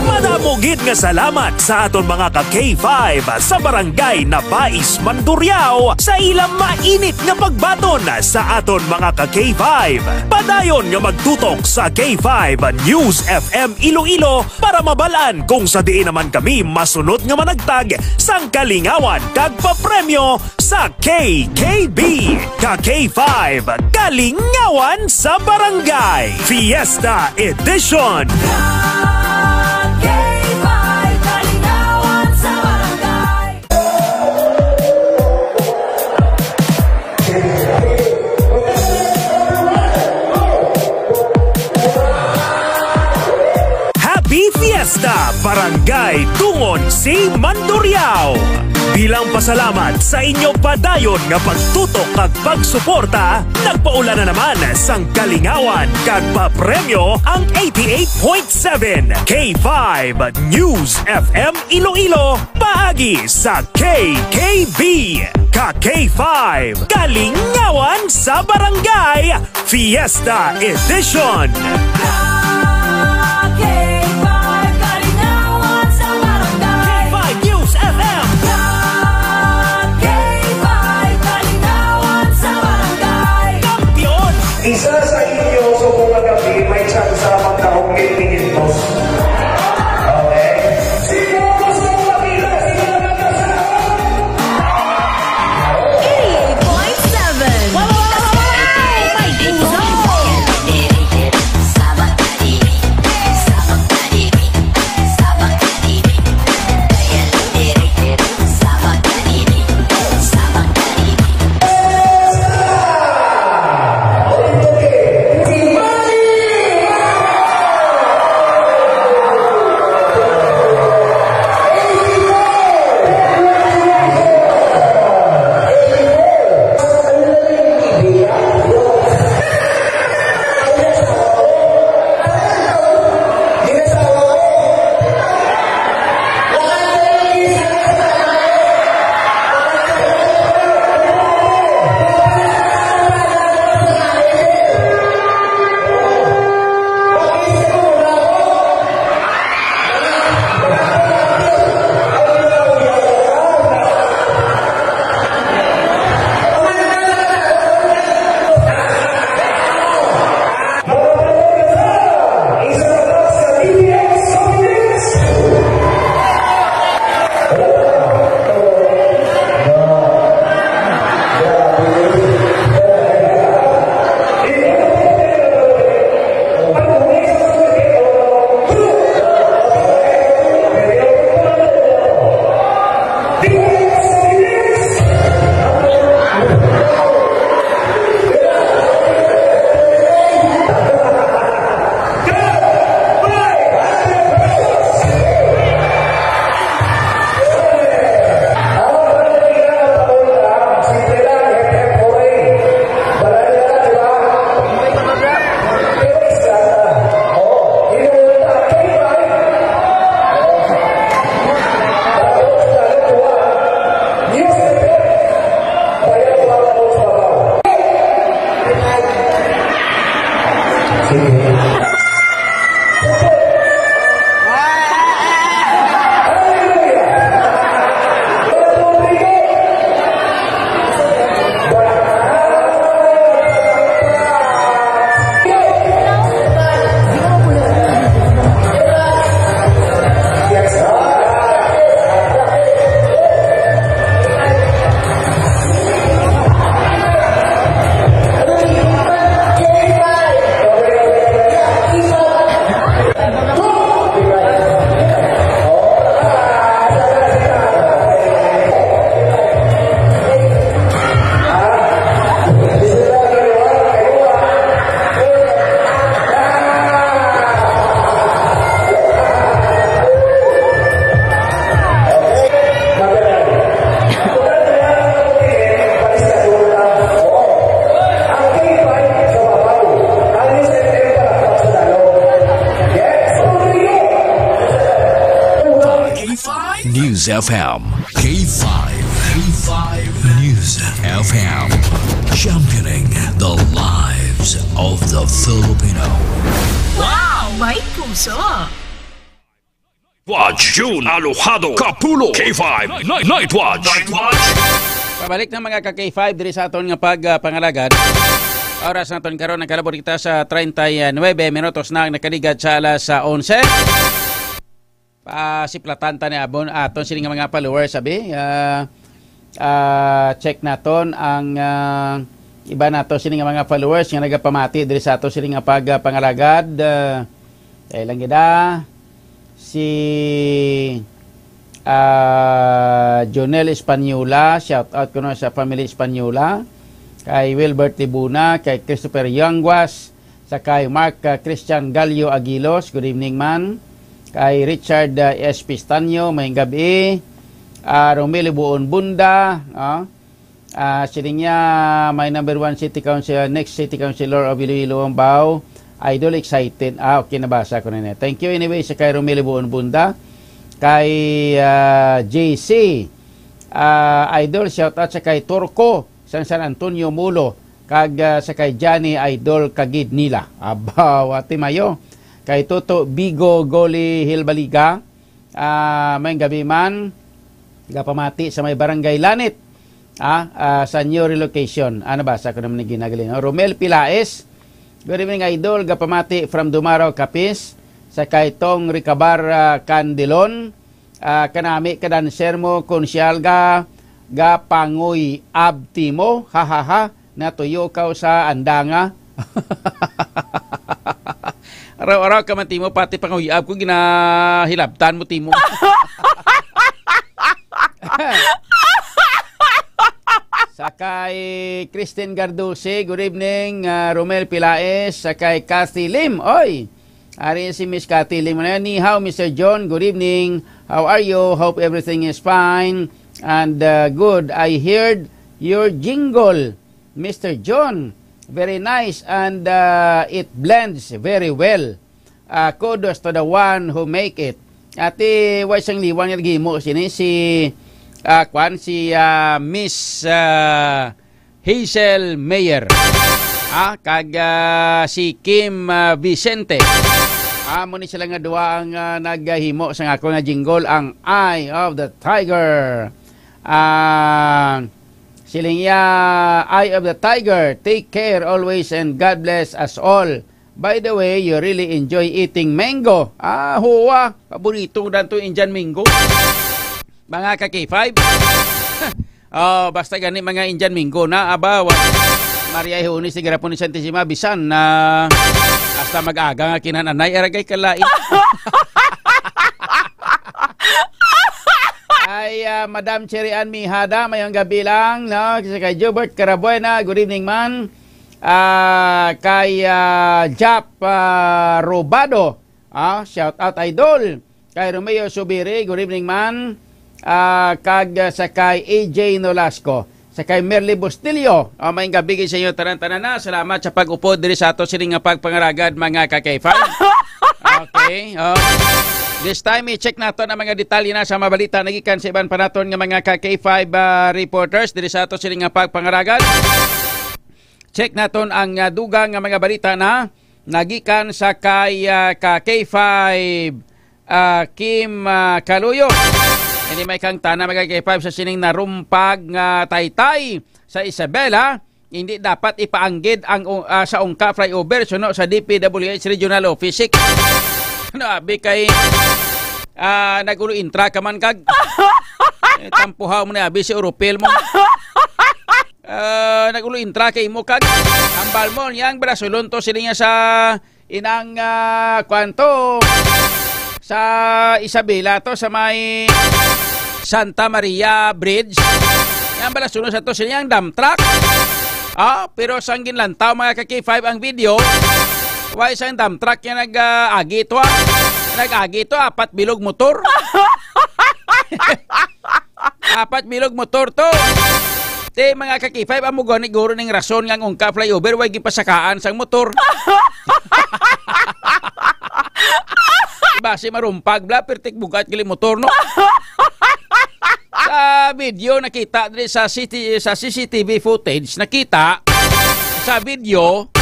Manamugid nga salamat sa aton mga ka-K5 sa barangay Nabais, Mandurriao sa ilang mainit nga pagbaton sa aton mga ka-K5. Padayon nga magtutok sa K5 News FM Iloilo para mabalaan kung sa diin naman kami masunod nga managtag sang kalingawan kag papremyo sa KKB. Ka-K5 Kalingawan sa Barangay Fiesta Edition. Fiesta Barangay Tungon si Mandurriao. Bilang pasalamat sa inyo padayon nga pagtutok kag pagsuporta, nagpaula na naman sang kalingawan kag papremyo ang 88.7 K5 News FM Iloilo paagi sa KKB. Ka-K5 Kalingawan sa Barangay Fiesta Edition. Isa sa inyo sa mga gabi may chance sa magkaong Pilipinos. Okay? Sino gusto mo makita? Sino nagkasahon? 88.7 May puso! News FM. K5. K5 News FM. Championing the lives of the Filipino. Wow! May puso! Watch June Alojado Kapulo K5 Night Watch. Pabalik ng mga ka-K5 diri sa aton nga pagpangalagad. Oras naton karon nagkalabot kita sa 39 minutos na nakaligad sa alas 11. Siplatan ta ni abon aton sini nga mga followers sabi. Check naton ang iba nato sini nga mga followers nga nagapamati diri sa aton sini nga pagpangalagad. Lang gida si Jonel Espanyola, shout out ko na sa family Espanyola, kay Wilbert Libuna, kay Christopher Yanguas, sa kay Mark Christian Gallo Aguilos, good evening man, kay Richard S. Pistanyo, may gabi, Romelu Buon Bunda, sila niya may number 1 city council, next city councilor of Iloilo Bao, Idol excited. Okay, nabasa ko na. Thank you anyway sa kay Romelu Buon Bunda. Kay JC. Idol, shout out sa kay Turco San Antonio Mulo. Kag sa kay Johnny Idol Kagid nila. Wati mayo. Kay Toto Bigo Goli Hilbaliga. May gabi man. Gapamati sa may barangay Lanit. Sa new relocation. Nabasa ko naman na ginagaling. Romel Pilaes. Good evening, Idol. Gapamati from Dumaraw, Capiz. Sa kaitong Ricabar Candilon. Kanami kadanser mo, konsyal ga pangoy abti mo. Ha. Natuyo ka sa andanga. Araw-araw ka man timo, pati pangoy ab ko ginahilabtan mo timo. Sakay Kristen Gardose, good evening. Romel Pilaes, sakay Kathy Lim. Oy, ari si Miss Kathy Lim. Ni hao, Mr. John, good evening. How are you? Hope everything is fine and good. I heard your jingle, Mr. John. Very nice and it blends very well. Kudos to the one who make it. Ati, way sang liwang yung gimo sini si Miss Hazel Mayer, kag si Kim Vicente. Muna sila nga duwa ang naghimo sa ako nga jingle, ang Eye of the Tiger. Siling Eye of the Tiger, take care always and God bless us all. By the way, you really enjoy eating mango. Huwa, paborito na ito Indian mango. Mga ka-K5. Basta gani mga Indian Mingo na abawa. Maria Huni si Garapon ni Santissima bisan na hasta mag-aga nga kinananay aragay kalain. Ay Madam Cherry Ann Mihada mayong gabi lang no kay Jobert Carabuena, good evening man. Kay Jap Robado, shout out Idol. Kay Romeo Subiri, good evening man. Kag sa kay AJ Nolasco, sa kay Merly Bustilio, may gabigay sa inyo tanan-tanan na. Salamat sa pag-upod diri sa ato sining nga pagpangaragad mga ka-K5. Okay. This time i-check nato ang mga detalye na sa mabalita nagikan sa iban pa naton nga mga ka-K5 reporters diri sa ato sining nga pagpangaragad. Check naton ang dugang nga mga balita na nagikan sa kay ka-K5 Kim Kaluyo. Hindi may kang tana mga K5 sa sining narumpag nga taytay sa Isabela, hindi dapat ipaanggid ang sa ungka flyover suno sa DPWH Regional Office. Abi kay nagulo intra ka man kag tampuhaw mo na abi si Europel mo. Nagulo intra kay mo kag ambal mo yang brasulon to sila sa inang kwanto sa Isabela to sa may Santa Maria Bridge. Yan bala sunod sa to silang dump truck. Pero sang ginlantaw mga ka-K5 ang video. Why isang dump truck yan nag-agi ito Nag-agi ito, 4 bilog motor. 4 bilog motor to. Te mga ka-K5 amo gani guro ning rason nga ungka flyover way gipasakaan sang motor. Base marumpag bla pertik bugat kili motor no. Sa video nakita din sa CCTV footage, nakita sa video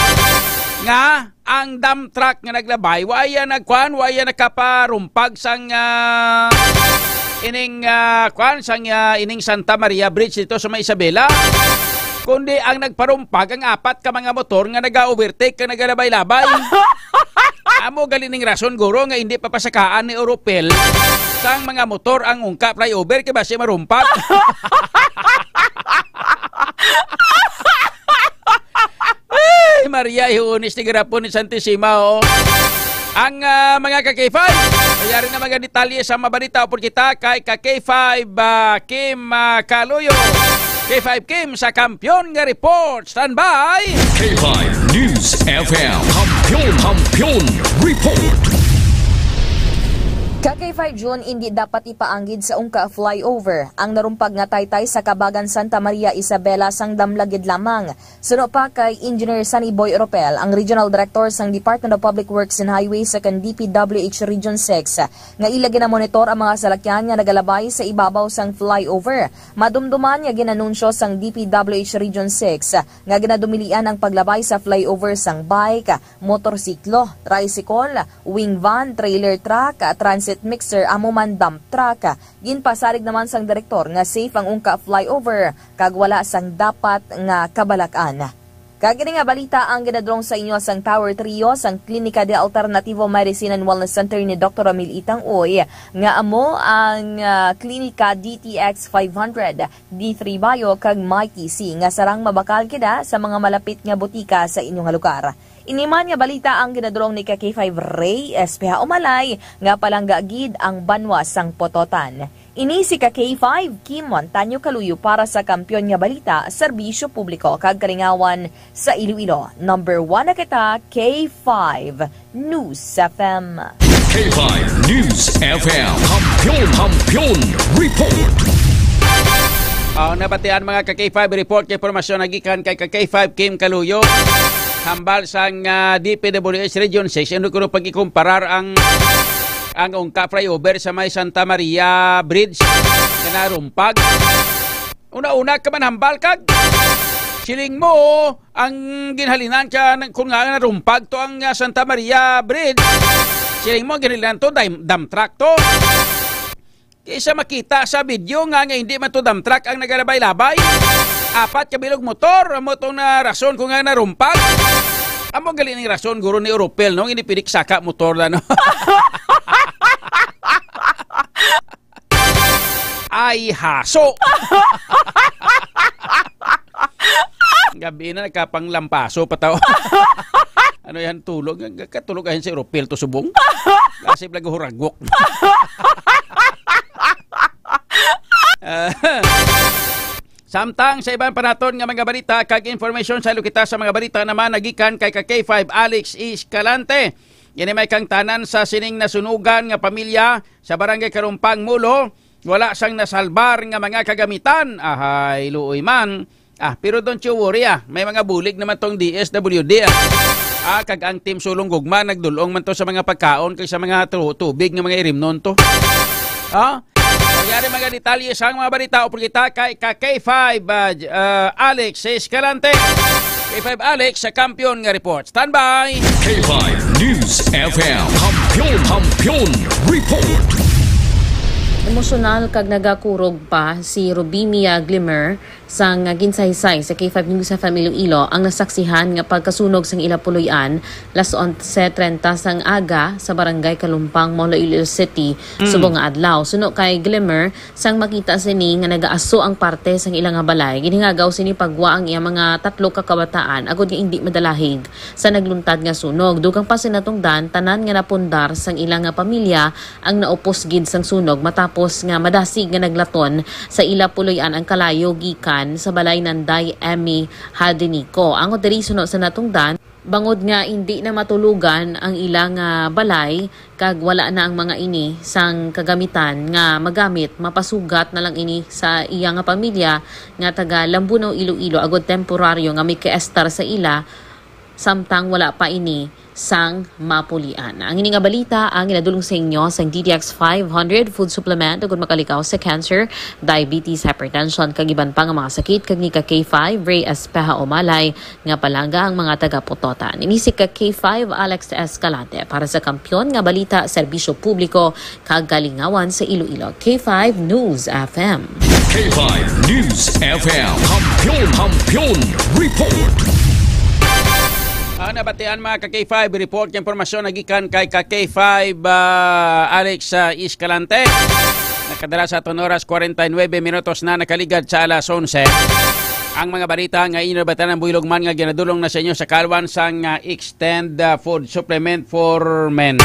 nga ang dump truck nga naglabay waya nakaparumpag sang ining ining Santa Maria Bridge dito sa May Isabela, kundi ang nagparumpag ang 4 ka mga motor nga naga-overtake ka nagalabay-labay. Amo galining rason guro nga hindi papasakaan ni Europel sang mga motor ang ungka flyover kay base marumpag. Ay, Maria Iunis ni Garapon ni Santissima, ang mga ka-K5, mayari na mga detalye sa mabalita po kita kay ka-K5 Kim Kaluyo. K5 Kim sa Kampiyon nga report. Stand by! K5 News FM Kampiyon Report. Ka-K5 June, hindi dapat ipaanggid sa ungka flyover ang narumpag nga taytay sa Kabagan Santa Maria Isabela sang damlagid lamang. Suno pa kay Engineer Sunny Boy Oropel, ang Regional Director sang Department of Public Works and Highways sa DPWH Region 6, nga ilagi na monitor ang mga salakyan nga nagalabay sa ibabaw sang flyover. Madumduman nga ginanunsyo sang DPWH Region 6 nga ginadumilian ang paglabay sa flyover sang bike, motorsiklo, tricycle, wing van, trailer truck, transit mixer, amuman dump truck. Ginpasarig naman sang direktor nga safe ang ungka flyover kag wala sang dapat nga kabalakan. Kagini nga balita ang ginadrong sa inyo sang Tower Trio sang Klinika de Alternativo Medicine and Wellness Center ni Dr. Ramil Itang Uy, nga amo ang Klinika DTX 500, D3 Bio kag Mikey C nga sarang mabakal kida sa mga malapit nga butika sa inyong lugar. Iniman nga balita ang ginadrong ni K5 Ray SPH Umalay nga palanggagid ang banwa sang Pototan. Ini si K5 Kim Montaño Kaluyo para sa Kampiyon nga balita, serbisyo publiko kag karingawan sa Iloilo. Number 1 na kita, K5 News FM. K5 News FM Kampiyon Report. Nabatian mga ka-K5 report kay informasyon nagikan kay ka-K5 Kim Kaluyo. Hambal sang DPWH Region 6, ano ko pag-ikumparar ang ungka flyover sa May Santa Maria Bridge na narumpag. Una-una ka man hambal kag siling mo ang ginhalinan ka kung nga narumpag to ang Santa Maria Bridge. Siling mo ang ginhalinan to dump truck to. Kaysa makita sa video nga hindi man to dump truck ang nagalabay-labay. 4 kabilog motor, amo itong na rason kung nga narumpag. Amo galing ng rason, guro ni Europel, no? Hindi pinik saka motor na, no? Ay, haso! Gabi na nagkapanglampaso pa tao. Ano yan, tulog? Katulog ahin si Europel to subong. Kasi blaguhuragok. Samtang sa ibang panaton nga mga balita kag information sa kita sa mga balita naman nagikan kay K5 Alex Escalante. Yan may kang tanan sa sining nasunugan nga pamilya sa barangay Karumpang Mulo. Wala sang nasalbar nga mga kagamitan. Ahay, luoy man. Pero don't you worry may mga bulig naman tong DSWD kag ang team Sulong Gugma nagdulong man to sa mga pagkaon kay sa mga tubig nga mga irimnon to. Nagyari mga detalye sa mga balita o kita kay K5 Alex Escalante. K5 Alex sa Kampiyon nga report. Stand by! K5 News FM Kampiyon Report. Emosyonal kag nagakurog pa si Robimia Glimmer sang ginsaysay sa K5 News FM Iloilo ang nasaksihan nga pagkasunog sang Ilapuluyan las 11:30 sang aga sa barangay Kalumpang, Molo, Iloilo City, subong nga adlaw. Suno kay Glimmer sang makita sini nga nagaaso ang parte sang ilang nga balay. Ginhingagaw sini pagwa ang iya mga 3 ka kabataan agud nga hindi madalahig sa nagluntad nga sunog. Dugang pa sinatungdan tanan nga napundar sang ilang nga pamilya ang naupos gid sang sunog matapos nga madasig nga naglaton sa Ilapuluyan ang kalayo gikan sa balay ng Day Emmy Hadenico. Ang diri suno sa natungdan, bangod nga hindi na matulugan ang ilang balay kag wala na ang mga ini sang kagamitan nga magamit mapasugat na lang ini sa iya nga pamilya nga taga Lambuno, Iloilo agud temporaryo nga may kaestar sa ila samtang wala pa ini sang mapulian. Ang ini nga balita ang inadulong sa inyo sa DTX 500 food supplement ug makalikaw sa cancer, diabetes, hypertension kag iban pa nga mga sakit kag ni ka K5 Ray Espeha Umalay nga palangga ang mga taga-Putotan. Inisik ka K5 Alex Escalante para sa kampyon nga balita serbisyo publiko kag kalingawan sa Iloilo. K5 News FM. K5 News FM. Kampiyon Report. Nabatian mga ka-K5 report yung informasyon nagikan kay ka-K5 Alex Escalante. Nakadala sa 1 oras 49 minutos na nakaligad sa alas 11. Ang mga balita nga inabatan ng Builogman nga ginadulong na sa inyo sa Kalwan sang extend food supplement for men.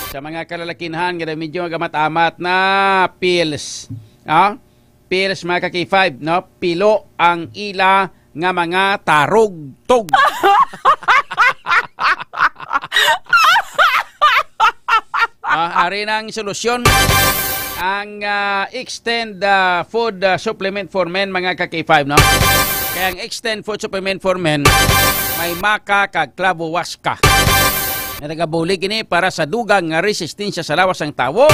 Sa mga kalalakinhan nga medyo gamat-amat na pills. Pills mga ka-K5, no? Pilo ang ila nga mga tarog-tog. Ari ng solusyon ang extend food supplement for men mga ka-K5, no? Kaya ang extend food supplement for men may maka kag klabo waska. Nagabulig ini para sa dugang nga resistensya sa lawas ng tawo.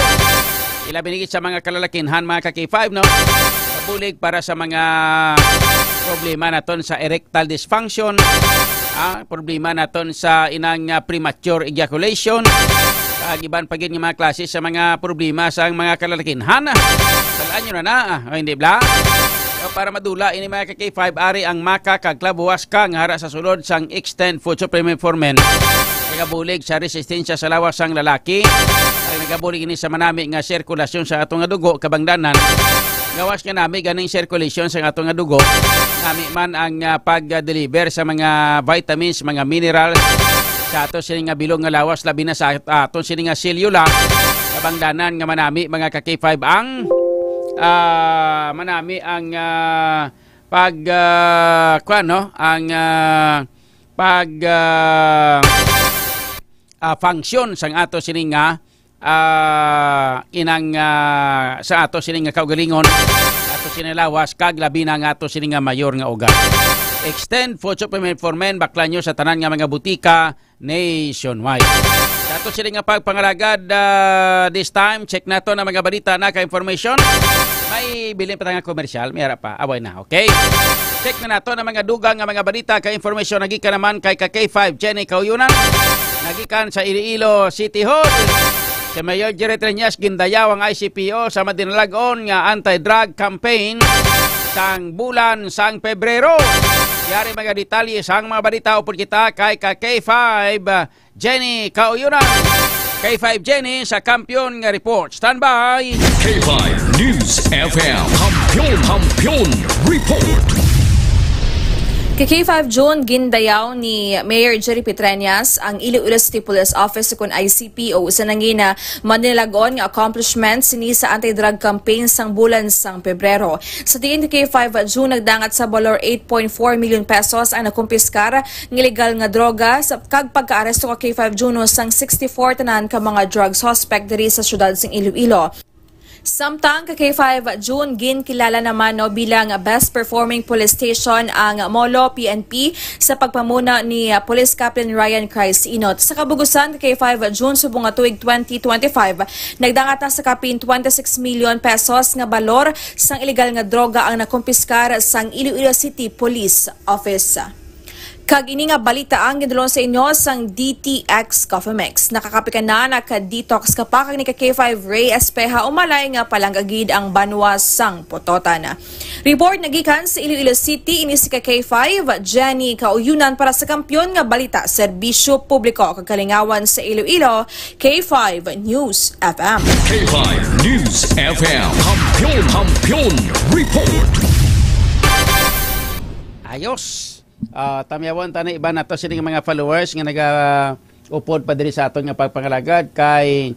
Ilabi sa mga kalalakinhan mga ka-K5, no? Bulig para sa mga problema naton sa erectile dysfunction, problema naton sa inang premature ejaculation, kagiban pagin ng mga klase sa mga problema sa mga kalalakinhan. Talaan nyo na hindi bla? Para madula ini mga ka-K5 ari ang maka kag klabuwaska nga hara sa sulod sang extend food supplement for men. Nagabulig sa resistensya sa lawas sang lalaki. Ay nagabulig ini sa manami nga sirkulasyon sa atong nga dugo kabangdanan. Gawas nga nami ganing circulation sa atong nga dugo. Nami man ang pag-deliver sa mga vitamins, mga minerals sa ato sini nga bilog nga lawas labi na sa ato sini nga selula. Kabangdanan nga manami mga ka-K5 ang manami ang function sang ato sini nga inang sa ato sini nga kaugalingon ato sini lawas kag labi na nga ato sini nga mayor nga ugat. Extend food supplement for men bakla nyo sa tanan nga mga butika nationwide. Sa ato sini nga pagpangalagad this time check nato na mga balita na ka information. May bilin pa nga komersyal, may harap pa. Away na, okay? Check na nato na mga dugang nga mga balita ka information nagikan naman kay ka-K5 Jenny Kauyunan. Nagikan sa Iloilo City Hall. Si Mayor Jerry Treñas gindayaw ang ICPO sa madinalagon nga anti-drug campaign sang bulan sang Pebrero. Yari mga detalye sang mga balita upod kita kay ka-K5 Jenny Kauyunan. K5 Jenny sa Kampiyon nga report. Stand by. K5 News FM. Kampiyon Report. Kay-K5 June gindayaw ni Mayor Jerry Treñas ang Iloilo City Police Office kun ICPO sa nangina manilagon nga accomplishments sini sa anti-drug campaign sang bulan sang Pebrero. Sa tingin ni K5 June nagdangat sa valor 8.4 million pesos ang nakumpiskar ng illegal nga droga sa kag pagkaaresto ka K5 June sang 64 tanan ka mga drug suspect diri sa syudad sing Iloilo. Samtang ka-K5 June ginkilala naman bilang best performing police station ang Molo PNP sa pagpamuna ni Police Captain Ryan Christ Inot. Sa kabugusan ka-K5 June subong nga tuig 2025 nagdangat na sa kapin 26 million pesos nga balor sang illegal nga droga ang nakumpiskar sang Iloilo City Police Office. Kag ini nga balita ang gidulong sa inyo sang DTX Coffee Mix. Nakakapikan na naka-detox kapakag ni ka-K5 Ray Espeha Umalay nga palanggagid ang banwa sang Putotan. Report nagikan sa Iloilo City ini si ka-K5 Jenny Kauyunan para sa Kampiyon nga balita serbisyo publiko kag kalingawan sa Iloilo. K5 News FM. K5 News FM. Kampiyon Report. Ayos. Tamyawan tanay iba nato sining mga followers nga naga-upod pa diri sa aton nga pagpangalagad kay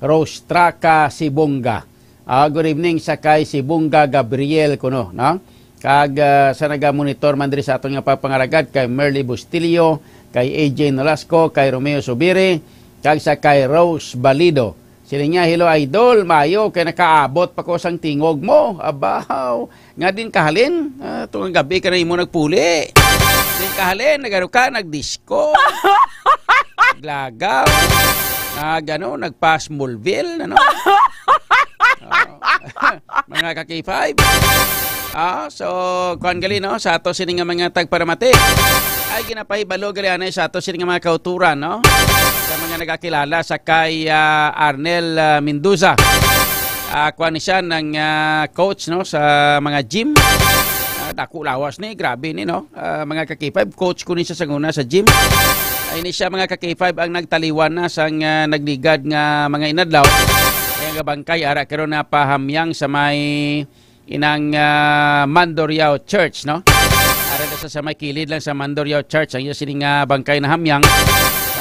Rose Traca Sibunga. Good evening sa kay Sibunga Gabriel kuno, no? Kag sa naga-monitor man diri sa aton nga pagpangalagad kay Merly Bustilio, kay AJ Nolasco, kay Romeo Subiri, kag sa kay Rose Balido. Sila nga, hello idol, mayo, kay nakaabot pa ko sang tingog mo. Abaw, nga din kahalin, itong gabi ka na mo nagpuli. Din kahalin, nagano ka, nagdisco. Naglagaw. Nagpa-Smallville, ano? Mga ka-K5. So, kuhan gali, no? Sa ato sini nga mga tagparamati. Ay, ginapahibalo gali, sa ato sini nga mga kauturan, no? Sa mga nagkakilala sa kay Arnel Mendoza. Kuhan siya ng coach, no? Sa mga gym. Dako lawas ni, grabe ni, no? Mga ka-K5, coach ko ni siya sa nguna sa gym. Ay ni siya mga ka-K5 ang nagtaliwan na sang nagligad nga mga inadlaw. Kaya nga bangkay ara karon na pahamyang sa may inang Mandurriao Church, no? Ara sa may kilid lang sa Mandurriao Church ang iya sining bangkay na hamyang.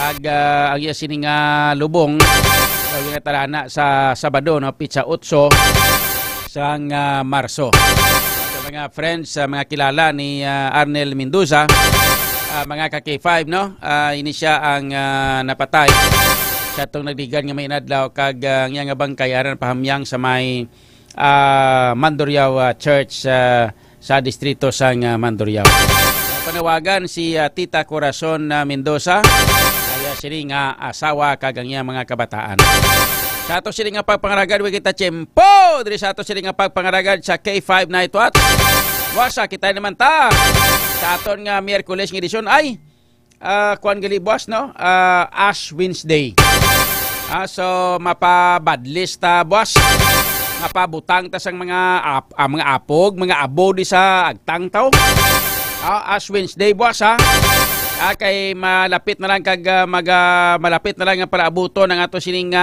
Kag ang iya sining lubong ang talana sa Sabado, no? Pizza 8 sang Marso. Sa mga friends, mga kilala ni Arnel Mendoza, mga ka-K5, no? Ini siya ang napatay sa itong nagdigan nga may inadlaw kag nga bangkay aran pahamyang sa may Mandurriao Church sa distrito sang Mandurriao. Panawagan si Tita Corazon Mendoza ay sini nga asawa kag ang mga kabataan. Sa ato sini nga pagpangaragad wa kita tiyempo diri sa ato sini nga pagpangaragad sa K5 Night Watch. Wasa kita naman ta sa aton nga Miyerkules nga edisyon ay kuan gali boss, no? Ash Wednesday. So mapabadlist ta boss. Mapabutang ta sang mga apog, mga abo di sa agtang taw. Ash Wednesday boss, ha. Kay malapit na lang kag malapit na lang nga para abuton ang ato sining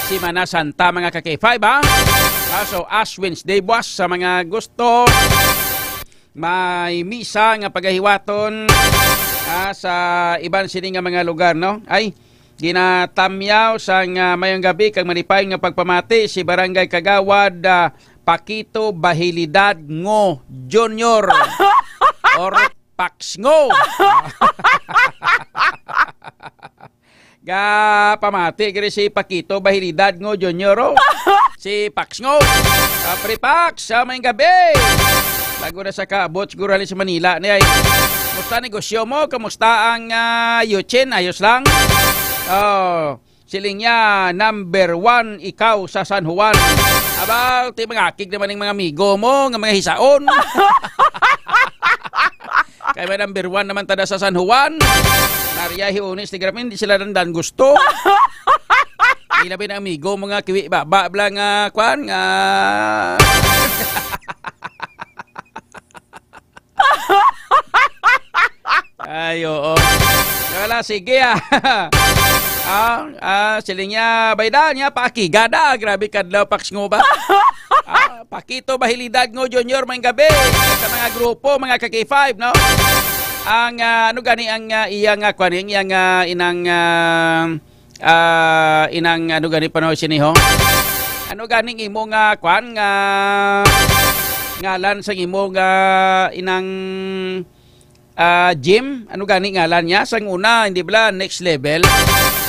Semana Santa mga ka-K5, ha. So Ash Wednesday boss sa mga gusto may misa nga pagahiwaton sa iban sini nga mga lugar, no? Ay ginatamyaw sa mayong gabi kag malipay nga pagpamati si Barangay Kagawad Paquito Bahilidad Ngo Junior or Pax Ngo. Ga pamati kiri si Paquito Bahilidad Ngo Junior, si Pax Ngo. Pre Pax sa mayong gabi. Bago na sa kaabot siguro sa Manila ni ay. Kamusta negosyo mo? Kamusta ang Yuchin? Ayos lang? Siling niya, number 1 ikaw sa San Juan. Aba, ti mga akig naman ng mga amigo mo, ng mga hisaon. Kaya may number 1 naman tada sa San Juan. Nariyahi unis, tigramin, di sila nandan gusto. Ilabi ng amigo, mga kiwi, baba, blang, kwan, ay, oo. Wala, sige siling niya, bayda niya, pakigada. Grabe kadlaw, Pax Ngo ba? Paquito Bahilidad Ngo Junior, may gabi. Sa mga grupo, mga ka-K5, no? Ang, ano gani, ang iyang, kwaning, iyang, inang, ano gani, panoy siniho? Ano ganing imong, kwan, ngalan sa imong, inang, gym, ano gani ngalan niya? Sang una, hindi ba next level?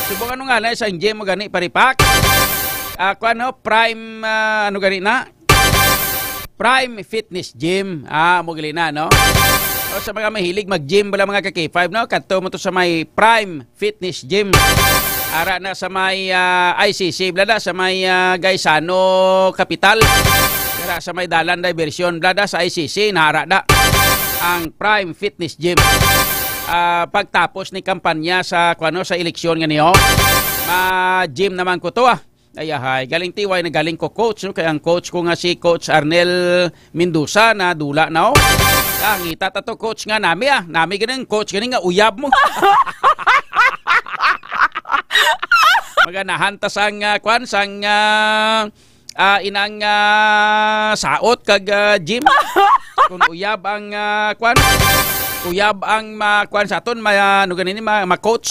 Subong ano ngalan sa gym mo gani paripak? Ano, Prime, ano gani na? Prime Fitness Gym. Mo gali na, no? O sa mga mahilig mag-gym bala mga ka-K5, no? Kadto mo to sa may Prime Fitness Gym. Ara na sa may ICC, blada sa may Gaisano Capital. Ara sa may Dalan Diversion, blada sa ICC, nahara da ang Prime Fitness Gym. Pagtapos ni kampanya sa sa eleksyon nga niyo, gym naman ko to Ayahay, galing tiway na galing ko coach, no? Kaya ang coach ko nga si Coach Arnel Mendoza na dula na ngita tato coach nga nami nami ganun coach ganing nga uyab mo. Maganahan ta sang sang inang saot kag gym. Kung uyab ang uyab ang kwan sa aton ano ganini ma-coach.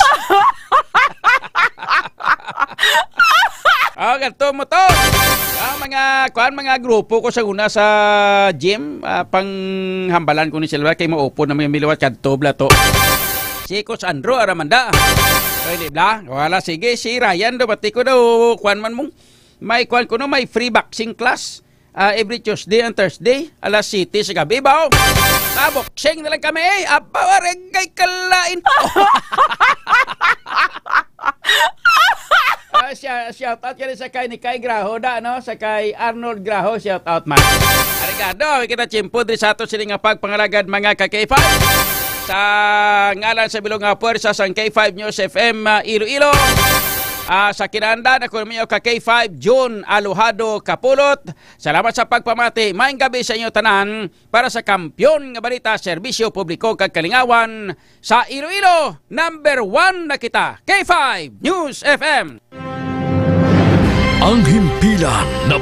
Ganito mo to. Mga grupo ko sa una sa gym, panghambalan ko ni sila kay maupo na may miliwat kadto bla to. Si Coach Andrew Aramanda. Pwede bla? Wala, sige, si Ryan do pati ko daw kwan man mong may kwan ko no, may free boxing class. Every Tuesday and Thursday, alas 7 sa gabi ba? Boxing na lang kami Abawareng kay kalain. out ka rin sa kay ni Kai Graho da, no? Sa kay Arnold Graho, shout out man. Arigado, kita chimpod rin sa ato sila nga pagpangalagad mga ka-K5. Sa ngalan sa bilong nga puwersa sa K5 News FM Iloilo. Sa kinanda na kung ka K5 June Aluhado Kapulot. Salamat sa pagpamati. Maayong gabi sa inyo tanan para sa kampyon nga balita serbisyo publiko kag kalingawan sa Iloilo. Number 1 na kita, K5 News FM. Ang himpilan na